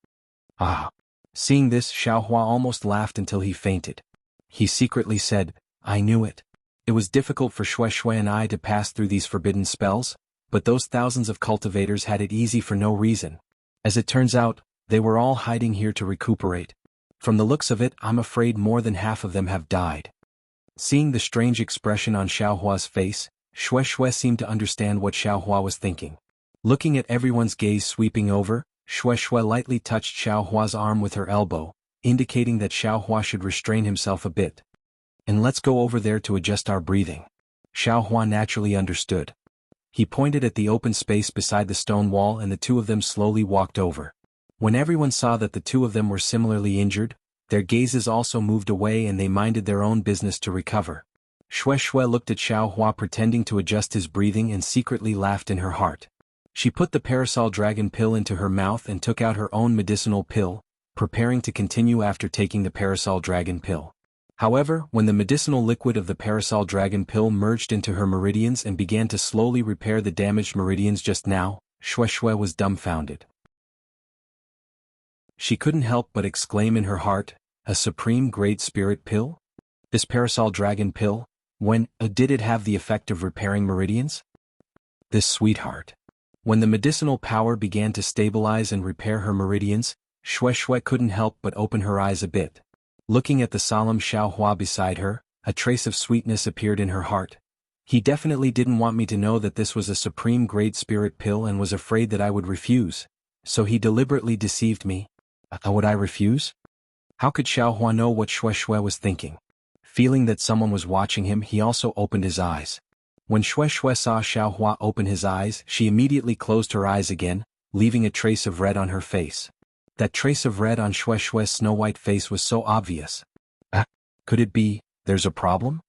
A: Ah! Seeing this, Xiaohua almost laughed until he fainted. He secretly said, "I knew it. It was difficult for Shui and I to pass through these forbidden spells, but those thousands of cultivators had it easy for no reason. As it turns out, they were all hiding here to recuperate. From the looks of it, I'm afraid more than half of them have died." Seeing the strange expression on Xiaohua's face, Shui seemed to understand what Xiaohua was thinking. Looking at everyone's gaze sweeping over, Shui lightly touched Xiaohua's arm with her elbow, indicating that Xiaohua should restrain himself a bit. "And let's go over there to adjust our breathing." Xiaohua naturally understood. He pointed at the open space beside the stone wall and the two of them slowly walked over. When everyone saw that the two of them were similarly injured, their gazes also moved away and they minded their own business to recover. Shui looked at Xiaohua pretending to adjust his breathing and secretly laughed in her heart. She put the parasol dragon pill into her mouth and took out her own medicinal pill, preparing to continue after taking the parasol dragon pill. However, when the medicinal liquid of the parasol dragon pill merged into her meridians and began to slowly repair the damaged meridians just now, Shui was dumbfounded. She couldn't help but exclaim in her heart, "A supreme grade spirit pill? This parasol dragon pill, did it have the effect of repairing meridians? This sweetheart." When the medicinal power began to stabilize and repair her meridians, Shui couldn't help but open her eyes a bit. Looking at the solemn Xiaohua beside her, a trace of sweetness appeared in her heart. He definitely didn't want me to know that this was a supreme grade spirit pill and was afraid that I would refuse. So he deliberately deceived me. Would I refuse? How could Xiaohua know what Shui was thinking? Feeling that someone was watching him, he also opened his eyes. When Shui saw Xiaohua open his eyes, she immediately closed her eyes again, leaving a trace of red on her face. That trace of red on Shui's snow-white face was so obvious. Could it be, there's a problem?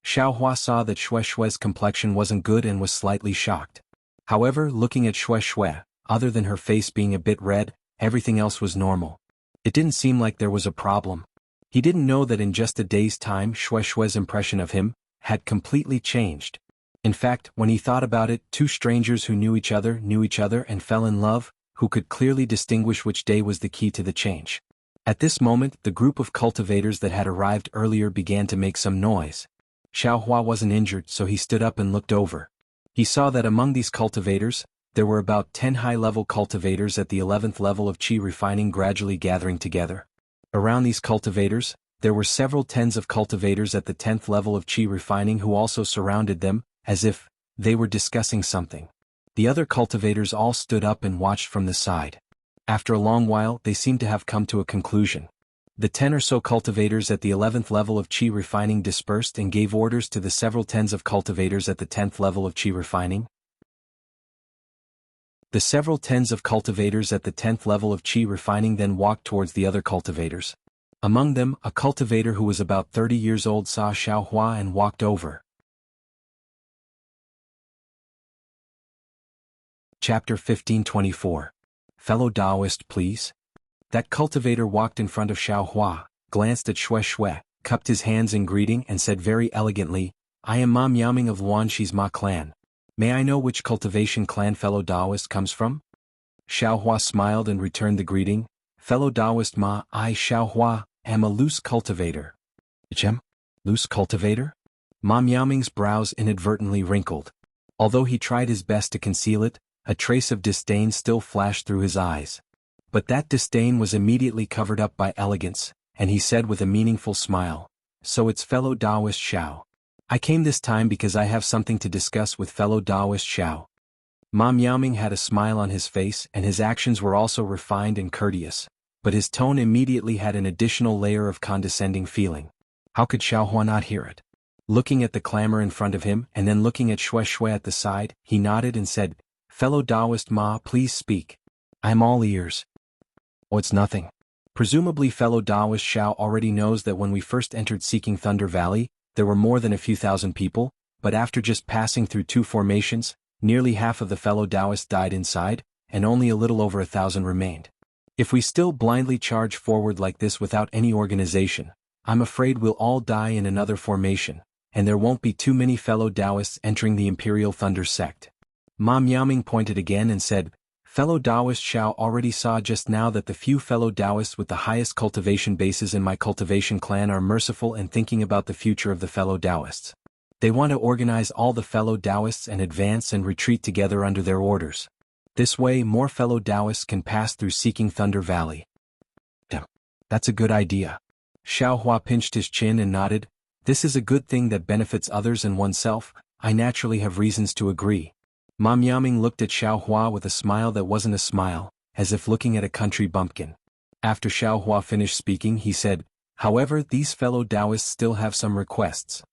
A: Xiaohua saw that Shui's complexion wasn't good and was slightly shocked. However, looking at Shui, other than her face being a bit red, everything else was normal. It didn't seem like there was a problem. He didn't know that in just a day's time Xue Xue's impression of him had completely changed. In fact, when he thought about it, two strangers who knew each other and fell in love, who could clearly distinguish which day was the key to the change. At this moment, the group of cultivators that had arrived earlier began to make some noise. Xiaohua wasn't injured, so he stood up and looked over. He saw that among these cultivators, there were about 10 high-level cultivators at the 11th level of qi refining gradually gathering together. Around these cultivators, there were several tens of cultivators at the 10th level of qi refining who also surrounded them, as if they were discussing something. The other cultivators all stood up and watched from the side. After a long while, they seemed to have come to a conclusion. The 10 or so cultivators at the 11th level of qi refining dispersed and gave orders to the several tens of cultivators at the 10th level of qi refining. The several tens of cultivators at the 10th level of qi refining then walked towards the other cultivators. Among them, a cultivator who was about 30 years old saw Xiaohua and walked over. Chapter 1524. Fellow Taoist, please. That cultivator walked in front of Xiaohua, glanced at Xue Xue, cupped his hands in greeting and said very elegantly, "I am Ma Miaoming of Luanshi's Ma clan. May I know which cultivation clan fellow Taoist comes from?" Xiaohua smiled and returned the greeting. "Fellow Taoist Ma, I Xiaohua, am a loose cultivator." Loose cultivator? Ma Miaoming's brows inadvertently wrinkled. Although he tried his best to conceal it, a trace of disdain still flashed through his eyes. But that disdain was immediately covered up by elegance, and he said with a meaningful smile, "So it's fellow Taoist Xiao. I came this time because I have something to discuss with fellow Taoist Xiao." Ma Miaoming had a smile on his face and his actions were also refined and courteous, but his tone immediately had an additional layer of condescending feeling. How could Xiaohua not hear it? Looking at the clamor in front of him and then looking at Xue Xue at the side, he nodded and said, "Fellow Taoist Ma, please speak. I'm all ears." "Oh, it's nothing." Presumably fellow Taoist Xiao already knows that when we first entered Seeking Thunder Valley, there were more than a few thousand people, but after just passing through two formations, nearly half of the fellow Taoists died inside, and only a little over 1,000 remained. If we still blindly charge forward like this without any organization, I'm afraid we'll all die in another formation, and there won't be too many fellow Taoists entering the Imperial Thunder sect. Ma Miaoming pointed again and said, "Fellow Taoist Xiao already saw just now that the few fellow Taoists with the highest cultivation bases in my cultivation clan are merciful and thinking about the future of the fellow Taoists. They want to organize all the fellow Taoists and advance and retreat together under their orders. This way more fellow Taoists can pass through Seeking Thunder Valley." That's a good idea. Xiaohua pinched his chin and nodded. "This is a good thing that benefits others and oneself. I naturally have reasons to agree." Ma Miaoming looked at Xiaohua with a smile that wasn't a smile, as if looking at a country bumpkin. After Xiaohua finished speaking, he said, "However, these fellow Taoists still have some requests."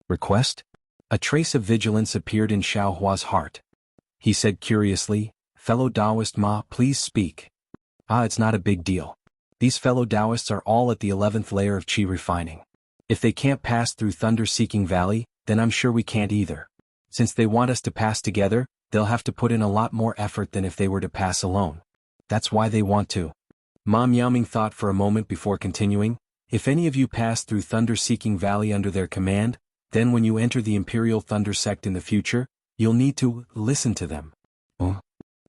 A: "Request?" A trace of vigilance appeared in Xiaohua's heart. He said curiously, "Fellow Taoist Ma, please speak." It's not a big deal. These fellow Taoists are all at the 11th layer of qi refining. If they can't pass through Thunder Seeking Valley, then I'm sure we can't either. Since they want us to pass together, they'll have to put in a lot more effort than if they were to pass alone. That's why they want to. Ma Miaoming thought for a moment before continuing, "If any of you pass through Thunder Seeking Valley under their command, then when you enter the Imperial Thunder sect in the future, you'll need to listen to them."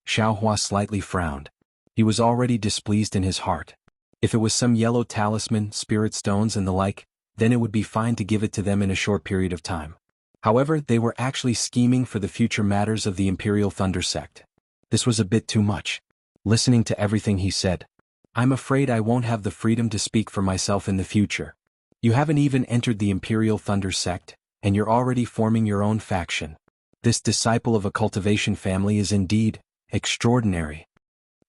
A: Xiaohua slightly frowned. He was already displeased in his heart. If it was some yellow talisman, spirit stones and the like, then it would be fine to give it to them in a short period of time. However, they were actually scheming for the future matters of the Imperial Thunder sect. This was a bit too much. Listening to everything he said, "I'm afraid I won't have the freedom to speak for myself in the future. You haven't even entered the Imperial Thunder sect, and you're already forming your own faction. This disciple of a cultivation family is indeed extraordinary."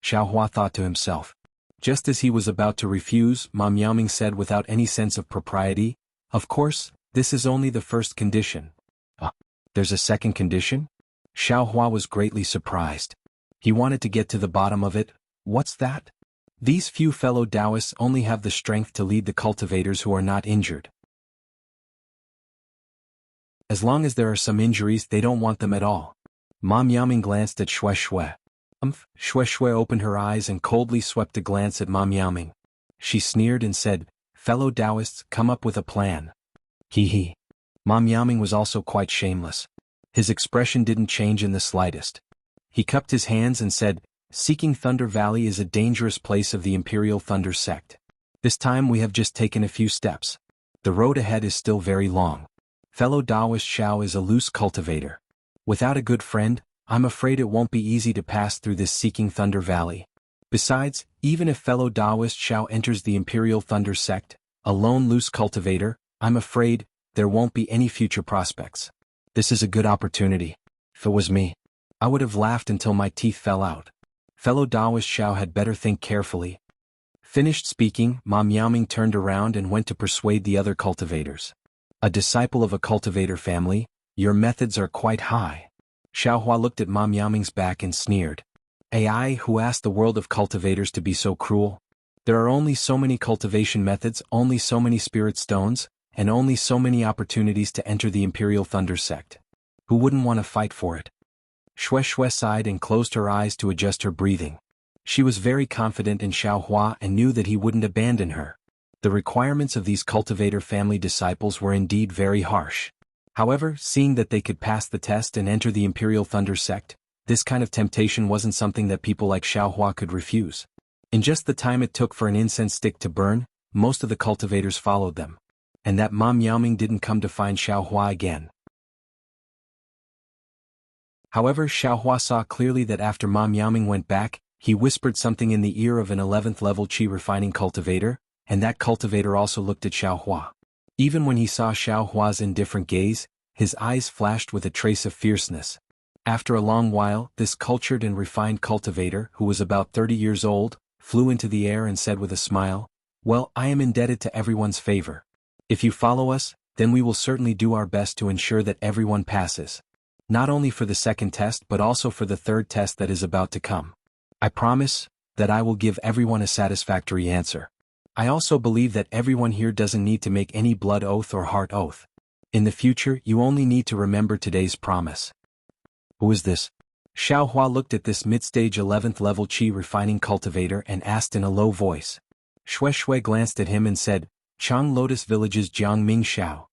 A: Xiaohua thought to himself. Just as he was about to refuse, Ma Miaoming said without any sense of propriety, "Of course, this is only the first condition." There's a second condition? Xiaohua was greatly surprised. He wanted to get to the bottom of it. What's that? These few fellow Taoists only have the strength to lead the cultivators who are not injured. As long as there are some injuries, they don't want them at all. Ma Miaoming glanced at Xue Xue. Xue Xue opened her eyes and coldly swept a glance at Ma Miaoming. She sneered and said, "Fellow Taoists, come up with a plan." Hee hee. Ma Miaoming was also quite shameless. His expression didn't change in the slightest. He cupped his hands and said, "Seeking Thunder Valley is a dangerous place of the Imperial Thunder sect. This time we have just taken a few steps. The road ahead is still very long. Fellow Taoist Xiao is a loose cultivator. Without a good friend, I'm afraid it won't be easy to pass through this Seeking Thunder Valley. Besides, even if fellow Taoist Xiao enters the Imperial Thunder sect, a lone loose cultivator, I'm afraid there won't be any future prospects. This is a good opportunity. If it was me, I would have laughed until my teeth fell out. Fellow Taoist Xiao had better think carefully." Finished speaking, Ma Miaoming turned around and went to persuade the other cultivators. "A disciple of a cultivator family, your methods are quite high." Xiaohua looked at Ma Miaoming's back and sneered. "AI, who asked the world of cultivators to be so cruel? There are only so many cultivation methods, only so many spirit stones, and only so many opportunities to enter the Imperial Thunder sect. Who wouldn't want to fight for it?" Xue Xue sighed and closed her eyes to adjust her breathing. She was very confident in Xiaohua and knew that he wouldn't abandon her. The requirements of these cultivator family disciples were indeed very harsh. However, seeing that they could pass the test and enter the Imperial Thunder sect, this kind of temptation wasn't something that people like Xiaohua could refuse. In just the time it took for an incense stick to burn, most of the cultivators followed them. And that Ma Miaoming didn't come to find Xiaohua again. However, Xiaohua saw clearly that after Ma Miaoming went back, he whispered something in the ear of an 11th level qi refining cultivator, and that cultivator also looked at Xiaohua. Even when he saw Xiaohua's indifferent gaze, his eyes flashed with a trace of fierceness. After a long while, this cultured and refined cultivator, who was about 30 years old, flew into the air and said with a smile, "Well, I am indebted to everyone's favor. If you follow us, then we will certainly do our best to ensure that everyone passes. Not only for the second test but also for the third test that is about to come. I promise that I will give everyone a satisfactory answer. I also believe that everyone here doesn't need to make any blood oath or heart oath. In the future, you only need to remember today's promise." "Who is this?" Xiaohua looked at this mid-stage 11th level qi refining cultivator and asked in a low voice. Xue Xue glanced at him and said, "Chang Lotus Village's Jiang Ming Xiao.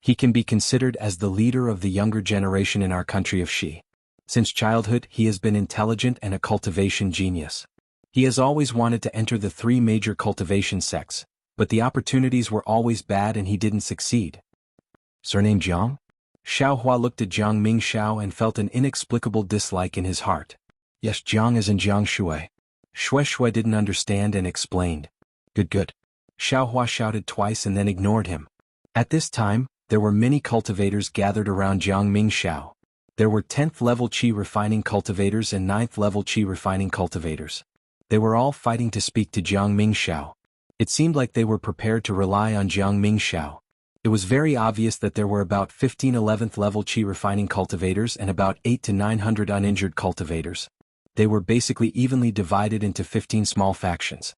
A: He can be considered as the leader of the younger generation in our country of Xi. Since childhood he has been intelligent and a cultivation genius. He has always wanted to enter the 3 major cultivation sects, but the opportunities were always bad and he didn't succeed." "Surname Jiang?" Xiaohua looked at Jiang Ming Xiao and felt an inexplicable dislike in his heart. "Yes, Jiang is in Jiang Shui." Xue Xue didn't understand and explained. Good. Xiaohua shouted twice and then ignored him. At this time, there were many cultivators gathered around Jiang Ming Xiao. There were 10th level qi refining cultivators and 9th level qi refining cultivators. They were all fighting to speak to Jiang Ming Xiao. It seemed like they were prepared to rely on Jiang Ming Xiao. It was very obvious that there were about 15 11th level qi refining cultivators and about 8 to 900 uninjured cultivators. They were basically evenly divided into 15 small factions.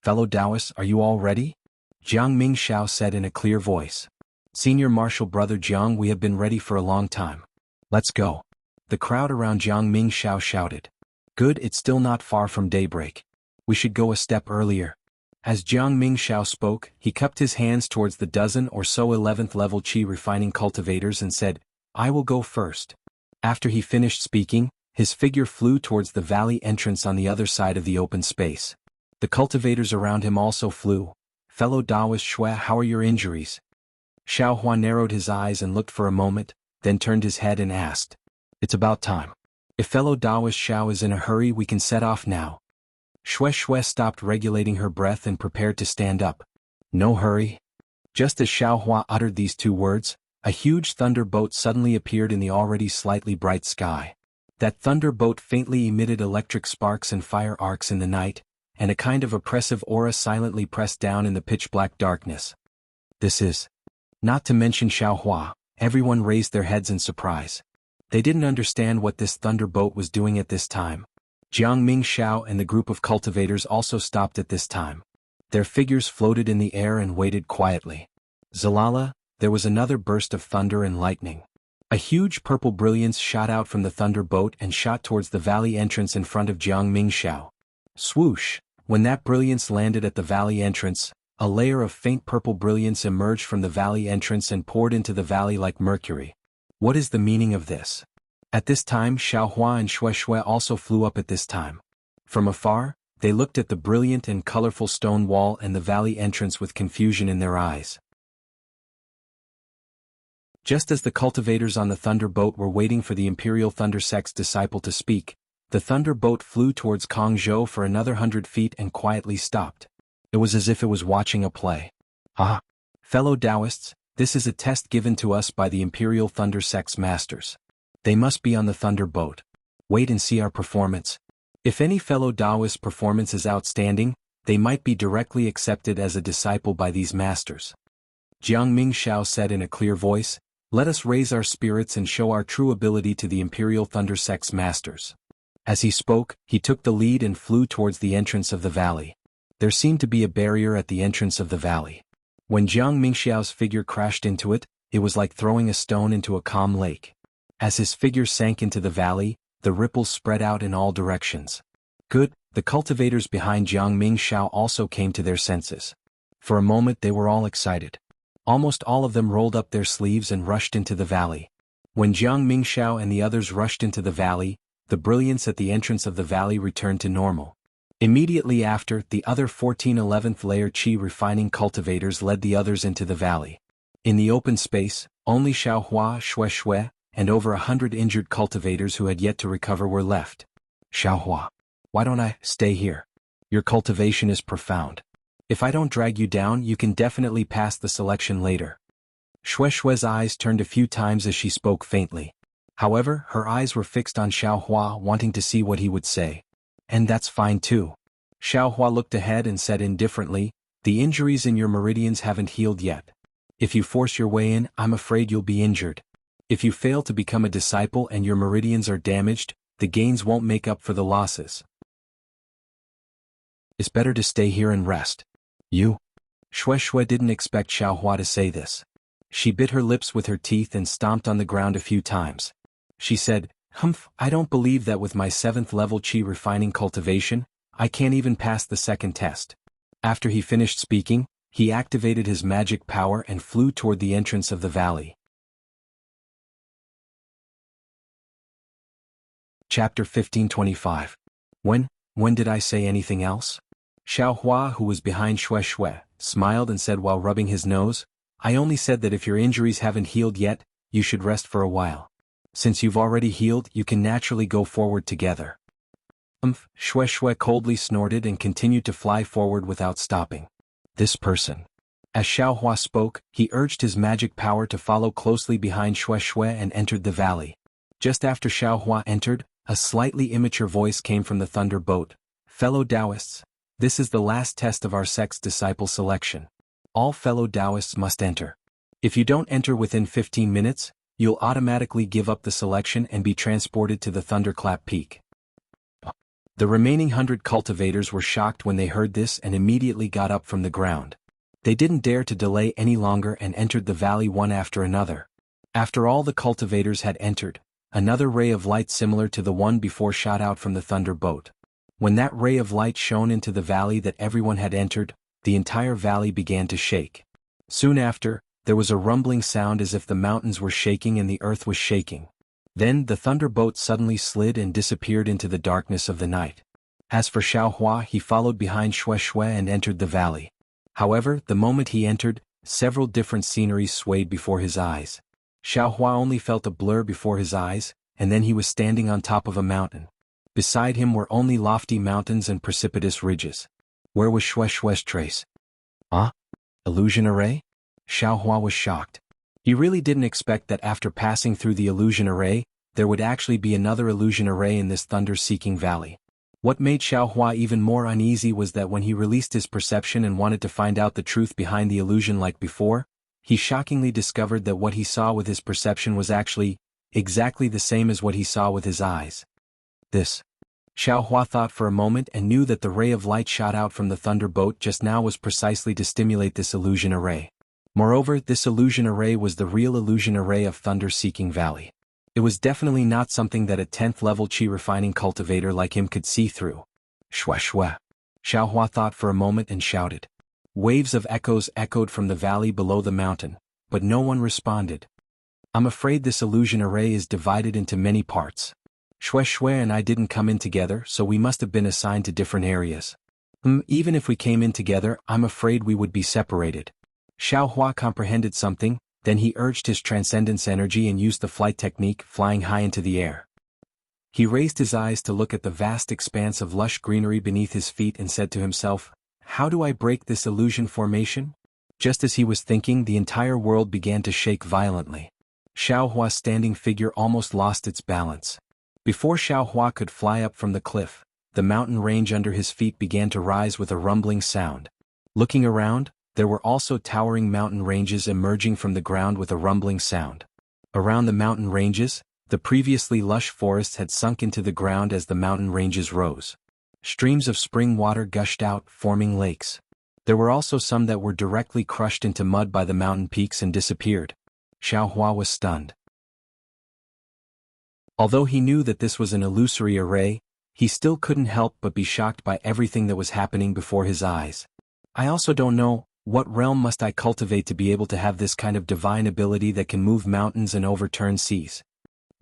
A: "Fellow Taoists, are you all ready?" Jiang Ming Xiao said in a clear voice. "Senior Marshal Brother Jiang, we have been ready for a long time. Let's go." The crowd around Jiang Ming Xiao shouted. "Good, it's still not far from daybreak. We should go a step earlier." As Jiang Ming Xiao spoke, he cupped his hands towards the dozen or so 11th level qi refining cultivators and said, "I will go first." After he finished speaking, his figure flew towards the valley entrance on the other side of the open space. The cultivators around him also flew. "Fellow Taoist Xue, how are your injuries?" Xiaohua narrowed his eyes and looked for a moment, then turned his head and asked. "It's about time. If fellow Taoist Xiao is in a hurry, we can set off now." Xue Xue stopped regulating her breath and prepared to stand up. "No hurry." Just as Xiaohua uttered these 2 words, a huge thunderbolt suddenly appeared in the already slightly bright sky. That thunderbolt faintly emitted electric sparks and fire arcs in the night, and a kind of oppressive aura silently pressed down in the pitch-black darkness. This is. Not to mention Xiaohua, everyone raised their heads in surprise. They didn't understand what this thunderbolt was doing at this time. Jiang Ming Xiao and the group of cultivators also stopped at this time. Their figures floated in the air and waited quietly. Zalala, there was another burst of thunder and lightning. A huge purple brilliance shot out from the thunderbolt and shot towards the valley entrance in front of Jiang Ming Xiao. Swoosh! When that brilliance landed at the valley entrance, a layer of faint purple brilliance emerged from the valley entrance and poured into the valley like mercury. What is the meaning of this? At this time Xiaohua and Shui also flew up at this time. From afar, they looked at the brilliant and colorful stone wall and the valley entrance with confusion in their eyes. Just as the cultivators on the thunder boat were waiting for the Imperial Thunder Sect's disciple to speak, the thunder boat flew towards Kongzhou for another 100 feet and quietly stopped. It was as if it was watching a play. Ah! Fellow Taoists, this is a test given to us by the Imperial Thunder Sect's masters. They must be on the thunder boat. Wait and see our performance. If any fellow Taoist performance is outstanding, they might be directly accepted as a disciple by these masters. Jiang Mingxiao said in a clear voice, "Let us raise our spirits and show our true ability to the Imperial Thunder Sect's masters." As he spoke, he took the lead and flew towards the entrance of the valley. There seemed to be a barrier at the entrance of the valley. When Jiang Mingxiao's figure crashed into it, it was like throwing a stone into a calm lake. As his figure sank into the valley, the ripples spread out in all directions. Good, the cultivators behind Jiang Mingxiao also came to their senses. For a moment they were all excited. Almost all of them rolled up their sleeves and rushed into the valley. When Jiang Mingxiao and the others rushed into the valley, the brilliance at the entrance of the valley returned to normal. Immediately after, the other 14 11th layer Qi refining cultivators led the others into the valley. In the open space, only Xiaohua, Shui, and over 100 injured cultivators who had yet to recover were left. Xiaohua, why don't I stay here? Your cultivation is profound. If I don't drag you down, you can definitely pass the selection later. Shui's eyes turned a few times as she spoke faintly. However, her eyes were fixed on Xiaohua, wanting to see what he would say. And that's fine too. Xiaohua looked ahead and said indifferently, "The injuries in your meridians haven't healed yet. If you force your way in, I'm afraid you'll be injured. If you fail to become a disciple and your meridians are damaged, the gains won't make up for the losses. It's better to stay here and rest." You? Shui didn't expect Xiaohua to say this. She bit her lips with her teeth and stomped on the ground a few times. She said, "Humph, I don't believe that with my 7th level Qi refining cultivation, I can't even pass the second test." After he finished speaking, he activated his magic power and flew toward the entrance of the valley. Chapter 1525. When did I say anything else? Xiaohua, who was behind Shui, smiled and said while rubbing his nose, "I only said that if your injuries haven't healed yet, you should rest for a while. Since you've already healed, you can naturally go forward together." Shui coldly snorted and continued to fly forward without stopping. This person. As Xiaohua spoke, he urged his magic power to follow closely behind Shui and entered the valley. Just after Xiaohua entered, a slightly immature voice came from the thunder boat. "Fellow Taoists, this is the last test of our sect's disciple selection. All fellow Taoists must enter. If you don't enter within 15 minutes, you'll automatically give up the selection and be transported to the Thunderclap Peak." The remaining 100 cultivators were shocked when they heard this and immediately got up from the ground. They didn't dare to delay any longer and entered the valley one after another. After all the cultivators had entered, another ray of light similar to the one before shot out from the thunder boat. When that ray of light shone into the valley that everyone had entered, the entire valley began to shake. Soon after, there was a rumbling sound as if the mountains were shaking and the earth was shaking. Then the thunder boat suddenly slid and disappeared into the darkness of the night. As for Xiaohua, he followed behind Shui and entered the valley. However, the moment he entered, several different sceneries swayed before his eyes. Xiaohua only felt a blur before his eyes, and then he was standing on top of a mountain. Beside him were only lofty mountains and precipitous ridges. Where was Shui's trace? Illusion array? Xiaohua was shocked. He really didn't expect that after passing through the illusion array, there would actually be another illusion array in this thunder-seeking valley. What made Xiaohua even more uneasy was that when he released his perception and wanted to find out the truth behind the illusion like before, he shockingly discovered that what he saw with his perception was actually exactly the same as what he saw with his eyes. Xiaohua thought for a moment and knew that the ray of light shot out from the thunder boat just now was precisely to stimulate this illusion array. Moreover, this illusion array was the real illusion array of Thunder-Seeking Valley. It was definitely not something that a 10th level Qi refining cultivator like him could see through. Shui. Xiaohua thought for a moment and shouted. Waves of echoes echoed from the valley below the mountain, but no one responded. I'm afraid this illusion array is divided into many parts. Shui Shui and I didn't come in together, so we must have been assigned to different areas. Even if we came in together, I'm afraid we would be separated. Xiaohua comprehended something, then he urged his transcendence energy and used the flight technique, flying high into the air. He raised his eyes to look at the vast expanse of lush greenery beneath his feet and said to himself, how do I break this illusion formation? Just as he was thinking, the entire world began to shake violently. Xiaohua's standing figure almost lost its balance. Before Xiaohua could fly up from the cliff, the mountain range under his feet began to rise with a rumbling sound. Looking around, there were also towering mountain ranges emerging from the ground with a rumbling sound. Around the mountain ranges, the previously lush forests had sunk into the ground as the mountain ranges rose. Streams of spring water gushed out, forming lakes. There were also some that were directly crushed into mud by the mountain peaks and disappeared. Xiaohua was stunned. Although he knew that this was an illusory array, he still couldn't help but be shocked by everything that was happening before his eyes. I also don't know, what realm must I cultivate to be able to have this kind of divine ability that can move mountains and overturn seas?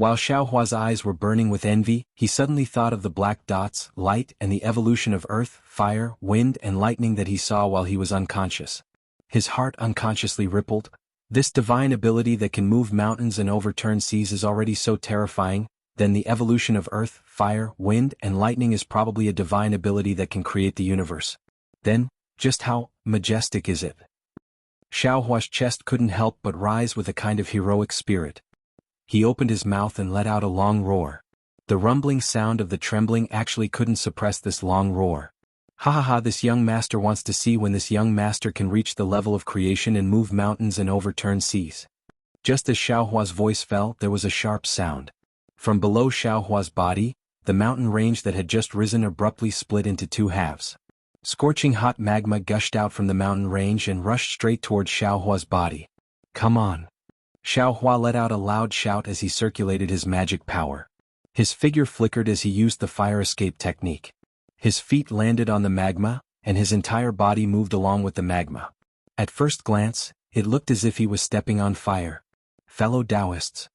A: While Xiaohua's eyes were burning with envy, he suddenly thought of the black dots, light, and the evolution of earth, fire, wind, and lightning that he saw while he was unconscious. His heart unconsciously rippled. This divine ability that can move mountains and overturn seas is already so terrifying, then the evolution of earth, fire, wind, and lightning is probably a divine ability that can create the universe. Then, just how majestic is it? Xiaohua's chest couldn't help but rise with a kind of heroic spirit. He opened his mouth and let out a long roar. The rumbling sound of the trembling actually couldn't suppress this long roar. Ha ha ha, this young master wants to see when this young master can reach the level of creation and move mountains and overturn seas. Just as Xiaohua's voice fell, there was a sharp sound. From below Xiaohua's body, the mountain range that had just risen abruptly split into two halves. Scorching hot magma gushed out from the mountain range and rushed straight towards Xiaohua's body. Come on. Xiaohua let out a loud shout as he circulated his magic power. His figure flickered as he used the fire escape technique. His feet landed on the magma, and his entire body moved along with the magma. At first glance, it looked as if he was stepping on fire. Fellow Taoists.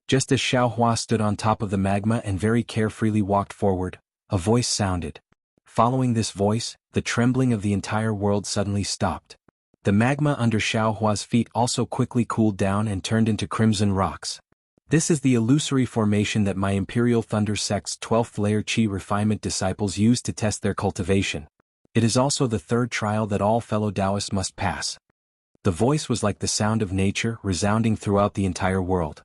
A: Just as Xiaohua stood on top of the magma and very carefreely walked forward, a voice sounded. Following this voice, the trembling of the entire world suddenly stopped. The magma under Xiaohua's feet also quickly cooled down and turned into crimson rocks. This is the illusory formation that my Imperial Thunder Sect's 12th layer Qi refinement disciples use to test their cultivation. It is also the third trial that all fellow Taoists must pass. The voice was like the sound of nature resounding throughout the entire world.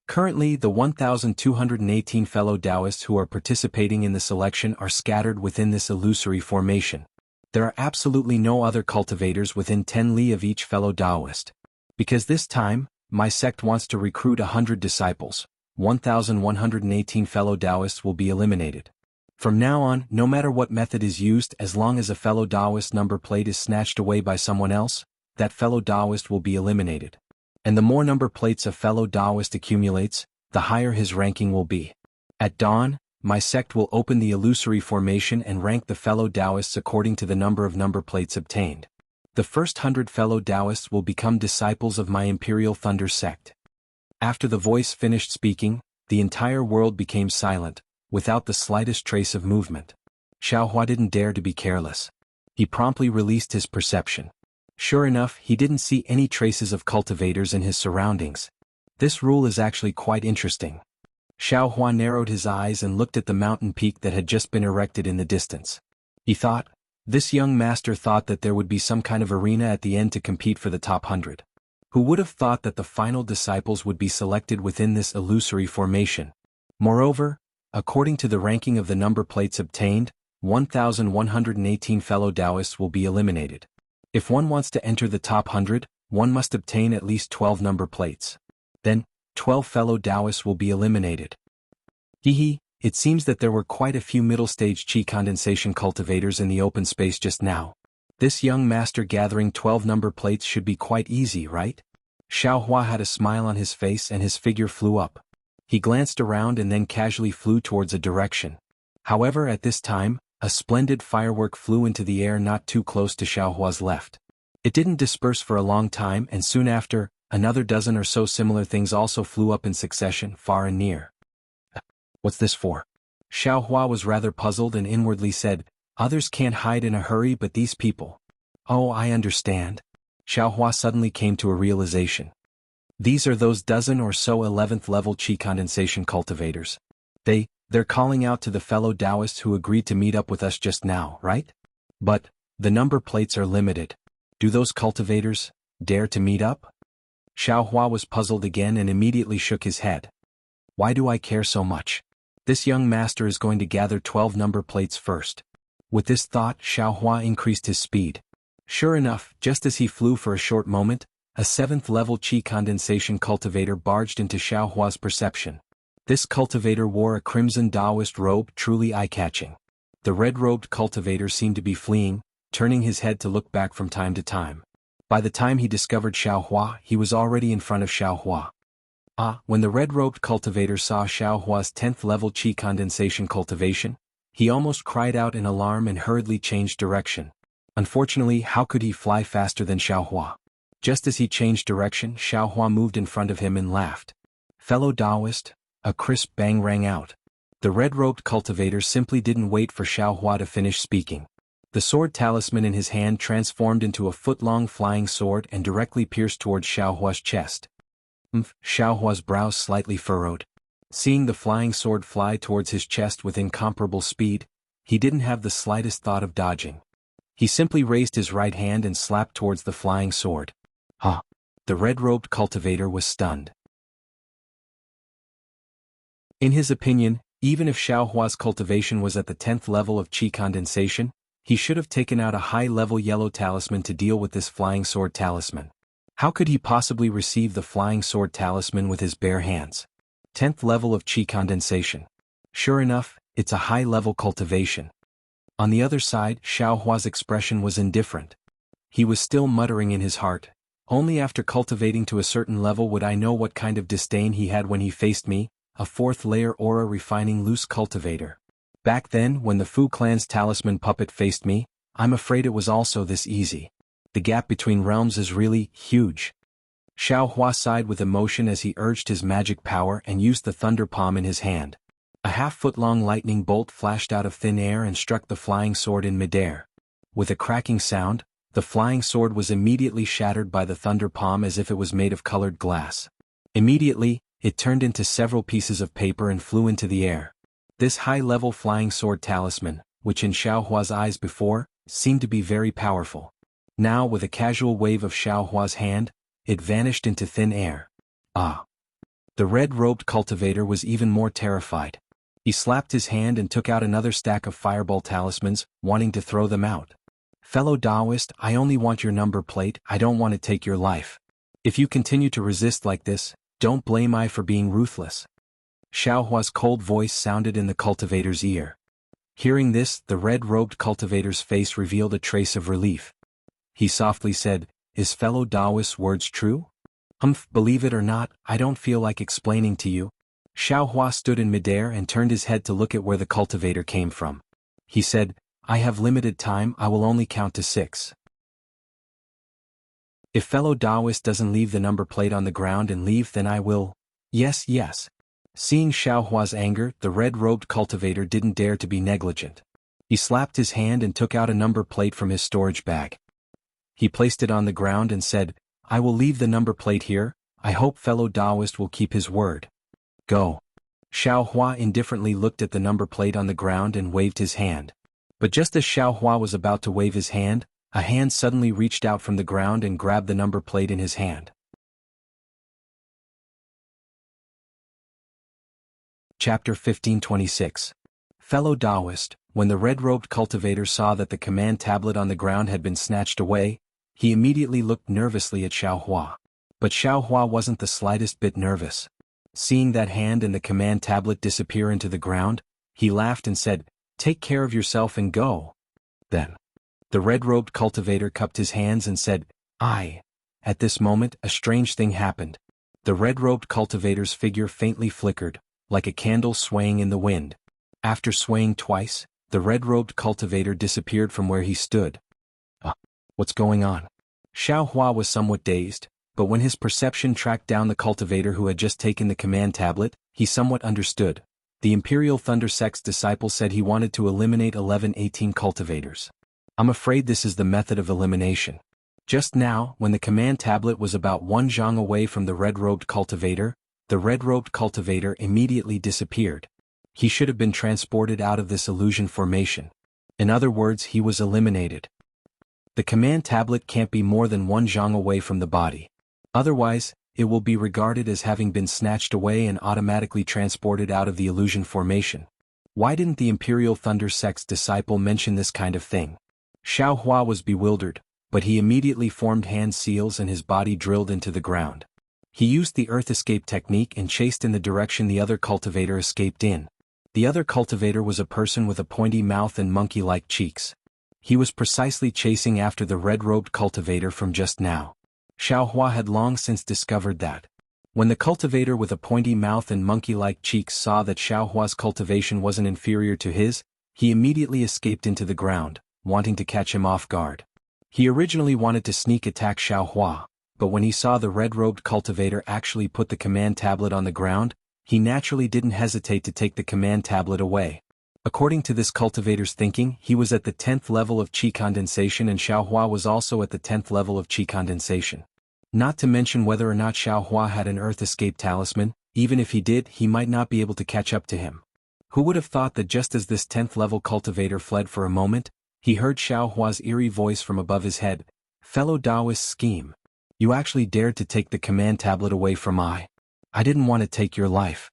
A: Currently, the 1,218 fellow Taoists who are participating in the selection are scattered within this illusory formation. There are absolutely no other cultivators within 10 li of each fellow Taoist. Because this time, my sect wants to recruit 100 disciples, 1,118 fellow Taoists will be eliminated. From now on, no matter what method is used, as long as a fellow Taoist number plate is snatched away by someone else, that fellow Taoist will be eliminated. And the more number plates a fellow Taoist accumulates, the higher his ranking will be. At dawn, my sect will open the illusory formation and rank the fellow Taoists according to the number of number plates obtained. The first 100 fellow Taoists will become disciples of my Imperial Thunder Sect. After the voice finished speaking, the entire world became silent, without the slightest trace of movement. Xiaohua didn't dare to be careless. He promptly released his perception. Sure enough, he didn't see any traces of cultivators in his surroundings. This rule is actually quite interesting. Xiaohua narrowed his eyes and looked at the mountain peak that had just been erected in the distance. He thought, this young master thought that there would be some kind of arena at the end to compete for the top 100. Who would have thought that the final disciples would be selected within this illusory formation? Moreover, according to the ranking of the number plates obtained, 1,118 fellow Taoists will be eliminated. If one wants to enter the top 100, one must obtain at least 12 number plates. Then, 12 fellow Taoists will be eliminated. Hehe, it seems that there were quite a few middle-stage Qi condensation cultivators in the open space just now. This young master gathering 12 number plates should be quite easy, right? Xiaohua had a smile on his face and his figure flew up. He glanced around and then casually flew towards a direction. However, at this time, a splendid firework flew into the air not too close to Xiaohua's left. It didn't disperse for a long time, and soon after, another dozen or so similar things also flew up in succession, far and near. What's this for? Xiaohua was rather puzzled and inwardly said, others can't hide in a hurry, but these people. Oh, I understand. Xiaohua suddenly came to a realization. These are those dozen or so 11th level qi condensation cultivators. They're calling out to the fellow Taoists who agreed to meet up with us just now, right? But the number plates are limited. Do those cultivators dare to meet up? Xiaohua was puzzled again and immediately shook his head. Why do I care so much? This young master is going to gather 12 number plates first. With this thought, Xiaohua increased his speed. Sure enough, just as he flew for a short moment, a 7th level qi condensation cultivator barged into Xiaohua's perception. This cultivator wore a crimson Taoist robe, truly eye-catching. The red-robed cultivator seemed to be fleeing, turning his head to look back from time to time. By the time he discovered Xiaohua, he was already in front of Xiaohua. When the red-robed cultivator saw Xiaohua's 10th level qi condensation cultivation, he almost cried out in alarm and hurriedly changed direction. Unfortunately, how could he fly faster than Xiaohua? Just as he changed direction, Xiaohua moved in front of him and laughed. Fellow Taoist, a crisp bang rang out. The red-robed cultivator simply didn't wait for Xiaohua to finish speaking. The sword talisman in his hand transformed into a foot-long flying sword and directly pierced towards Xiaohua's chest. Xiaohua's brows slightly furrowed. Seeing the flying sword fly towards his chest with incomparable speed, he didn't have the slightest thought of dodging. He simply raised his right hand and slapped towards the flying sword. The red-robed cultivator was stunned. In his opinion, even if Xiaohua's cultivation was at the 10th level of qi condensation, he should have taken out a high-level yellow talisman to deal with this flying sword talisman. How could he possibly receive the flying sword talisman with his bare hands? 10th level of qi condensation. Sure enough, it's a high-level cultivation. On the other side, Xiaohua's expression was indifferent. He was still muttering in his heart, only after cultivating to a certain level would I know what kind of disdain he had when he faced me, a 4th layer aura refining loose cultivator. Back then, when the Fu clan's talisman puppet faced me, I'm afraid it was also this easy. The gap between realms is really huge. Xiaohua sighed with emotion as he urged his magic power and used the thunder palm in his hand. A half-foot-long lightning bolt flashed out of thin air and struck the flying sword in midair. With a cracking sound, the flying sword was immediately shattered by the thunder palm as if it was made of colored glass. Immediately, it turned into several pieces of paper and flew into the air. This high-level flying sword talisman, which in Xiaohua's eyes before, seemed to be very powerful. Now, with a casual wave of Xiaohua's hand, it vanished into thin air. The red-robed cultivator was even more terrified. He slapped his hand and took out another stack of fireball talismans, wanting to throw them out. Fellow Taoist, I only want your number plate, I don't want to take your life. If you continue to resist like this, don't blame I for being ruthless. Xiaohua's cold voice sounded in the cultivator's ear. Hearing this, the red-robed cultivator's face revealed a trace of relief. He softly said, Is fellow Taoist's words true? Believe it or not, I don't feel like explaining to you. Xiaohua stood in midair and turned his head to look at where the cultivator came from. He said, I have limited time, I will only count to 6. If fellow Taoist doesn't leave the number plate on the ground and leave, then I will. Yes. Seeing Xiaohua's anger, the red-robed cultivator didn't dare to be negligent. He slapped his hand and took out a number plate from his storage bag. He placed it on the ground and said, I will leave the number plate here, I hope fellow Taoist will keep his word. Go. Xiaohua indifferently looked at the number plate on the ground and waved his hand. But just as Xiaohua was about to wave his hand, a hand suddenly reached out from the ground and grabbed the number plate in his hand. Chapter 1526. Fellow Taoist, when the red-robed cultivator saw that the command tablet on the ground had been snatched away, he immediately looked nervously at Xiaohua. But Xiaohua wasn't the slightest bit nervous. Seeing that hand and the command tablet disappear into the ground, he laughed and said, Take care of yourself and go. Then, the red-robed cultivator cupped his hands and said, I. At this moment, a strange thing happened. The red-robed cultivator's figure faintly flickered, like a candle swaying in the wind. After swaying twice, the red-robed cultivator disappeared from where he stood. What's going on? Xiao Hua was somewhat dazed, but when his perception tracked down the cultivator who had just taken the command tablet, he somewhat understood. The Imperial Thunder Sect's disciple said he wanted to eliminate 11-18 cultivators. I'm afraid this is the method of elimination. Just now, when the command tablet was about 1 zhang away from the red-robed cultivator, the red-robed cultivator immediately disappeared. He should have been transported out of this illusion formation. In other words, he was eliminated. The command tablet can't be more than 1 zhang away from the body. Otherwise, it will be regarded as having been snatched away and automatically transported out of the illusion formation. Why didn't the Imperial Thunder Sect's disciple mention this kind of thing? Xiao Hua was bewildered, but he immediately formed hand seals and his body drilled into the ground. He used the earth escape technique and chased in the direction the other cultivator escaped in. The other cultivator was a person with a pointy mouth and monkey-like cheeks. He was precisely chasing after the red-robed cultivator from just now. Xiao Hua had long since discovered that. When the cultivator with a pointy mouth and monkey-like cheeks saw that Xiao Hua's cultivation wasn't inferior to his, he immediately escaped into the ground, wanting to catch him off guard. He originally wanted to sneak attack Xiao Hua, but when he saw the red-robed cultivator actually put the command tablet on the ground, he naturally didn't hesitate to take the command tablet away. According to this cultivator's thinking, he was at the 10th level of qi condensation and Xiao Hua was also at the 10th level of qi condensation. Not to mention whether or not Xiao Hua had an earth escape talisman, even if he did, he might not be able to catch up to him. Who would have thought that just as this 10th level cultivator fled for a moment, he heard Xiao Hua's eerie voice from above his head. Fellow Taoist scheme. You actually dared to take the command tablet away from I didn't want to take your life.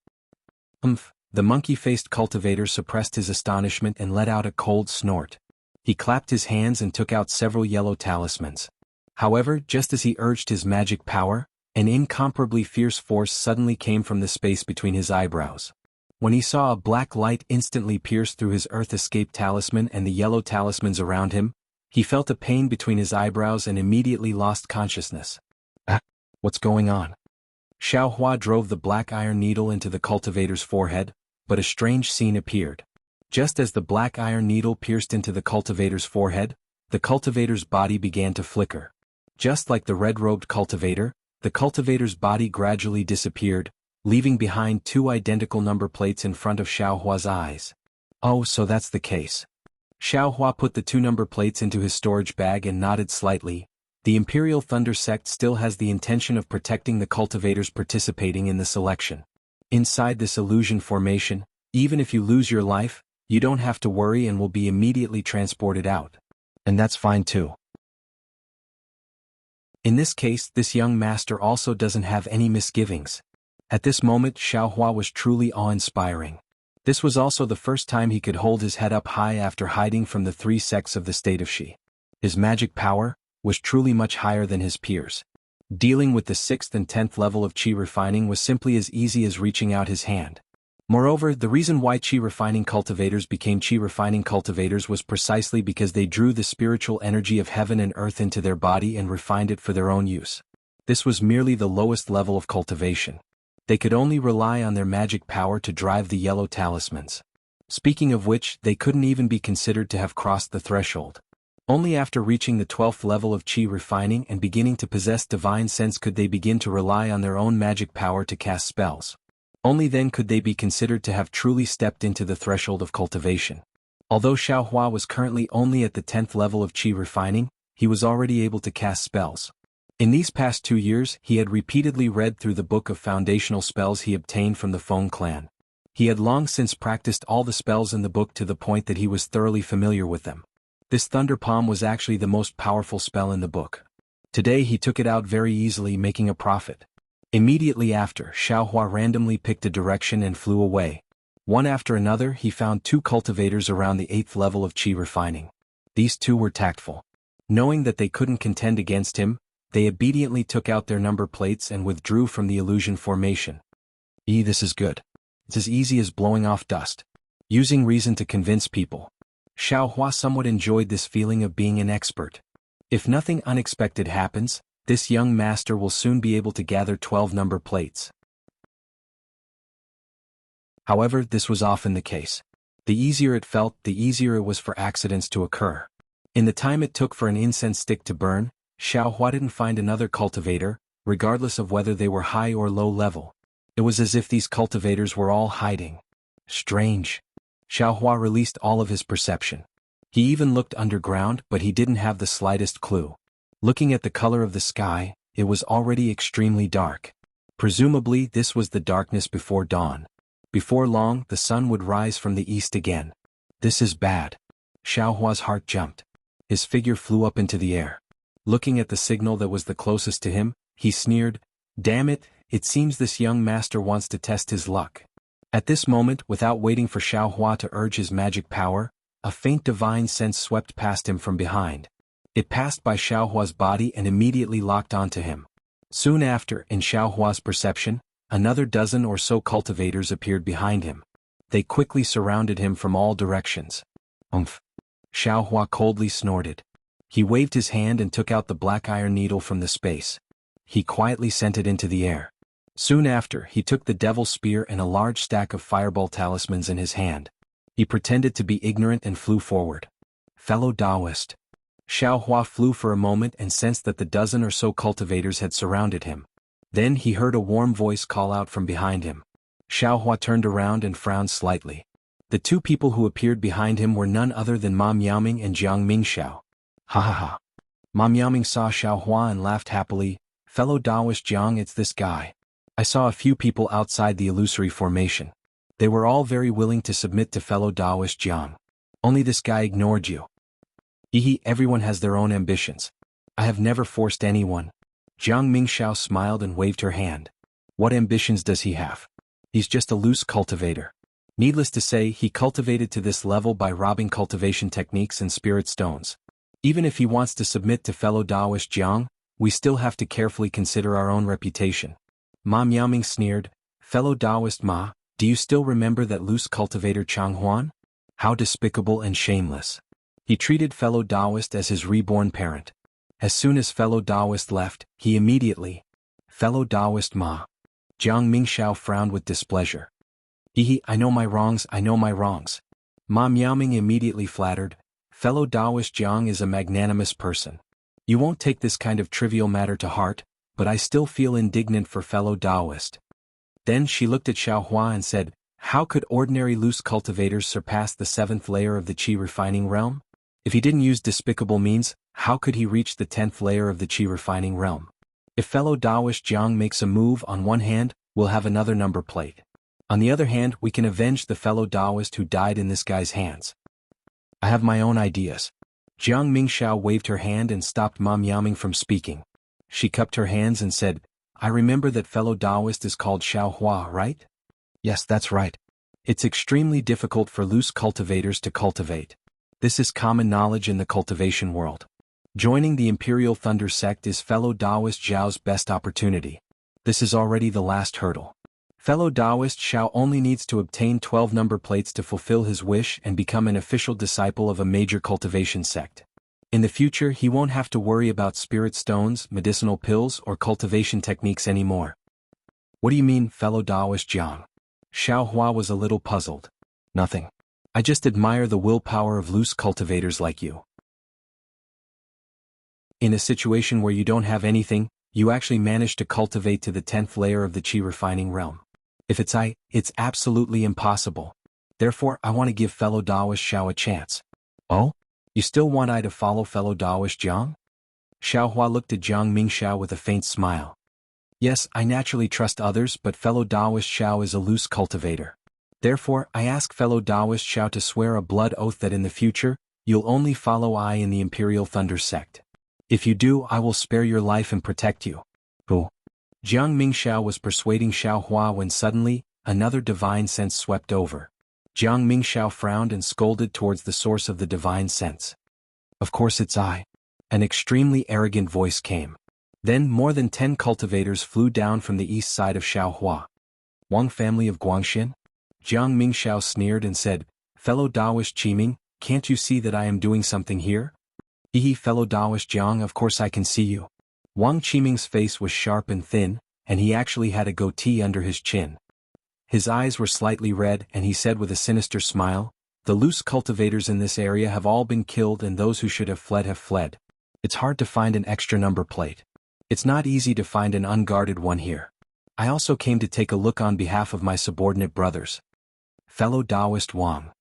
A: The monkey-faced cultivator suppressed his astonishment and let out a cold snort. He clapped his hands and took out several yellow talismans. However, just as he urged his magic power, an incomparably fierce force suddenly came from the space between his eyebrows. When he saw a black light instantly pierce through his earth escape talisman and the yellow talismans around him, he felt a pain between his eyebrows and immediately lost consciousness. What's going on? Xiao Hua drove the black iron needle into the cultivator's forehead, but a strange scene appeared. Just as the black iron needle pierced into the cultivator's forehead, the cultivator's body began to flicker. Just like the red-robed cultivator, the cultivator's body gradually disappeared, leaving behind 2 identical number plates in front of Xiao Hua's eyes. Oh, so that's the case. Xiao Hua put the 2 number plates into his storage bag and nodded slightly. The Imperial Thunder Sect still has the intention of protecting the cultivators participating in the selection. Inside this illusion formation, even if you lose your life, you don't have to worry and will be immediately transported out. And that's fine too. In this case, this young master also doesn't have any misgivings. At this moment, Xiao Hua was truly awe-inspiring. This was also the first time he could hold his head up high after hiding from the 3 sects of the state of Xi. His magic power was truly much higher than his peers. Dealing with the 6th and 10th level of qi refining was simply as easy as reaching out his hand. Moreover, the reason why qi refining cultivators became qi refining cultivators was precisely because they drew the spiritual energy of heaven and earth into their body and refined it for their own use. This was merely the lowest level of cultivation. They could only rely on their magic power to drive the yellow talismans. Speaking of which, they couldn't even be considered to have crossed the threshold. Only after reaching the 12th level of qi refining and beginning to possess divine sense could they begin to rely on their own magic power to cast spells. Only then could they be considered to have truly stepped into the threshold of cultivation. Although Xiao Hua was currently only at the 10th level of qi refining, he was already able to cast spells. In these past 2 years, he had repeatedly read through the book of foundational spells he obtained from the Feng clan. He had long since practiced all the spells in the book to the point that he was thoroughly familiar with them. This Thunder Palm was actually the most powerful spell in the book. Today he took it out very easily, making a profit. Immediately after, Xiao Hua randomly picked a direction and flew away. One after another, he found 2 cultivators around the 8th level of qi refining. These 2 were tactful. Knowing that they couldn't contend against him, they obediently took out their number plates and withdrew from the illusion formation. This is good. It's as easy as blowing off dust. Using reason to convince people. Xiao Hua somewhat enjoyed this feeling of being an expert. If nothing unexpected happens, this young master will soon be able to gather 12 number plates. However, this was often the case. The easier it felt, the easier it was for accidents to occur. In the time it took for an incense stick to burn, Xiaohua didn't find another cultivator, regardless of whether they were high or low level. It was as if these cultivators were all hiding. Strange. Xiaohua released all of his perception. He even looked underground, but he didn't have the slightest clue. Looking at the color of the sky, it was already extremely dark. Presumably this was the darkness before dawn. Before long, the sun would rise from the east again. This is bad. Xiaohua's heart jumped. His figure flew up into the air. Looking at the signal that was the closest to him, he sneered, "Damn it, it seems this young master wants to test his luck." At this moment, without waiting for Xiaohua to urge his magic power, a faint divine sense swept past him from behind. It passed by Xiaohua's body and immediately locked onto him. Soon after, in Xiaohua's perception, another dozen or so cultivators appeared behind him. They quickly surrounded him from all directions. "Umph." Xiaohua coldly snorted. He waved his hand and took out the black iron needle from the space. He quietly sent it into the air. Soon after, he took the devil's spear and a large stack of fireball talismans in his hand. He pretended to be ignorant and flew forward. "Fellow Taoist." Xiaohua flew for a moment and sensed that the dozen or so cultivators had surrounded him. Then he heard a warm voice call out from behind him. Xiaohua turned around and frowned slightly. The two people who appeared behind him were none other than Ma Miaoming and Jiang Mingxiao. "Ha ha ha." Ma Miaoming saw Xiaohua and laughed happily. "Fellow Taoist Jiang, it's this guy. I saw a few people outside the illusory formation. They were all very willing to submit to fellow Taoist Jiang. Only this guy ignored you." "Hehe, everyone has their own ambitions. I have never forced anyone." Jiang Mingxiao smiled and waved her hand. "What ambitions does he have? He's just a loose cultivator. Needless to say, he cultivated to this level by robbing cultivation techniques and spirit stones. Even if he wants to submit to fellow Taoist Jiang, we still have to carefully consider our own reputation." Ma Miaoming sneered, "Fellow Taoist Ma, do you still remember that loose cultivator Chang Huan? How despicable and shameless. He treated fellow Taoist as his reborn parent. As soon as fellow Taoist left, he immediately—" "Fellow Taoist Ma." Jiang Mingxiao frowned with displeasure. "Hehe, I know my wrongs, I know my wrongs." Ma Miaoming immediately flattered, "Fellow Taoist Jiang is a magnanimous person. You won't take this kind of trivial matter to heart, but I still feel indignant for fellow Taoist." Then she looked at Xiaohua and said, "How could ordinary loose cultivators surpass the 7th layer of the qi refining realm? If he didn't use despicable means, how could he reach the 10th layer of the qi refining realm? If fellow Taoist Jiang makes a move on one hand, we'll have another number plate. On the other hand, we can avenge the fellow Taoist who died in this guy's hands. I have my own ideas." Jiang Mingxiao waved her hand and stopped Ma Miaoming from speaking. She cupped her hands and said, "I remember that fellow Taoist is called Xiaohua, right?" "Yes, that's right. It's extremely difficult for loose cultivators to cultivate. This is common knowledge in the cultivation world. Joining the Imperial Thunder sect is fellow Taoist Zhao's best opportunity. This is already the last hurdle. Fellow Taoist Xiao only needs to obtain 12 number plates to fulfill his wish and become an official disciple of a major cultivation sect. In the future, he won't have to worry about spirit stones, medicinal pills, or cultivation techniques anymore." "What do you mean, fellow Taoist Jiang?" Xiaohua was a little puzzled. "Nothing. I just admire the willpower of loose cultivators like you. In a situation where you don't have anything, you actually manage to cultivate to the 10th layer of the qi refining realm. If it's absolutely impossible. Therefore, I want to give fellow Taoist Xiao a chance." "Oh? You still want I to follow fellow Taoist Jiang?" Xiaohua looked at Jiang Mingxiao with a faint smile. "Yes, I naturally trust others, but fellow Taoist Xiao is a loose cultivator. Therefore, I ask fellow Taoist Xiao to swear a blood oath that in the future, you'll only follow I in the Imperial Thunder sect. If you do, I will spare your life and protect you." "Oh." Jiang Mingxiao was persuading Xiaohua when suddenly, another divine sense swept over. Jiang Mingxiao frowned and scolded towards the source of the divine sense. "Of course it's I." An extremely arrogant voice came. Then more than 10 cultivators flew down from the east side of Xiaohua. "Wang family of Guangxin?" Jiang Mingxiao sneered and said, "Fellow Taoist Qiming, can't you see that I am doing something here?" "Hehe, fellow Taoist Jiang, of course I can see you." Wang Qiming's face was sharp and thin, and he actually had a goatee under his chin. His eyes were slightly red and he said with a sinister smile, The loose cultivators in this area have all been killed and those who should have fled have fled. It's hard to find an extra number plate. It's not easy to find an unguarded one here. I also came to take a look on behalf of my subordinate brothers. Fellow Taoist Wang.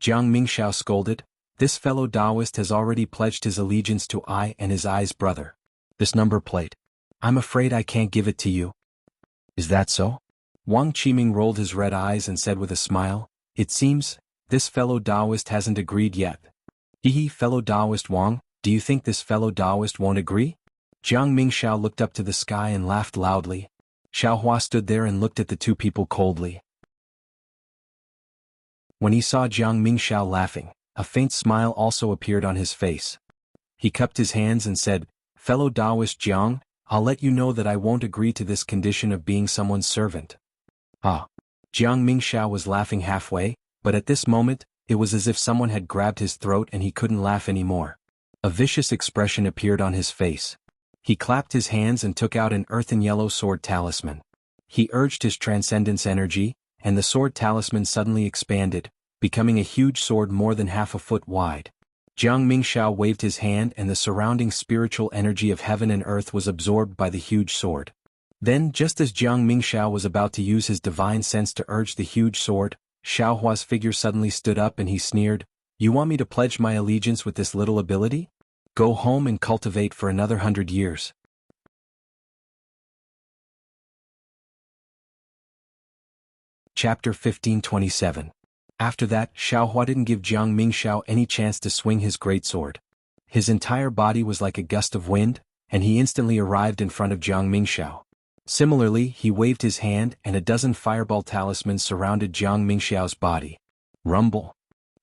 A: Jiang Mingxiao scolded. This fellow Taoist has already pledged his allegiance to I and his I's brother. This number plate. I'm afraid I can't give it to you. Is that so? Wang Qiming rolled his red eyes and said with a smile, it seems, this fellow Taoist hasn't agreed yet. Hehe, fellow Taoist Wang, do you think this fellow Taoist won't agree? Jiang Mingxiao looked up to the sky and laughed loudly. Xiaohua stood there and looked at the two people coldly. When he saw Jiang Mingxiao laughing, a faint smile also appeared on his face. He cupped his hands and said, fellow Taoist Jiang, I'll let you know that I won't agree to this condition of being someone's servant. Ah. Jiang Mingxiao was laughing halfway, but at this moment, it was as if someone had grabbed his throat and he couldn't laugh anymore. A vicious expression appeared on his face. He clapped his hands and took out an earthen yellow sword talisman. He urged his transcendence energy, and the sword talisman suddenly expanded, becoming a huge sword more than half a foot wide. Jiang Mingxiao waved his hand and the surrounding spiritual energy of heaven and earth was absorbed by the huge sword. Then, just as Jiang Mingxiao was about to use his divine sense to urge the huge sword, Xiaohua's figure suddenly stood up and he sneered, you want me to pledge my allegiance with this little ability? Go home and cultivate for another 100 years. Chapter 1527. After that, Xiaohua didn't give Jiang Mingxiao any chance to swing his great sword. His entire body was like a gust of wind, and he instantly arrived in front of Jiang Mingxiao. Similarly, he waved his hand and a dozen fireball talismans surrounded Jiang Mingxiao's body. Rumble.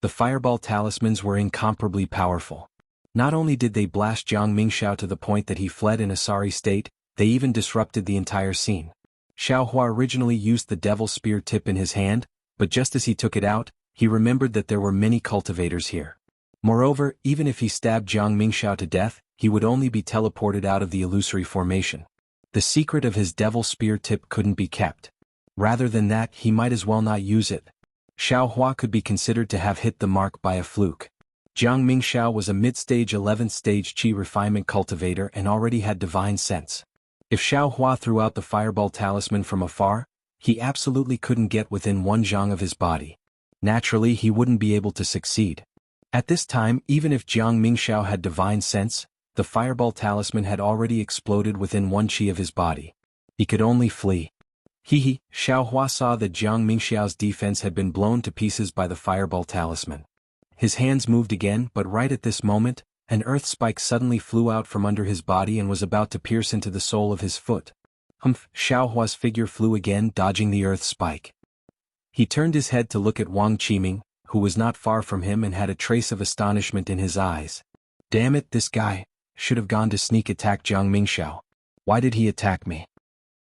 A: The fireball talismans were incomparably powerful. Not only did they blast Jiang Mingxiao to the point that he fled in a sorry state, they even disrupted the entire scene. Xiaohua originally used the devil spear tip in his hand, but just as he took it out, he remembered that there were many cultivators here. Moreover, even if he stabbed Jiang Mingxiao to death, he would only be teleported out of the illusory formation. The secret of his devil spear tip couldn't be kept. Rather than that, he might as well not use it. Xiaohua could be considered to have hit the mark by a fluke. Jiang Mingxiao was a mid-stage 11th stage Qi refinement cultivator and already had divine sense. If Xiaohua threw out the fireball talisman from afar, he absolutely couldn't get within 1 zhang of his body. Naturally, he wouldn't be able to succeed. At this time, even if Jiang Mingxiao had divine sense, the fireball talisman had already exploded within 1 qi of his body. He could only flee. Xiaohua saw that Jiang Mingxiao's defense had been blown to pieces by the fireball talisman. His hands moved again, but right at this moment, an earth spike suddenly flew out from under his body and was about to pierce into the sole of his foot. Xiaohua's figure flew again, dodging the earth spike. He turned his head to look at Wang Qiming, who was not far from him and had a trace of astonishment in his eyes. Damn it, this guy should have gone to sneak attack Jiang Mingxiao. Why did he attack me?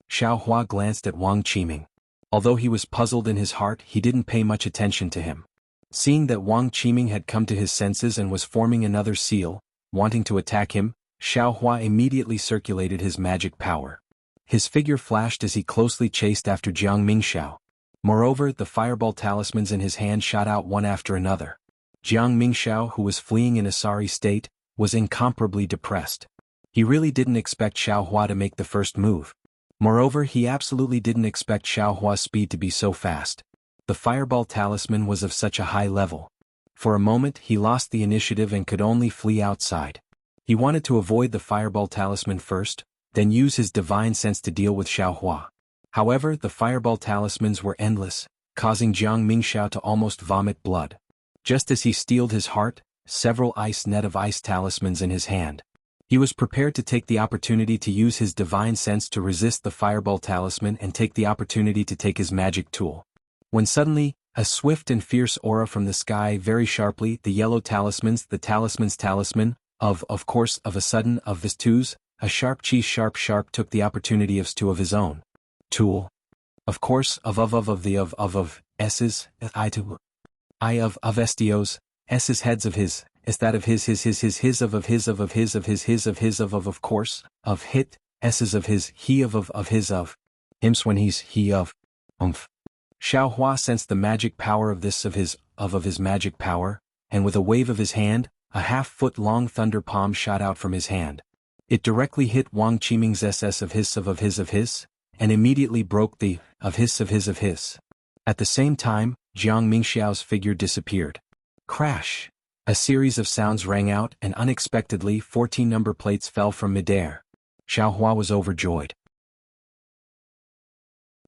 A: Xiaohua glanced at Wang Qiming. Although he was puzzled in his heart, he didn't pay much attention to him. Seeing that Wang Qiming had come to his senses and was forming another seal, wanting to attack him, Xiaohua immediately circulated his magic power. His figure flashed as he closely chased after Jiang Mingxiao. Moreover, the fireball talismans in his hand shot out one after another. Jiang Mingxiao, who was fleeing in a sorry state, was incomparably depressed. He really didn't expect Xiaohua to make the first move. Moreover, he absolutely didn't expect Xiaohua's speed to be so fast. The fireball talisman was of such a high level. For a moment, he lost the initiative and could only flee outside. He wanted to avoid the fireball talisman first, then use his divine sense to deal with Xiaohua. However, the fireball talismans were endless, causing Jiang Mingxiao to almost vomit blood. Just as he steeled his heart, several net of ice talismans in his hand. He was prepared to take the opportunity to use his divine sense to resist the fireball talisman and take the opportunity to take his magic tool. When suddenly, a swift and fierce aura from the sky very sharply, the yellow talismans, the talisman's talisman, of course, of a sudden, of his twos, a sharp chi sharp took the opportunity of stu of his own. Tool. Of course, of S's, I of estios, S's heads of his, is that of his of course, of hit, S's of his, he of his of, hims when he's he of, Xiaohua sensed the magic power of this of his, of his magic power, and with a wave of his hand, a half-foot-long thunder palm shot out from his hand. It directly hit Wang Qiming's SS of his, and immediately broke the of his. At the same time, Jiang Mingxiao's figure disappeared. Crash! A series of sounds rang out and unexpectedly 14 number plates fell from midair. Xiaohua was overjoyed.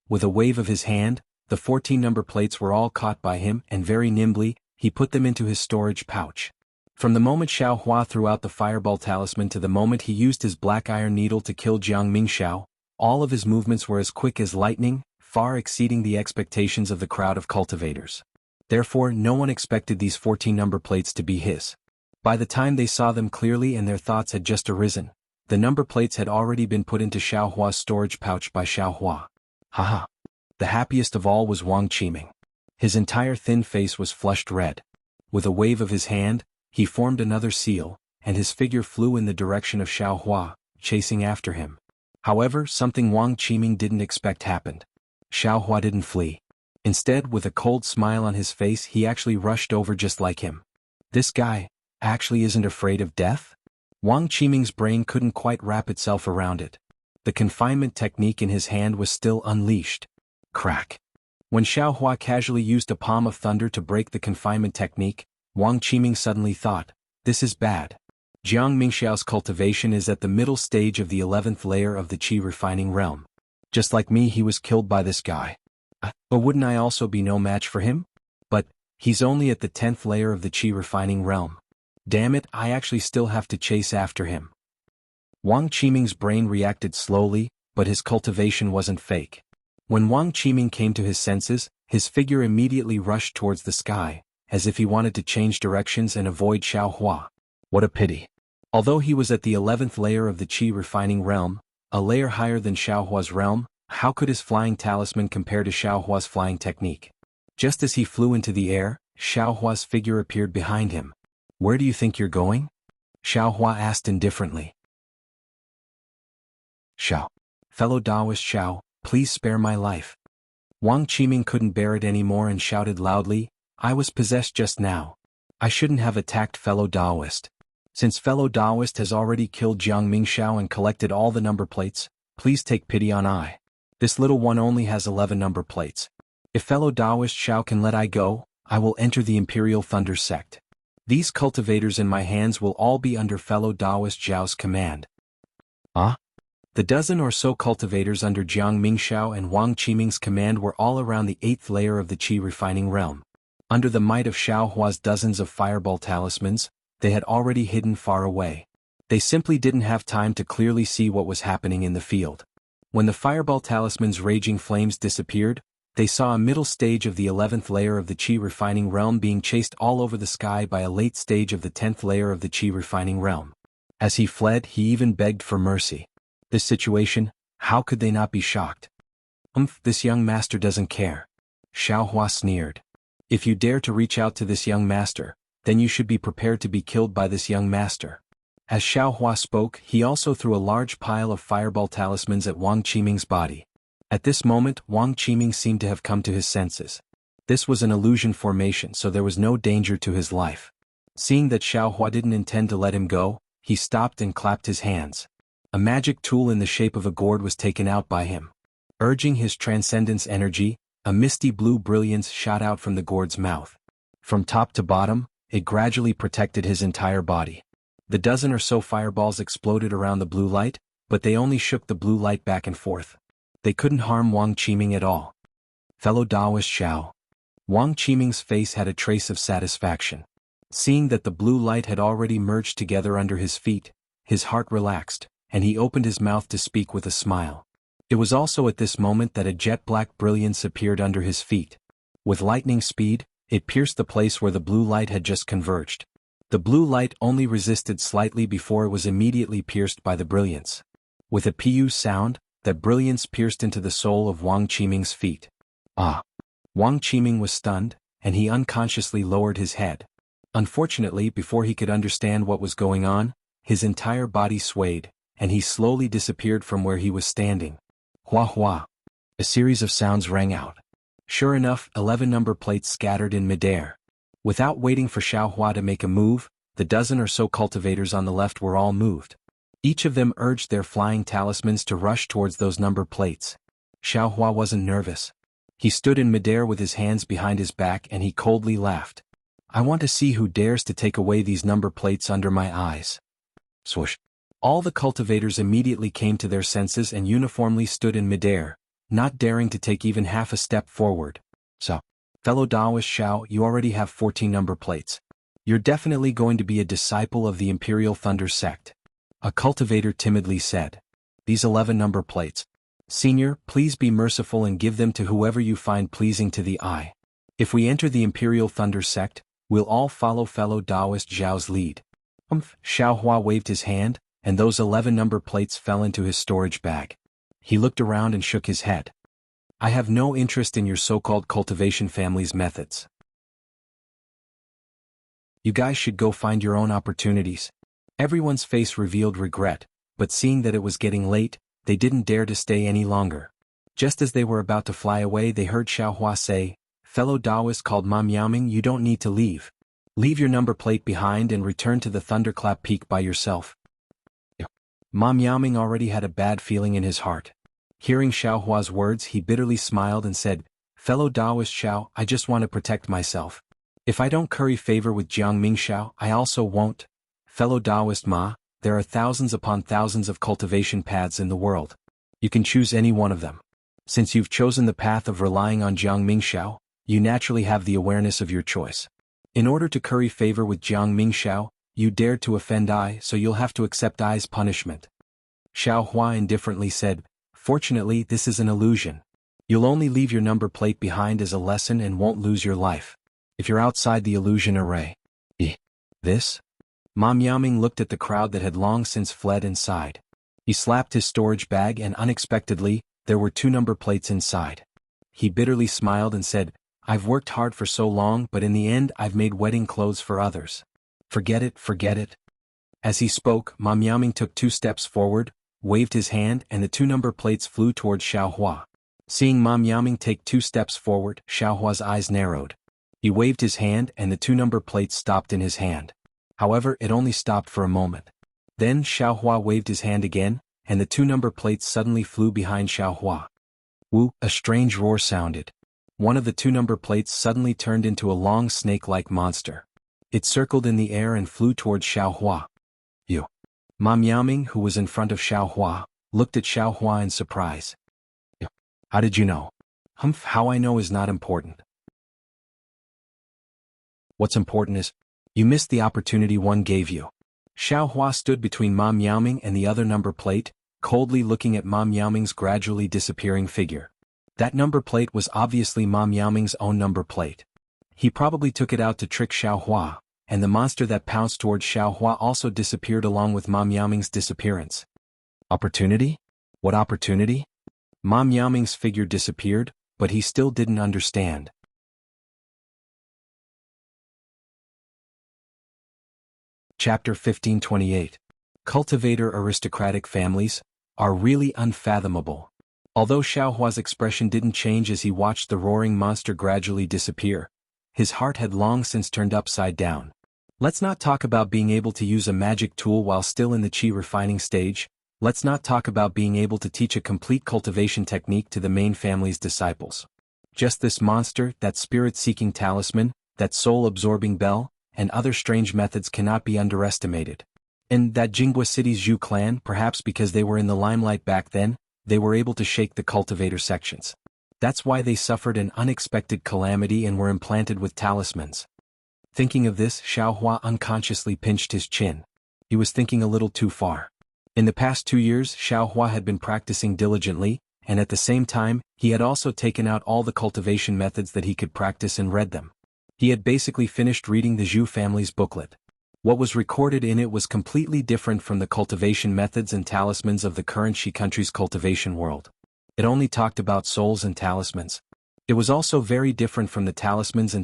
A: With a wave of his hand, the 14 number plates were all caught by him and very nimbly, he put them into his storage pouch. From the moment Xiaohua threw out the fireball talisman to the moment he used his black iron needle to kill Jiang Mingxiao, all of his movements were as quick as lightning, far exceeding the expectations of the crowd of cultivators. Therefore no one expected these 14 number plates to be his. By the time they saw them clearly and their thoughts had just arisen, the number plates had already been put into Xiaohua's storage pouch by Xiaohua. Haha! The happiest of all was Wang Qiming. His entire thin face was flushed red. With a wave of his hand, he formed another seal, and his figure flew in the direction of Xiaohua, chasing after him. However, something Wang Qiming didn't expect happened. Xiaohua didn't flee. Instead, with a cold smile on his face, he actually rushed over just like him. This guy actually isn't afraid of death? Wang Qiming's brain couldn't quite wrap itself around it. The confinement technique in his hand was still unleashed. Crack! When Xiaohua casually used a palm of thunder to break the confinement technique, Wang Qiming suddenly thought, this is bad. Jiang Mingxiao's cultivation is at the middle stage of the 11th layer of the qi refining realm. Just like me, he was killed by this guy. But wouldn't I also be no match for him? But he's only at the 10th layer of the qi refining realm. Damn it, I actually still have to chase after him. Wang Qiming's brain reacted slowly, but his cultivation wasn't fake. When Wang Qiming came to his senses, his figure immediately rushed towards the sky, as if he wanted to change directions and avoid Xiaohua. What a pity. Although he was at the 11th layer of the qi refining realm, a layer higher than Xiaohua's realm, how could his flying talisman compare to Xiaohua's flying technique? Just as he flew into the air, Xiaohua's figure appeared behind him. Where do you think you're going? Xiaohua asked indifferently. Xiao. Fellow Taoist Xiao, please spare my life. Wang Qiming couldn't bear it anymore and shouted loudly, I was possessed just now. I shouldn't have attacked fellow Taoist. Since fellow Taoist has already killed Jiang Mingxiao and collected all the number plates, please take pity on I. This little one only has 11 number plates. If fellow Taoist Xiao can let I go, I will enter the Imperial Thunder sect. These cultivators in my hands will all be under fellow Taoist Zhao's command. The dozen or so cultivators under Jiang Mingxiao and Wang Qiming's command were all around the 8th layer of the qi refining realm. Under the might of Xiaohua's dozens of fireball talismans, they had already hidden far away. They simply didn't have time to clearly see what was happening in the field. When the fireball talisman's raging flames disappeared, they saw a middle stage of the 11th layer of the qi refining realm being chased all over the sky by a late stage of the 10th layer of the qi refining realm. As he fled, he even begged for mercy. This situation, how could they not be shocked? This young master doesn't care. Xiaohua sneered. If you dare to reach out to this young master, then you should be prepared to be killed by this young master. As Xiaohua spoke, he also threw a large pile of fireball talismans at Wang Qiming's body. At this moment, Wang Qiming seemed to have come to his senses. This was an illusion formation, so there was no danger to his life. Seeing that Xiaohua didn't intend to let him go, he stopped and clapped his hands. A magic tool in the shape of a gourd was taken out by him. Urging his transcendence energy, a misty blue brilliance shot out from the gourd's mouth. From top to bottom, it gradually protected his entire body. The dozen or so fireballs exploded around the blue light, but they only shook the blue light back and forth. They couldn't harm Wang Qiming at all. Fellow Taoist Xiao. Wang Qiming's face had a trace of satisfaction. Seeing that the blue light had already merged together under his feet, his heart relaxed, and he opened his mouth to speak with a smile. It was also at this moment that a jet-black brilliance appeared under his feet. With lightning speed, it pierced the place where the blue light had just converged. The blue light only resisted slightly before it was immediately pierced by the brilliance. With a pu sound, that brilliance pierced into the sole of Wang Qiming's feet. Wang Qiming was stunned, and he unconsciously lowered his head. Unfortunately, before he could understand what was going on, his entire body swayed, and he slowly disappeared from where he was standing. Hua hua. A series of sounds rang out. Sure enough, 11 number plates scattered in midair. Without waiting for Xiaohua to make a move, the dozen or so cultivators on the left were all moved. Each of them urged their flying talismans to rush towards those number plates. Xiaohua wasn't nervous. He stood in midair with his hands behind his back and he coldly laughed. I want to see who dares to take away these number plates under my eyes. Swoosh. All the cultivators immediately came to their senses and uniformly stood in midair, not daring to take even half a step forward. So, fellow Taoist Xiao, you already have 14 number plates. You're definitely going to be a disciple of the Imperial Thunder sect. A cultivator timidly said. These 11 number plates. Senior, please be merciful and give them to whoever you find pleasing to the eye. If we enter the Imperial Thunder sect, we'll all follow fellow Taoist Zhao's lead. Xiaohua waved his hand, and those 11 number plates fell into his storage bag. He looked around and shook his head. I have no interest in your so-called cultivation family's methods. You guys should go find your own opportunities. Everyone's face revealed regret, but seeing that it was getting late, they didn't dare to stay any longer. Just as they were about to fly away, they heard Xiaohua say, Fellow Taoist called Ma Miaoming, you don't need to leave. Leave your number plate behind and return to the Thunderclap Peak by yourself. Ma Miaoming already had a bad feeling in his heart. Hearing Xiaohua's words, he bitterly smiled and said, Fellow Taoist Xiao, I just want to protect myself. If I don't curry favor with Jiangming Xiao, I also won't. Fellow Taoist Ma, there are thousands upon thousands of cultivation paths in the world. You can choose any one of them. Since you've chosen the path of relying on Jiangming Xiao, you naturally have the awareness of your choice. In order to curry favor with Jiangming Xiao, you dared to offend I, so you'll have to accept I's punishment. Xiaohua indifferently said, Fortunately, this is an illusion. You'll only leave your number plate behind as a lesson and won't lose your life. If you're outside the illusion array. This? Ma Miaoming looked at the crowd that had long since fled and sighed. He slapped his storage bag and unexpectedly, there were 2 number plates inside. He bitterly smiled and said, I've worked hard for so long, but in the end I've made wedding clothes for others. Forget it, forget it. As he spoke, Ma Miaoming took 2 steps forward, waved his hand and the 2 number plates flew towards Xiaohua. Seeing Ma Miaoming take 2 steps forward, Xiaohua's eyes narrowed. He waved his hand and the 2 number plates stopped in his hand. However, it only stopped for a moment. Then Xiaohua waved his hand again, and the 2 number plates suddenly flew behind Xiaohua. Woo! A strange roar sounded. One of the 2 number plates suddenly turned into a long snake-like monster. It circled in the air and flew towards Xiaohua. You. Ma Miaoming, who was in front of Xiaohua, looked at Xiaohua in surprise. How did you know? How I know is not important. What's important is, you missed the opportunity one gave you. Xiaohua stood between Ma Miaoming and the other number plate, coldly looking at Ma Miaoming's gradually disappearing figure. That number plate was obviously Ma Miaoming's own number plate. He probably took it out to trick Xiaohua, and the monster that pounced towards Xiaohua also disappeared along with Ma Miaoming's disappearance. Opportunity? What opportunity? Ma Miaoming's figure disappeared, but he still didn't understand. Chapter 1528. Cultivator aristocratic families are really unfathomable. Although Xiaohua's expression didn't change as he watched the roaring monster gradually disappear, his heart had long since turned upside down. Let's not talk about being able to use a magic tool while still in the qi refining stage. Let's not talk about being able to teach a complete cultivation technique to the main family's disciples. Just this monster, that spirit-seeking talisman, that soul-absorbing bell, and other strange methods cannot be underestimated. In that Jinghua City's Zhu clan, perhaps because they were in the limelight back then, they were able to shake the cultivator sections. That's why they suffered an unexpected calamity and were implanted with talismans. Thinking of this, Xiaohua unconsciously pinched his chin. He was thinking a little too far. In the past 2 years, Xiaohua had been practicing diligently, and at the same time, he had also taken out all the cultivation methods that he could practice and read them. He had basically finished reading the Zhu family's booklet. What was recorded in it was completely different from the cultivation methods and talismans of the current Xi country's cultivation world. It only talked about souls and talismans. It was also very different from the talismans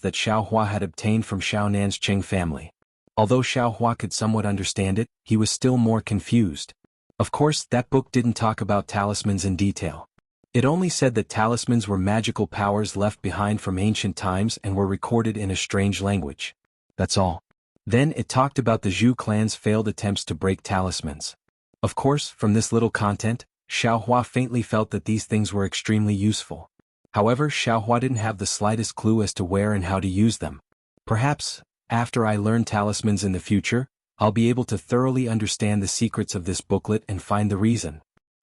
A: that Xiaohua had obtained from Xiaonan's Qing family. Although Xiaohua could somewhat understand it, he was still more confused. Of course, that book didn't talk about talismans in detail. It only said that talismans were magical powers left behind from ancient times and were recorded in a strange language. That's all. Then it talked about the Zhu clan's failed attempts to break talismans. Of course, from this little content, Xiaohua faintly felt that these things were extremely useful. However, Xiaohua didn't have the slightest clue as to where and how to use them. Perhaps, after I learn talismans in the future, I'll be able to thoroughly understand the secrets of this booklet and find the reason.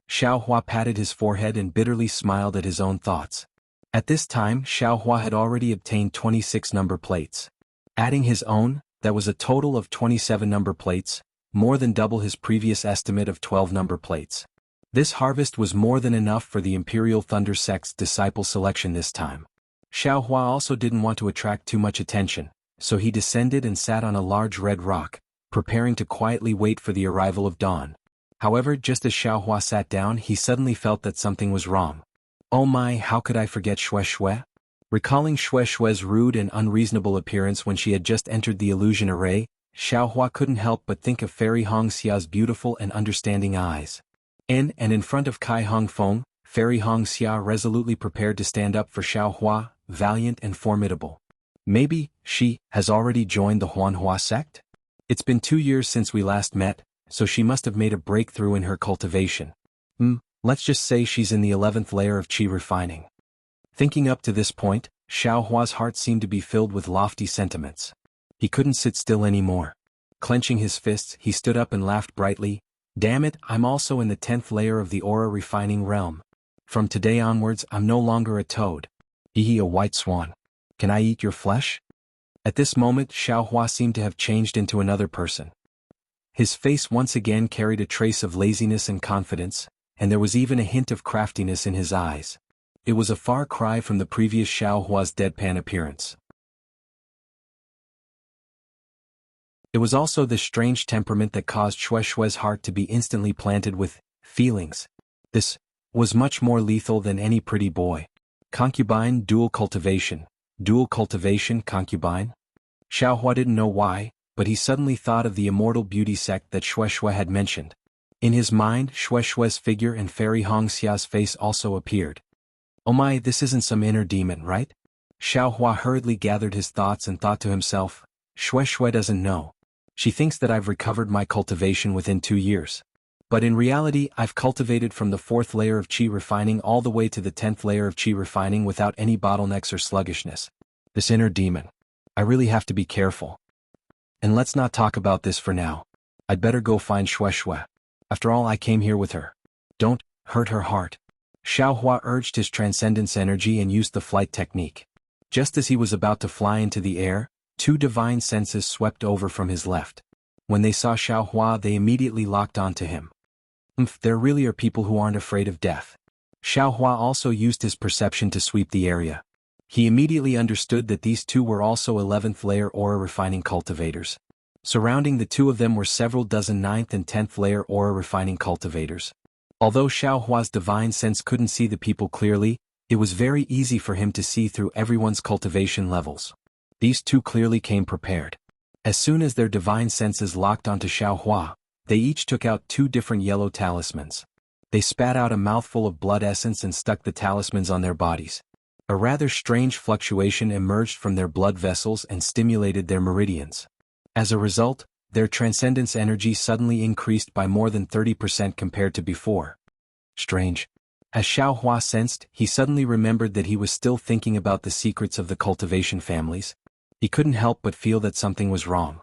A: Xiaohua patted his forehead and bitterly smiled at his own thoughts. At this time, Xiaohua had already obtained 26 number plates. Adding his own, that was a total of 27 number plates, more than double his previous estimate of 12 number plates. This harvest was more than enough for the Imperial Thunder Sect's disciple selection this time. Xiaohua also didn't want to attract too much attention, so he descended and sat on a large red rock, preparing to quietly wait for the arrival of dawn. However, just as Xiaohua sat down, he suddenly felt that something was wrong. Oh my, how could I forget Xue Xue? Recalling Xue Xue's rude and unreasonable appearance when she had just entered the illusion array, Xiaohua couldn't help but think of Fairy Hongxia's beautiful and understanding eyes. In front of Kai Hongfeng, Fairy Hongxia resolutely prepared to stand up for Xiaohua, valiant and formidable. Maybe, she has already joined the Huanhua sect? It's been 2 years since we last met, so she must have made a breakthrough in her cultivation. Let's just say she's in the 11th layer of qi refining. Thinking up to this point, Xiaohua's heart seemed to be filled with lofty sentiments. He couldn't sit still anymore. Clenching his fists, he stood up and laughed brightly. Damn it, I'm also in the 10th layer of the aura refining realm. From today onwards, I'm no longer a toad. A white swan. Can I eat your flesh? At this moment, Xiaohua seemed to have changed into another person. His face once again carried a trace of laziness and confidence, and there was even a hint of craftiness in his eyes. It was a far cry from the previous Xiaohua's deadpan appearance. It was also this strange temperament that caused Xue Xue's heart to be instantly planted with feelings. This was much more lethal than any pretty boy. Concubine, dual cultivation, concubine? Xiaohua didn't know why, but he suddenly thought of the immortal beauty sect that Xue Xue had mentioned. In his mind, Xue Xue's figure and Fairy Hongxia's face also appeared. Oh my, this isn't some inner demon, right? Xiaohua hurriedly gathered his thoughts and thought to himself, Xue Xue doesn't know. She thinks that I've recovered my cultivation within 2 years. But in reality, I've cultivated from the 4th layer of qi refining all the way to the 10th layer of qi refining without any bottlenecks or sluggishness. This inner demon. I really have to be careful. And let's not talk about this for now. I'd better go find Xue Xue. After all, I came here with her. Don't hurt her heart. Xiaohua urged his transcendence energy and used the flight technique. Just as he was about to fly into the air, 2 divine senses swept over from his left. When they saw Xiaohua, they immediately locked onto him. There really are people who aren't afraid of death. Xiaohua also used his perception to sweep the area. He immediately understood that these 2 were also 11th layer aura refining cultivators. Surrounding the 2 of them were several dozen 9th and 10th layer aura refining cultivators. Although Xiaohua's divine sense couldn't see the people clearly, it was very easy for him to see through everyone's cultivation levels. These 2 clearly came prepared. As soon as their divine senses locked onto Xiaohua, they each took out 2 different yellow talismans. They spat out a mouthful of blood essence and stuck the talismans on their bodies. A rather strange fluctuation emerged from their blood vessels and stimulated their meridians. As a result, their transcendence energy suddenly increased by more than 30% compared to before. Strange. As Xiaohua sensed, he suddenly remembered that he was still thinking about the secrets of the cultivation families. He couldn't help but feel that something was wrong.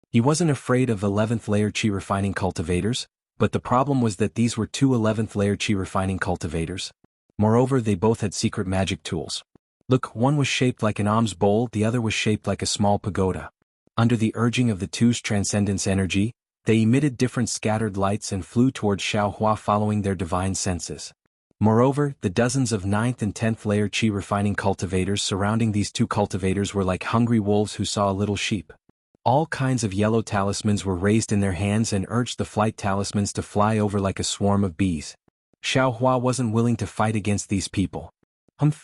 A: He wasn't afraid of 11th layer qi refining cultivators, but the problem was that these were 2 11th layer qi refining cultivators. Moreover, they both had secret magic tools. Look, one was shaped like an alms bowl, the other was shaped like a small pagoda. Under the urging of the 2's transcendence energy, they emitted different scattered lights and flew towards Xiaohua following their divine senses. Moreover, the dozens of 9th and 10th layer qi refining cultivators surrounding these 2 cultivators were like hungry wolves who saw a little sheep. All kinds of yellow talismans were raised in their hands and urged the flight talismans to fly over like a swarm of bees. Xiaohua wasn't willing to fight against these people.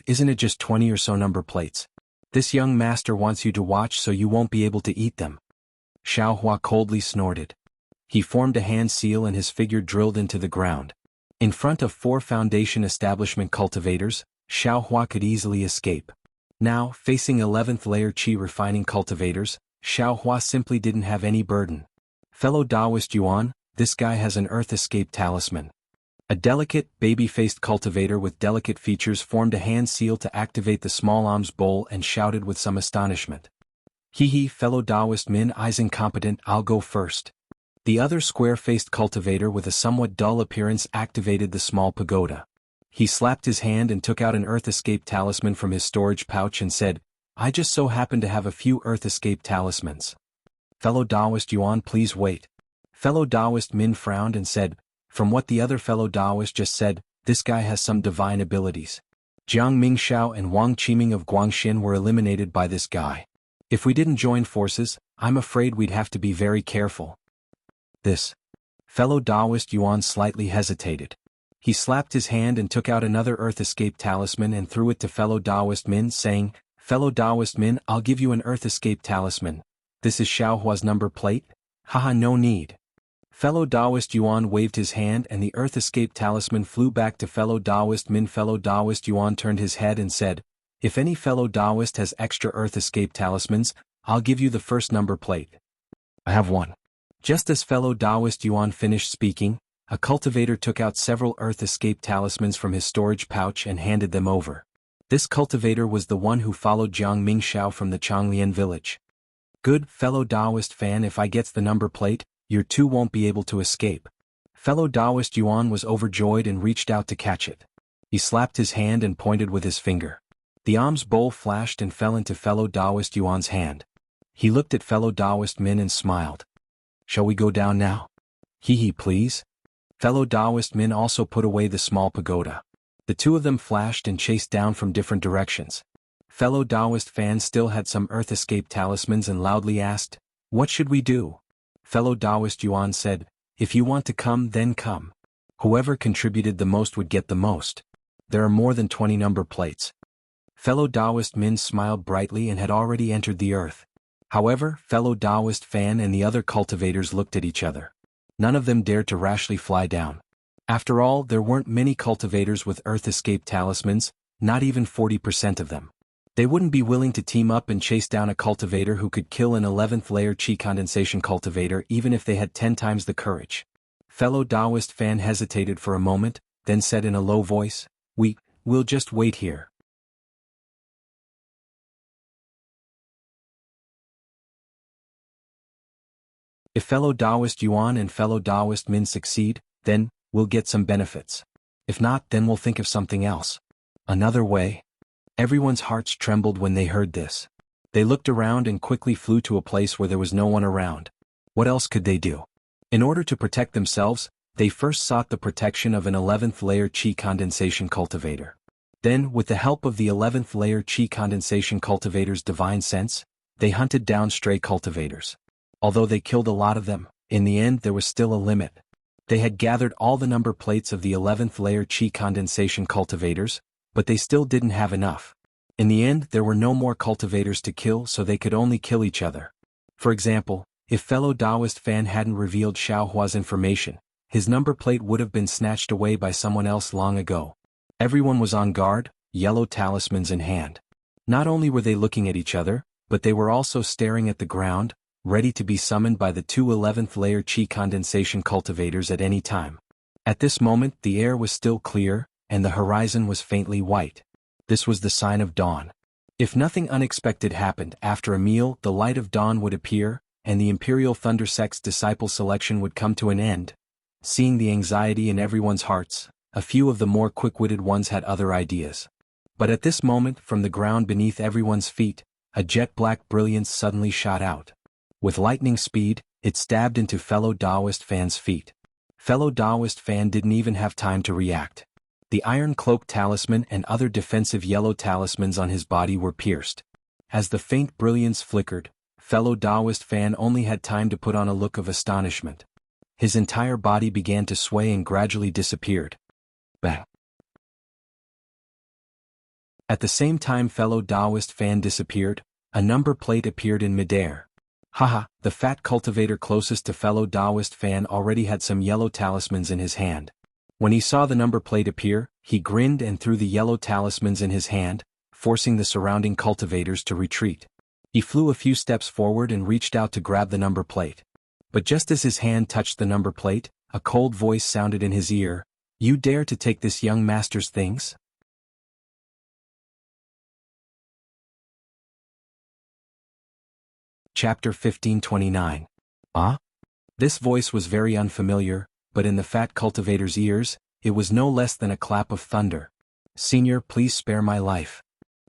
A: Isn't it just 20 or so number plates? This young master wants you to watch so you won't be able to eat them. Xiaohua coldly snorted. He formed a hand seal and his figure drilled into the ground. In front of 4 Foundation Establishment cultivators, Xiaohua could easily escape. Now, facing 11th layer Qi refining cultivators, Xiaohua simply didn't have any burden. Fellow Taoist Yuan, this guy has an earth escape talisman. A delicate, baby-faced cultivator with delicate features formed a hand seal to activate the small alms bowl and shouted with some astonishment. Hee fellow Taoist Min I's incompetent, I'll go first. The other square-faced cultivator with a somewhat dull appearance activated the small pagoda. He slapped his hand and took out an earth escape talisman from his storage pouch and said, I just so happen to have a few earth escape talismans. Fellow Taoist Yuan, please wait. Fellow Taoist Min frowned and said, from what the other fellow Taoist just said, this guy has some divine abilities. Jiang Mingxiao and Wang Qiming of Guangxin were eliminated by this guy. If we didn't join forces, I'm afraid we'd have to be very careful. This. Fellow Taoist Yuan slightly hesitated. He slapped his hand and took out another earth escape talisman and threw it to fellow Taoist Min, saying, Fellow Taoist Min, I'll give you an earth escape talisman. This is Xiaohua's number plate? Haha, no need. Fellow Taoist Yuan waved his hand and the earth escape talisman flew back to fellow Taoist Min. Fellow Taoist Yuan turned his head and said, if any fellow Taoist has extra earth escape talismans, I'll give you the first number plate. I have one. Just as fellow Taoist Yuan finished speaking, a cultivator took out several earth escape talismans from his storage pouch and handed them over. This cultivator was the one who followed Jiang Mingxiao from the Changlian village. Good, fellow Taoist fan, if I gets the number plate, you too won't be able to escape. Fellow Taoist Yuan was overjoyed and reached out to catch it. He slapped his hand and pointed with his finger. The alms bowl flashed and fell into fellow Taoist Yuan's hand. He looked at fellow Taoist Min and smiled. Shall we go down now? Hee please. Fellow Taoist Min also put away the small pagoda. The two of them flashed and chased down from different directions. Fellow Taoist fan still had some earth escape talismans and loudly asked, what should we do? Fellow Taoist Yuan said, if you want to come, then come. Whoever contributed the most would get the most. There are more than 20 number plates. Fellow Taoist Min smiled brightly and had already entered the earth. However, fellow Taoist fan and the other cultivators looked at each other. None of them dared to rashly fly down. After all, there weren't many cultivators with earth escape talismans, not even 40% of them. They wouldn't be willing to team up and chase down a cultivator who could kill an 11th layer Qi condensation cultivator even if they had 10 times the courage. Fellow Taoist fan hesitated for a moment, then said in a low voice, we'll just wait here. If fellow Taoist Yuan and fellow Taoist Min succeed, then, we'll get some benefits. If not, then we'll think of something else. Another way. Everyone's hearts trembled when they heard this. They looked around and quickly flew to a place where there was no one around. What else could they do? In order to protect themselves, they first sought the protection of an 11th layer Qi condensation cultivator. Then, with the help of the 11th layer Qi condensation cultivator's divine sense, they hunted down stray cultivators. Although they killed a lot of them, in the end there was still a limit. They had gathered all the number plates of the 11th layer Qi condensation cultivators, but they still didn't have enough. In the end there were no more cultivators to kill, so they could only kill each other. For example, if fellow Taoist fan hadn't revealed Xiaohua's information, his number plate would have been snatched away by someone else long ago. Everyone was on guard, yellow talismans in hand. Not only were they looking at each other, but they were also staring at the ground, ready to be summoned by the two 11th layer Qi condensation cultivators at any time. At this moment the air was still clear, and the horizon was faintly white. This was the sign of dawn. If nothing unexpected happened after a meal, the light of dawn would appear, and the Imperial Thunder Sect's disciple selection would come to an end. Seeing the anxiety in everyone's hearts, a few of the more quick-witted ones had other ideas. But at this moment, from the ground beneath everyone's feet, a jet-black brilliance suddenly shot out. With lightning speed, it stabbed into fellow Taoist fan's feet. Fellow Taoist fan didn't even have time to react. The iron cloak talisman and other defensive yellow talismans on his body were pierced. As the faint brilliance flickered, fellow Taoist fan only had time to put on a look of astonishment. His entire body began to sway and gradually disappeared. Bang! At the same time fellow Taoist fan disappeared, a number plate appeared in midair. Haha, the fat cultivator closest to fellow Taoist fan already had some yellow talismans in his hand. When he saw the number plate appear, he grinned and threw the yellow talismans in his hand, forcing the surrounding cultivators to retreat. He flew a few steps forward and reached out to grab the number plate. But just as his hand touched the number plate, a cold voice sounded in his ear. "You dare to take this young master's things?" Chapter 1529. Ah? This voice was very unfamiliar, but in the fat cultivator's ears, it was no less than a clap of thunder. "Senior, please spare my life."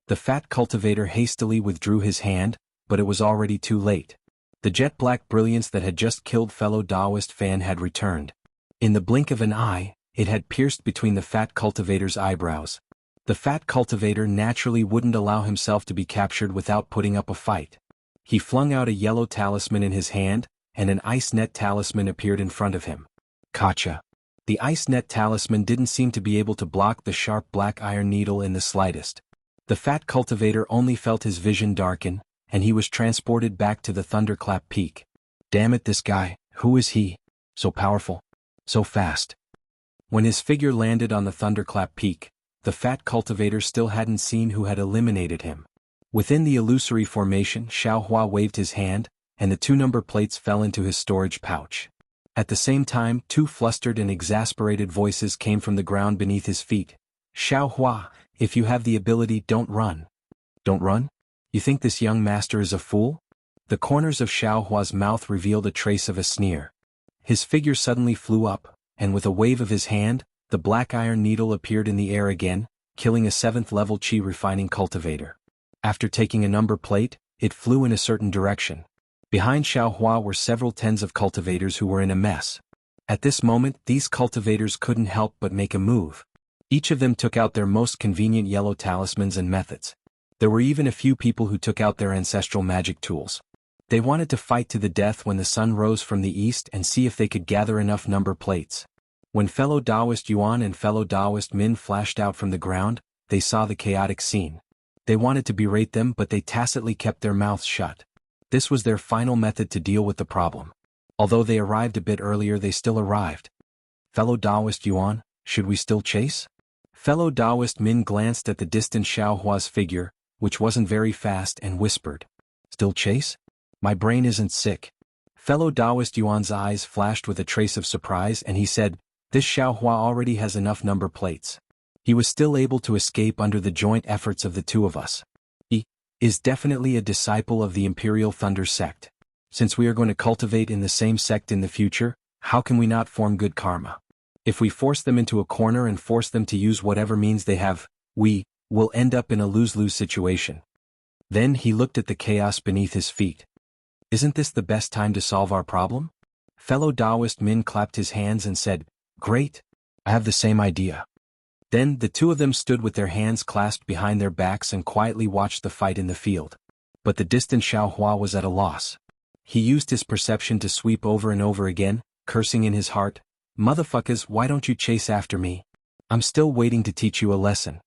A: The fat cultivator hastily withdrew his hand, but it was already too late. The jet-black brilliance that had just killed fellow Taoist fan had returned. In the blink of an eye, it had pierced between the fat cultivator's eyebrows. The fat cultivator naturally wouldn't allow himself to be captured without putting up a fight. He flung out a yellow talisman in his hand, and an ice net talisman appeared in front of him. Gotcha. The ice net talisman didn't seem to be able to block the sharp black iron needle in the slightest. The fat cultivator only felt his vision darken, and he was transported back to the thunderclap peak. Damn it, this guy, who is he? So powerful. So fast. When his figure landed on the thunderclap peak, the fat cultivator still hadn't seen who had eliminated him. Within the illusory formation, Xiaohua waved his hand, and the two number plates fell into his storage pouch. At the same time, two flustered and exasperated voices came from the ground beneath his feet. "Xiaohua, if you have the ability, don't run." "Don't run? You think this young master is a fool?" The corners of Xiaohua's mouth revealed a trace of a sneer. His figure suddenly flew up, and with a wave of his hand, the black iron needle appeared in the air again, killing a 7th-level Qi refining cultivator. After taking a number plate, it flew in a certain direction. Behind Xiaohua were several tens of cultivators who were in a mess. At this moment, these cultivators couldn't help but make a move. Each of them took out their most convenient yellow talismans and methods. There were even a few people who took out their ancestral magic tools. They wanted to fight to the death when the sun rose from the east and see if they could gather enough number plates. When fellow Taoist Yuan and fellow Taoist Min flashed out from the ground, they saw the chaotic scene. They wanted to berate them, but they tacitly kept their mouths shut. This was their final method to deal with the problem. Although they arrived a bit earlier, they still arrived. "Fellow Taoist Yuan, should we still chase?" Fellow Taoist Min glanced at the distant Xiaohua's figure, which wasn't very fast, and whispered, "Still chase? My brain isn't sick." Fellow Taoist Yuan's eyes flashed with a trace of surprise, and he said, "This Xiaohua already has enough number plates. He was still able to escape under the joint efforts of the two of us. He is definitely a disciple of the Imperial Thunder sect. Since we are going to cultivate in the same sect in the future, how can we not form good karma? If we force them into a corner and force them to use whatever means they have, we will end up in a lose-lose situation." Then he looked at the chaos beneath his feet. "Isn't this the best time to solve our problem?" Fellow Taoist Min clapped his hands and said, "Great! I have the same idea." Then the two of them stood with their hands clasped behind their backs and quietly watched the fight in the field. But the distant Xiaohua was at a loss. He used his perception to sweep over and over again, cursing in his heart, "Motherfuckers, why don't you chase after me? I'm still waiting to teach you a lesson."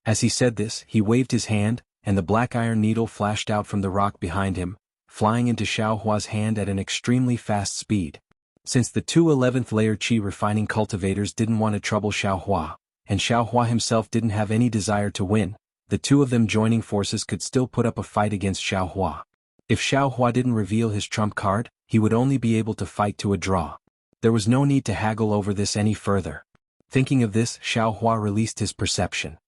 A: As he said this, he waved his hand, and the black iron needle flashed out from the rock behind him, flying into Xiaohua's hand at an extremely fast speed. Since the two 11th-layer Qi refining cultivators didn't want to trouble Xiaohua, and Xiaohua himself didn't have any desire to win, the two of them joining forces could still put up a fight against Xiaohua. If Xiaohua didn't reveal his trump card, he would only be able to fight to a draw. There was no need to haggle over this any further. Thinking of this, Xiaohua released his perception.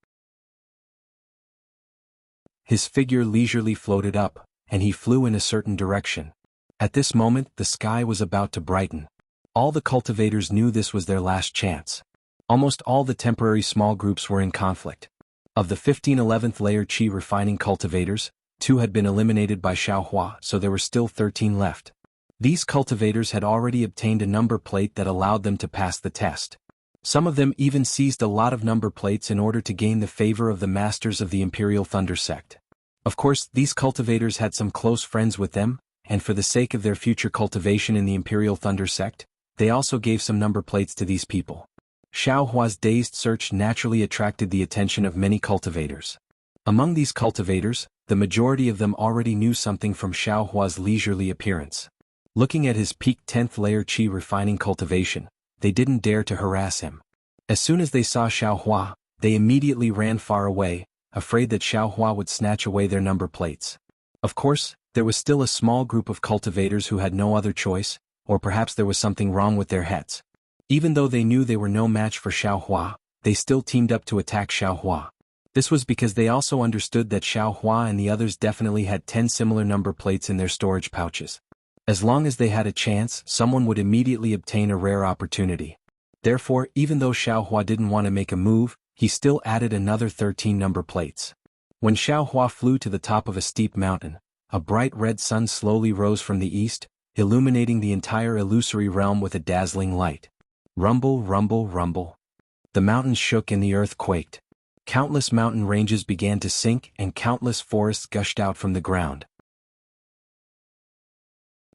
A: His figure leisurely floated up, and he flew in a certain direction. At this moment, the sky was about to brighten. All the cultivators knew this was their last chance. Almost all the temporary small groups were in conflict. Of the 15 11th-layer Qi refining cultivators, 2 had been eliminated by Xiaohua, so there were still 13 left. These cultivators had already obtained a number plate that allowed them to pass the test. Some of them even seized a lot of number plates in order to gain the favor of the masters of the Imperial Thunder sect. Of course, these cultivators had some close friends with them, and for the sake of their future cultivation in the Imperial Thunder sect, they also gave some number plates to these people. Xiaohua's dazed search naturally attracted the attention of many cultivators. Among these cultivators, the majority of them already knew something from Xiaohua's leisurely appearance. Looking at his peak 10th layer Qi refining cultivation, they didn't dare to harass him. As soon as they saw Xiaohua, they immediately ran far away, afraid that Xiaohua would snatch away their number plates. Of course, there was still a small group of cultivators who had no other choice, or perhaps there was something wrong with their heads. Even though they knew they were no match for Xiaohua, they still teamed up to attack Xiaohua. This was because they also understood that Xiaohua and the others definitely had 10 similar number plates in their storage pouches. As long as they had a chance, someone would immediately obtain a rare opportunity. Therefore, even though Xiaohua didn't want to make a move, he still added another 13 number plates. When Xiaohua flew to the top of a steep mountain, a bright red sun slowly rose from the east, illuminating the entire illusory realm with a dazzling light. Rumble, rumble, rumble. The mountains shook and the earth quaked. Countless mountain ranges began to sink and countless forests gushed out from the ground.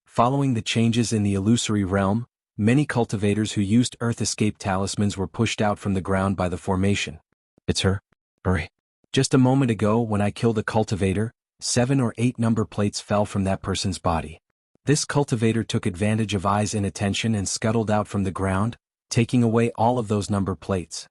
A: Following the changes in the illusory realm, many cultivators who used Earth Escape talismans were pushed out from the ground by the formation. It's her. Hurry. Just a moment ago when I killed a cultivator, 7 or 8 number plates fell from that person's body. This cultivator took advantage of Ai's inattention and scuttled out from the ground, taking away all of those number plates.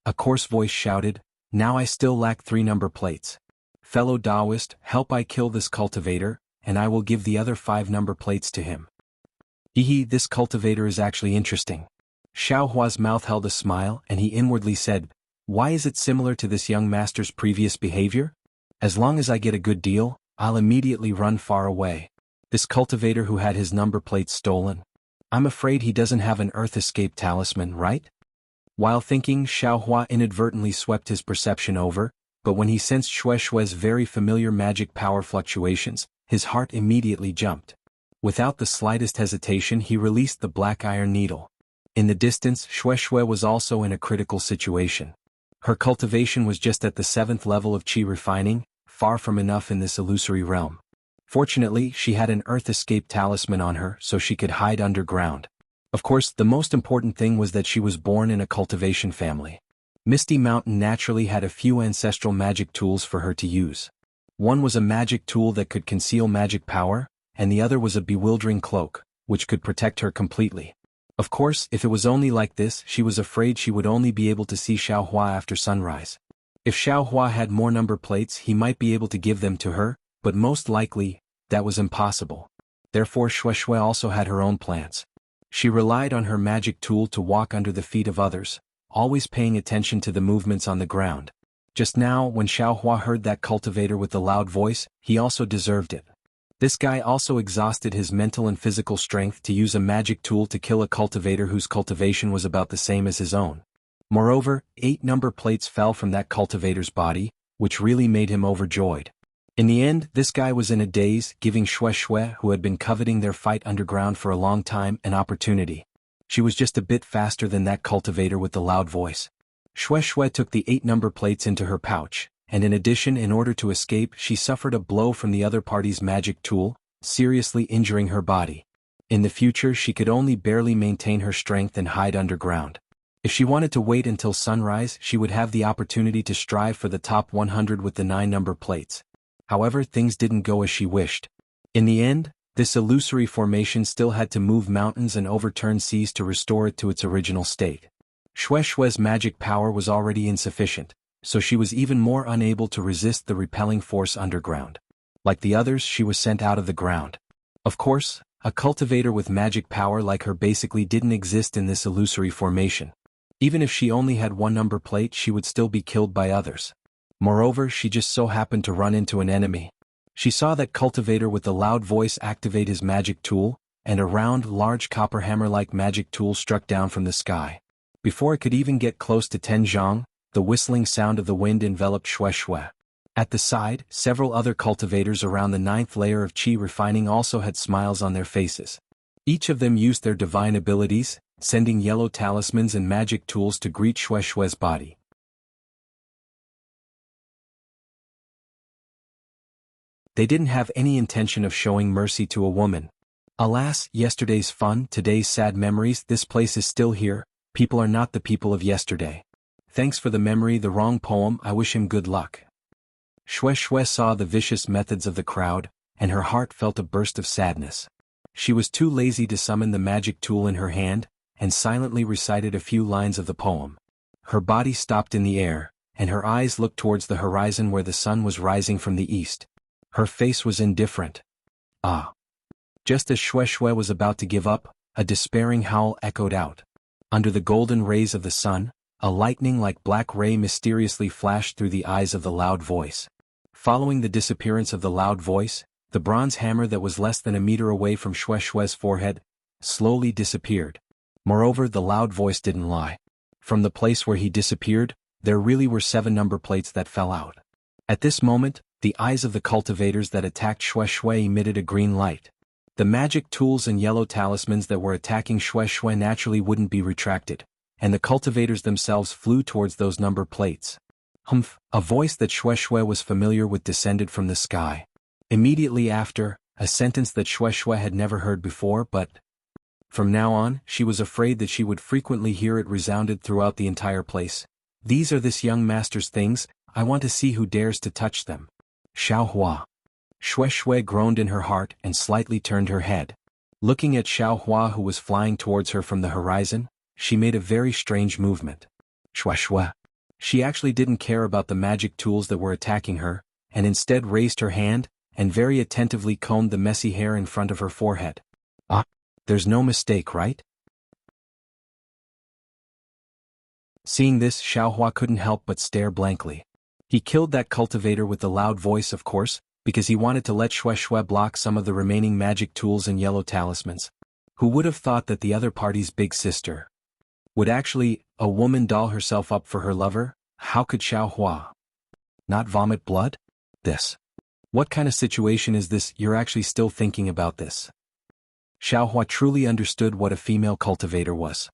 A: A coarse voice shouted, "Now I still lack 3 number plates. Fellow Taoist, help I kill this cultivator, and I will give the other 5 number plates to him." Hehe, this cultivator is actually interesting. Xiaohua's mouth held a smile and he inwardly said, "Why is it similar to this young master's previous behavior? As long as I get a good deal, I'll immediately run far away. This cultivator who had his number plates stolen. I'm afraid he doesn't have an Earth Escape talisman, right?" While thinking, Xiaohua inadvertently swept his perception over, but when he sensed Shueishue's very familiar magic power fluctuations, his heart immediately jumped. Without the slightest hesitation he released the black iron needle. In the distance, Shueishue was also in a critical situation. Her cultivation was just at the 7th level of qi refining, far from enough in this illusory realm. Fortunately, she had an Earth Escape talisman on her so she could hide underground. Of course, the most important thing was that she was born in a cultivation family. Misty Mountain naturally had a few ancestral magic tools for her to use. One was a magic tool that could conceal magic power, and the other was a bewildering cloak, which could protect her completely. Of course, if it was only like this, she was afraid she would only be able to see Xiaohua after sunrise. If Xiaohua had more number plates he might be able to give them to her, but most likely, that was impossible. Therefore Shueishue also had her own plans. She relied on her magic tool to walk under the feet of others, always paying attention to the movements on the ground. Just now, when Xiaohua heard that cultivator with the loud voice, he also deserved it. This guy also exhausted his mental and physical strength to use a magic tool to kill a cultivator whose cultivation was about the same as his own. Moreover, 8 number plates fell from that cultivator's body, which really made him overjoyed. In the end, this guy was in a daze, giving Shueishue, who had been coveting their fight underground for a long time, an opportunity. She was just a bit faster than that cultivator with the loud voice. Shueishue took the 8 number plates into her pouch, and in addition, in order to escape, she suffered a blow from the other party's magic tool, seriously injuring her body. In the future she could only barely maintain her strength and hide underground. If she wanted to wait until sunrise, she would have the opportunity to strive for the top 100 with the 9 number plates. However, things didn't go as she wished. In the end, this illusory formation still had to move mountains and overturn seas to restore it to its original state. Shueishue's magic power was already insufficient, so she was even more unable to resist the repelling force underground. Like the others, she was sent out of the ground. Of course, a cultivator with magic power like her basically didn't exist in this illusory formation. Even if she only had 1 number plate, she would still be killed by others. Moreover, she just so happened to run into an enemy. She saw that cultivator with the loud voice activate his magic tool, and a round, large copper hammer-like magic tool struck down from the sky. Before it could even get close to Zhang, the whistling sound of the wind enveloped Shueishue. At the side, several other cultivators around the 9th layer of qi refining also had smiles on their faces. Each of them used their divine abilities, sending yellow talismans and magic tools to greet Shueishue's body. They didn't have any intention of showing mercy to a woman. Alas, yesterday's fun, today's sad memories, this place is still here, people are not the people of yesterday. Thanks for the memory, the wrong poem, I wish him good luck. Shueishue saw the vicious methods of the crowd, and her heart felt a burst of sadness. She was too lazy to summon the magic tool in her hand, and silently recited a few lines of the poem. her body stopped in the air, and her eyes looked towards the horizon where the sun was rising from the east. Her face was indifferent. Ah. Just as Xue Xue was about to give up, a despairing howl echoed out. Under the golden rays of the sun, a lightning-like black ray mysteriously flashed through the eyes of the loud voice. Following the disappearance of the loud voice, the bronze hammer that was less than a meter away from Xue Xue's forehead slowly disappeared. Moreover, the loud voice didn't lie. From the place where he disappeared, there really were 7 number plates that fell out. At this moment, the eyes of the cultivators that attacked Xue Xue emitted a green light. The magic tools and yellow talismans that were attacking Xue Xue naturally wouldn't be retracted, and the cultivators themselves flew towards those number plates. Humph! A voice that Xue Xue was familiar with descended from the sky. Immediately after, a sentence that Xue Xue had never heard before, but from now on, she was afraid that she would frequently hear it resounded throughout the entire place. These are this young master's things, I want to see who dares to touch them. Xiao Hua. Xue Xue groaned in her heart and slightly turned her head. Looking at Xiao Hua who was flying towards her from the horizon, she made a very strange movement. Xue Xue. She actually didn't care about the magic tools that were attacking her, and instead raised her hand, and very attentively combed the messy hair in front of her forehead. Ah, there's no mistake, right? Seeing this, Xiao Hua couldn't help but stare blankly. He killed that cultivator with the loud voice, of course, because he wanted to let Xue Xue block some of the remaining magic tools and yellow talismans. Who would have thought that the other party's big sister would actually, a woman doll herself up for her lover? How could Xiao Hua not vomit blood? This. What kind of situation is this? You're actually still thinking about this. Xiao Hua truly understood what a female cultivator was.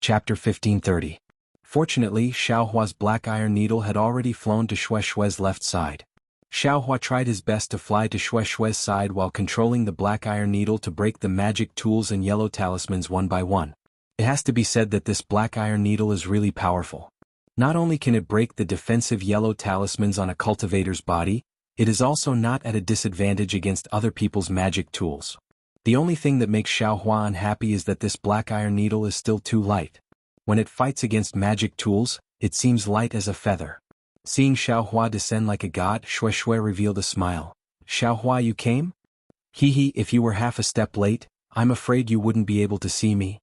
A: Chapter 1530. Fortunately, Xiao Hua's black iron needle had already flown to Xue Xue's left side. Xiao Hua tried his best to fly to Xue Xue's side while controlling the black iron needle to break the magic tools and yellow talismans one by one. It has to be said that this black iron needle is really powerful. Not only can it break the defensive yellow talismans on a cultivator's body, it is also not at a disadvantage against other people's magic tools. The only thing that makes Xiao Hua unhappy is that this black iron needle is still too light. When it fights against magic tools, it seems light as a feather. Seeing Xiao Hua descend like a god, Xue Xue revealed a smile. Xiao Hua, you came? Hee, if you were half a step late, I'm afraid you wouldn't be able to see me.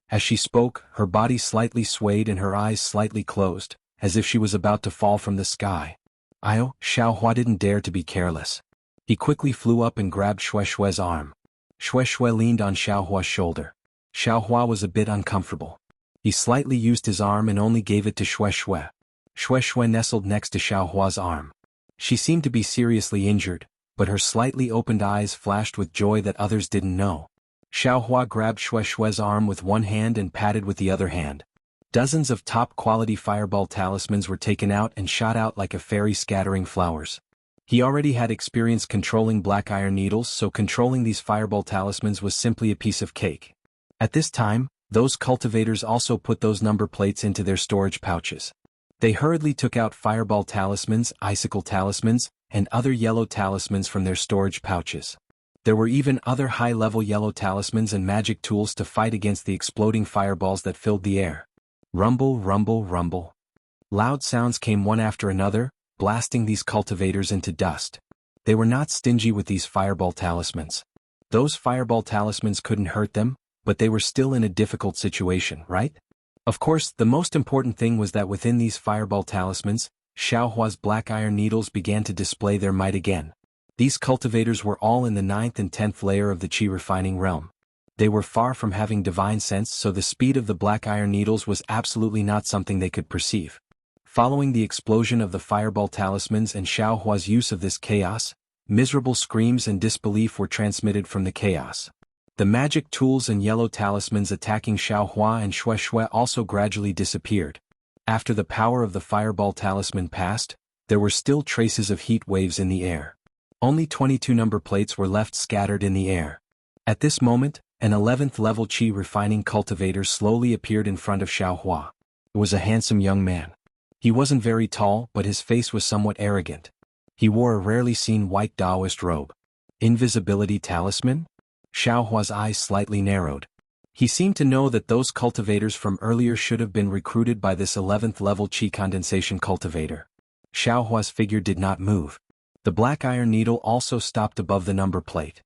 A: As she spoke, her body slightly swayed and her eyes slightly closed, as if she was about to fall from the sky. Xiao Hua didn't dare to be careless. He quickly flew up and grabbed Xue Xue's arm. Xue Xue leaned on Xiao Hua's shoulder. Xiao Hua was a bit uncomfortable. He slightly used his arm and only gave it to Xue Xue. Xue Xue nestled next to Xiao Hua's arm. She seemed to be seriously injured, but her slightly opened eyes flashed with joy that others didn't know. Xiao Hua grabbed Xue Xue's arm with one hand and patted with the other hand. Dozens of top-quality fireball talismans were taken out and shot out like a fairy scattering flowers. He already had experience controlling black iron needles, so controlling these fireball talismans was simply a piece of cake. At this time, those cultivators also put those number plates into their storage pouches. They hurriedly took out fireball talismans, icicle talismans, and other yellow talismans from their storage pouches. There were even other high-level yellow talismans and magic tools to fight against the exploding fireballs that filled the air. Rumble, rumble, rumble. Loud sounds came one after another, blasting these cultivators into dust. They were not stingy with these fireball talismans. Those fireball talismans couldn't hurt them, but they were still in a difficult situation, right? Of course, the most important thing was that within these fireball talismans, Xiao Hua's black iron needles began to display their might again. These cultivators were all in the 9th and 10th layer of the Qi refining realm. They were far from having divine sense, so the speed of the black iron needles was absolutely not something they could perceive. Following the explosion of the fireball talismans and Xiao Hua's use of this chaos, miserable screams and disbelief were transmitted from the chaos. The magic tools and yellow talismans attacking Xiao Hua and Xue Xue also gradually disappeared. After the power of the fireball talisman passed, there were still traces of heat waves in the air. Only 22 number plates were left scattered in the air. At this moment, an 11th level Qi refining cultivator slowly appeared in front of Xiao Hua. It was a handsome young man. He wasn't very tall, but his face was somewhat arrogant. He wore a rarely seen white Taoist robe. Invisibility talisman? Xiaohua's eyes slightly narrowed. He seemed to know that those cultivators from earlier should have been recruited by this 11th level qi condensation cultivator. Xiaohua's figure did not move. The black iron needle also stopped above the number plate.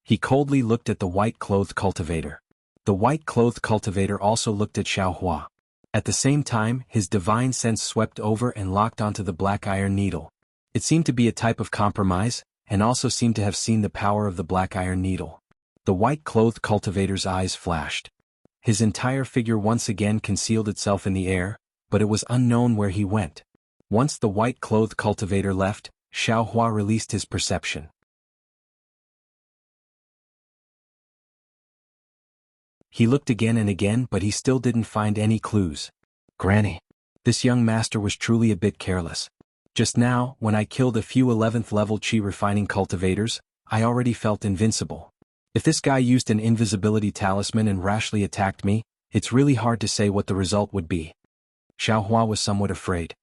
A: He coldly looked at the white-clothed cultivator. The white-clothed cultivator also looked at Xiaohua. At the same time, his divine sense swept over and locked onto the black iron needle. It seemed to be a type of compromise, and also seemed to have seen the power of the black iron needle. The white-clothed cultivator's eyes flashed. His entire figure once again concealed itself in the air, but it was unknown where he went. Once the white-clothed cultivator left, Xiaohua released his perception. He looked again and again, but he still didn't find any clues. Granny. This young master was truly a bit careless. Just now, when I killed a few 11th level qi refining cultivators, I already felt invincible. If this guy used an invisibility talisman and rashly attacked me, it's really hard to say what the result would be. Xiaohua was somewhat afraid.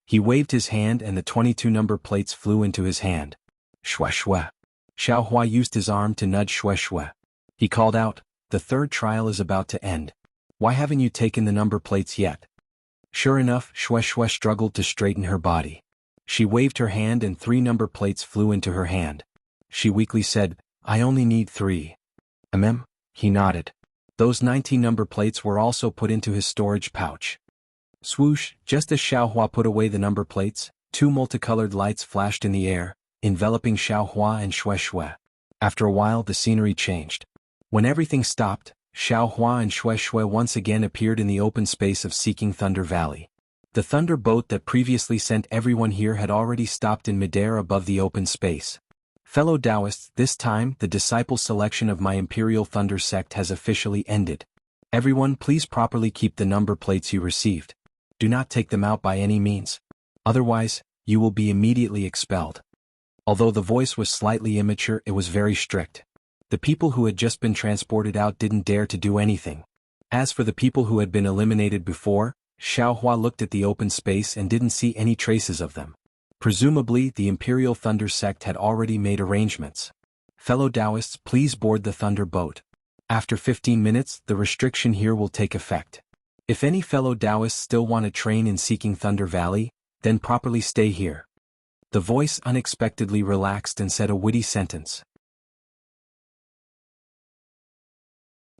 A: He waved his hand and the 22 number plates flew into his hand. Shue shue. Xiaohua used his arm to nudge Shue shue. He called out, "The third trial is about to end. Why haven't you taken the number plates yet?" Sure enough, Shue shue struggled to straighten her body. She waved her hand and 3 number plates flew into her hand. She weakly said, "I only need 3. He nodded. Those 19 number plates were also put into his storage pouch. Swoosh, just as Xiaohua put away the number plates, 2 multicolored lights flashed in the air, enveloping Xiaohua and Shue shue. After a while the scenery changed. When everything stopped, Xiaohua and Shue shue once again appeared in the open space of Seeking Thunder Valley. The thunder boat that previously sent everyone here had already stopped in midair above the open space. Fellow Taoists, this time the disciple selection of my Imperial Thunder sect has officially ended. Everyone please properly keep the number plates you received. Do not take them out by any means. Otherwise, you will be immediately expelled. Although the voice was slightly immature, it was very strict. The people who had just been transported out didn't dare to do anything. As for the people who had been eliminated before, Xiaohua looked at the open space and didn't see any traces of them. Presumably, the Imperial Thunder sect had already made arrangements. Fellow Taoists, please board the Thunder boat. After 15 minutes, the restriction here will take effect. If any fellow Taoists still want to train in Seeking Thunder Valley, then properly stay here. The voice unexpectedly relaxed and said a witty sentence.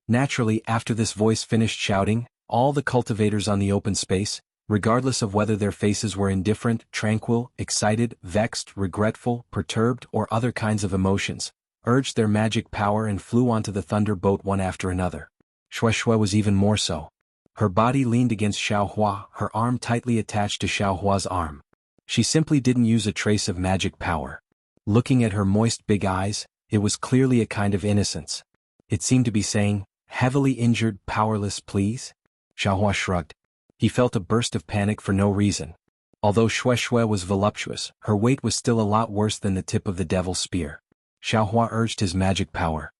A: Naturally, after this voice finished shouting, all the cultivators on the open space, regardless of whether their faces were indifferent, tranquil, excited, vexed, regretful, perturbed, or other kinds of emotions, urged their magic power and flew onto the thunder boat one after another. Shue shue was even more so. Her body leaned against Xiaohua, her arm tightly attached to Xiaohua's arm. She simply didn't use a trace of magic power. Looking at her moist big eyes, it was clearly a kind of innocence. It seemed to be saying, "Heavily injured, powerless, please?" Xiaohua shrugged. He felt a burst of panic for no reason. Although Shue shue was voluptuous, her weight was still a lot worse than the tip of the devil's spear. Xiaohua urged his magic power.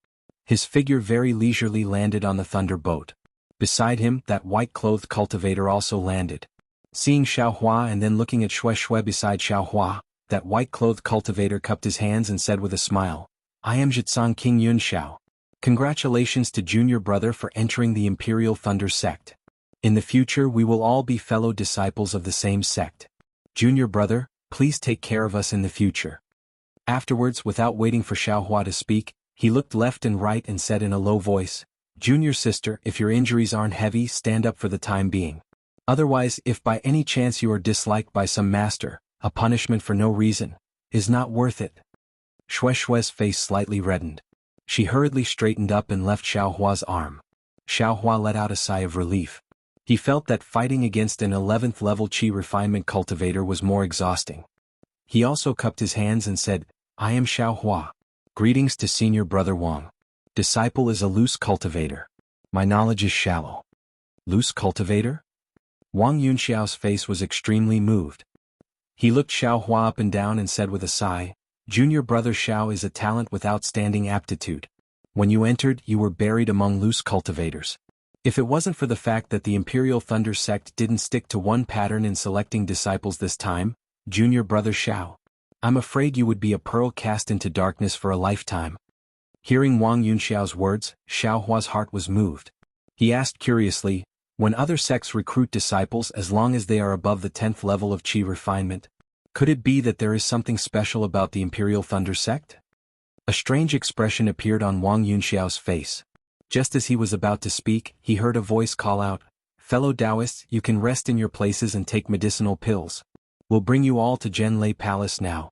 A: His figure very leisurely landed on the thunder boat. Beside him, that white-clothed cultivator also landed. Seeing Xiaohua and then looking at Shue shue beside Xiaohua, that white-clothed cultivator cupped his hands and said with a smile, "I am Zhitsong King Yunxiao. Congratulations to junior brother for entering the Imperial Thunder sect. In the future we will all be fellow disciples of the same sect. Junior brother, please take care of us in the future." Afterwards, without waiting for Xiaohua to speak, he looked left and right and said in a low voice, "Junior sister, if your injuries aren't heavy, stand up for the time being. Otherwise, if by any chance you are disliked by some master, a punishment for no reason is not worth it." Shue shue's face slightly reddened. She hurriedly straightened up and left Xiaohua's arm. Xiaohua let out a sigh of relief. He felt that fighting against an 11th level qi refinement cultivator was more exhausting. He also cupped his hands and said, "I am Xiaohua. Greetings to senior brother Wang. Disciple is a loose cultivator. My knowledge is shallow." Loose cultivator? Wang Yunxiao's face was extremely moved. He looked Xiaohua up and down and said with a sigh, "Junior brother Xiao is a talent with outstanding aptitude. When you entered, you were buried among loose cultivators. If it wasn't for the fact that the Imperial Thunder sect didn't stick to one pattern in selecting disciples this time, junior brother Xiao, I'm afraid you would be a pearl cast into darkness for a lifetime." Hearing Wang Yunxiao's words, Xiaohua's heart was moved. He asked curiously, when other sects recruit disciples as long as they are above the 10th level of qi refinement, could it be that there is something special about the Imperial Thunder sect? A strange expression appeared on Wang Yunxiao's face. Just as he was about to speak, he heard a voice call out, "Fellow Taoists, you can rest in your places and take medicinal pills. We'll bring you all to Zhenlei Palace now."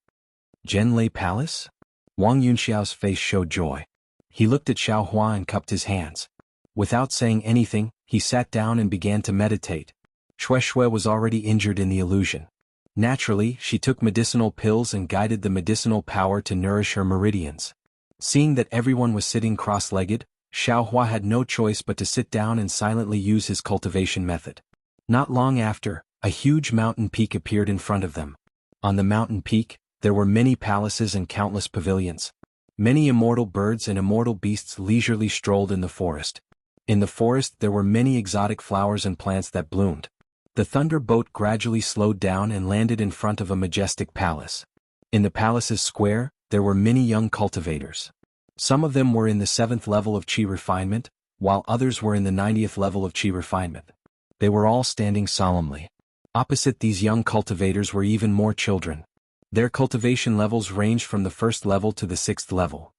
A: Zhenlei Palace? Wang Yunxiao's face showed joy. He looked at Xiaohua and cupped his hands. Without saying anything, he sat down and began to meditate. Shui was already injured in the illusion. Naturally, she took medicinal pills and guided the medicinal power to nourish her meridians. Seeing that everyone was sitting cross-legged, Xiaohua had no choice but to sit down and silently use his cultivation method. Not long after, a huge mountain peak appeared in front of them. On the mountain peak, there were many palaces and countless pavilions. Many immortal birds and immortal beasts leisurely strolled in the forest. In the forest there were many exotic flowers and plants that bloomed. The thunder boat gradually slowed down and landed in front of a majestic palace. In the palace's square, there were many young cultivators. Some of them were in the 7th level of qi refinement, while others were in the 90th level of qi refinement. They were all standing solemnly. Opposite these young cultivators were even more children. Their cultivation levels ranged from the 1st level to the 6th level.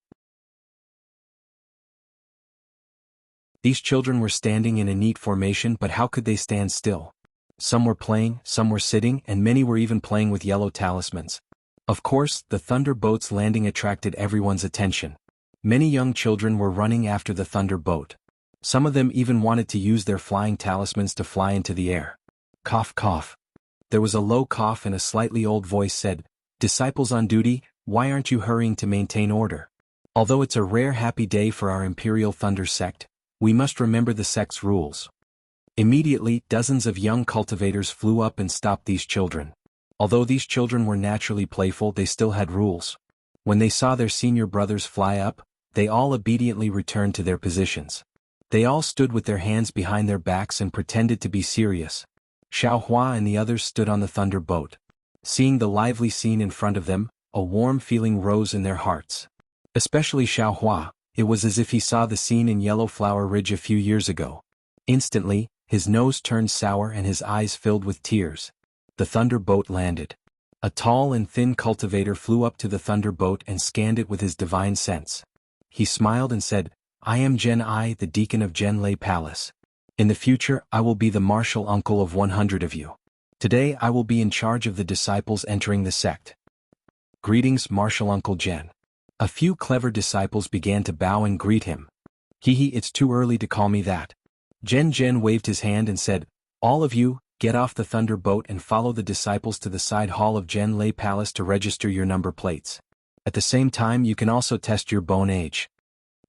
A: These children were standing in a neat formation, but how could they stand still? Some were playing, some were sitting, and many were even playing with yellow talismans. Of course, the thunder boat's landing attracted everyone's attention. Many young children were running after the thunder boat. Some of them even wanted to use their flying talismans to fly into the air. Cough, cough. There was a low cough and a slightly old voice said, "Disciples on duty, why aren't you hurrying to maintain order? Although it's a rare happy day for our Imperial Thunder sect, we must remember the sect's rules." Immediately, dozens of young cultivators flew up and stopped these children. Although these children were naturally playful, they still had rules. When they saw their senior brothers fly up, they all obediently returned to their positions. They all stood with their hands behind their backs and pretended to be serious. Xiaohua and the others stood on the thunder boat. Seeing the lively scene in front of them, a warm feeling rose in their hearts. Especially Xiaohua, it was as if he saw the scene in Yellow Flower Ridge a few years ago. Instantly, his nose turned sour and his eyes filled with tears. The thunder boat landed. A tall and thin cultivator flew up to the thunder boat and scanned it with his divine sense. He smiled and said, "I am Zhen I, the deacon of Zhenlei Palace. In the future I will be the martial uncle of 100 of you. Today I will be in charge of the disciples entering the sect. Greetings, Martial Uncle Zhen." A few clever disciples began to bow and greet him. It's too early to call me that." Zhen waved his hand and said, "All of you, get off the thunder boat and follow the disciples to the side hall of Zhenlei Palace to register your number plates. At the same time you can also test your bone age."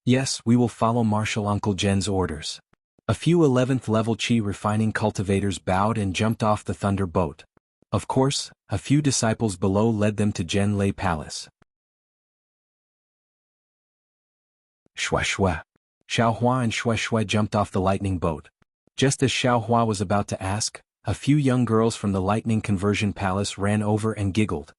A: "Yes, we will follow Martial Uncle Zhen's orders." A few 11th level qi refining cultivators bowed and jumped off the thunder boat. Of course, a few disciples below led them to Zhenlei Palace. Shui. Xiaohua and Shui jumped off the lightning boat. Just as Xiaohua was about to ask, a few young girls from the lightning conversion palace ran over and giggled.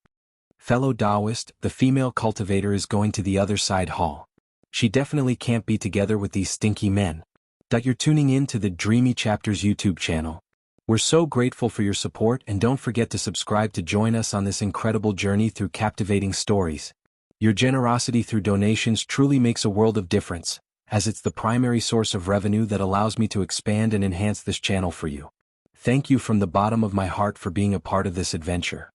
A: "Fellow Taoist, the female cultivator is going to the other side hall. She definitely can't be together with these stinky men." You're tuning in to the Dreamy Chapters YouTube channel. We're so grateful for your support, and don't forget to subscribe to join us on this incredible journey through captivating stories. Your generosity through donations truly makes a world of difference, as it's the primary source of revenue that allows me to expand and enhance this channel for you. Thank you from the bottom of my heart for being a part of this adventure.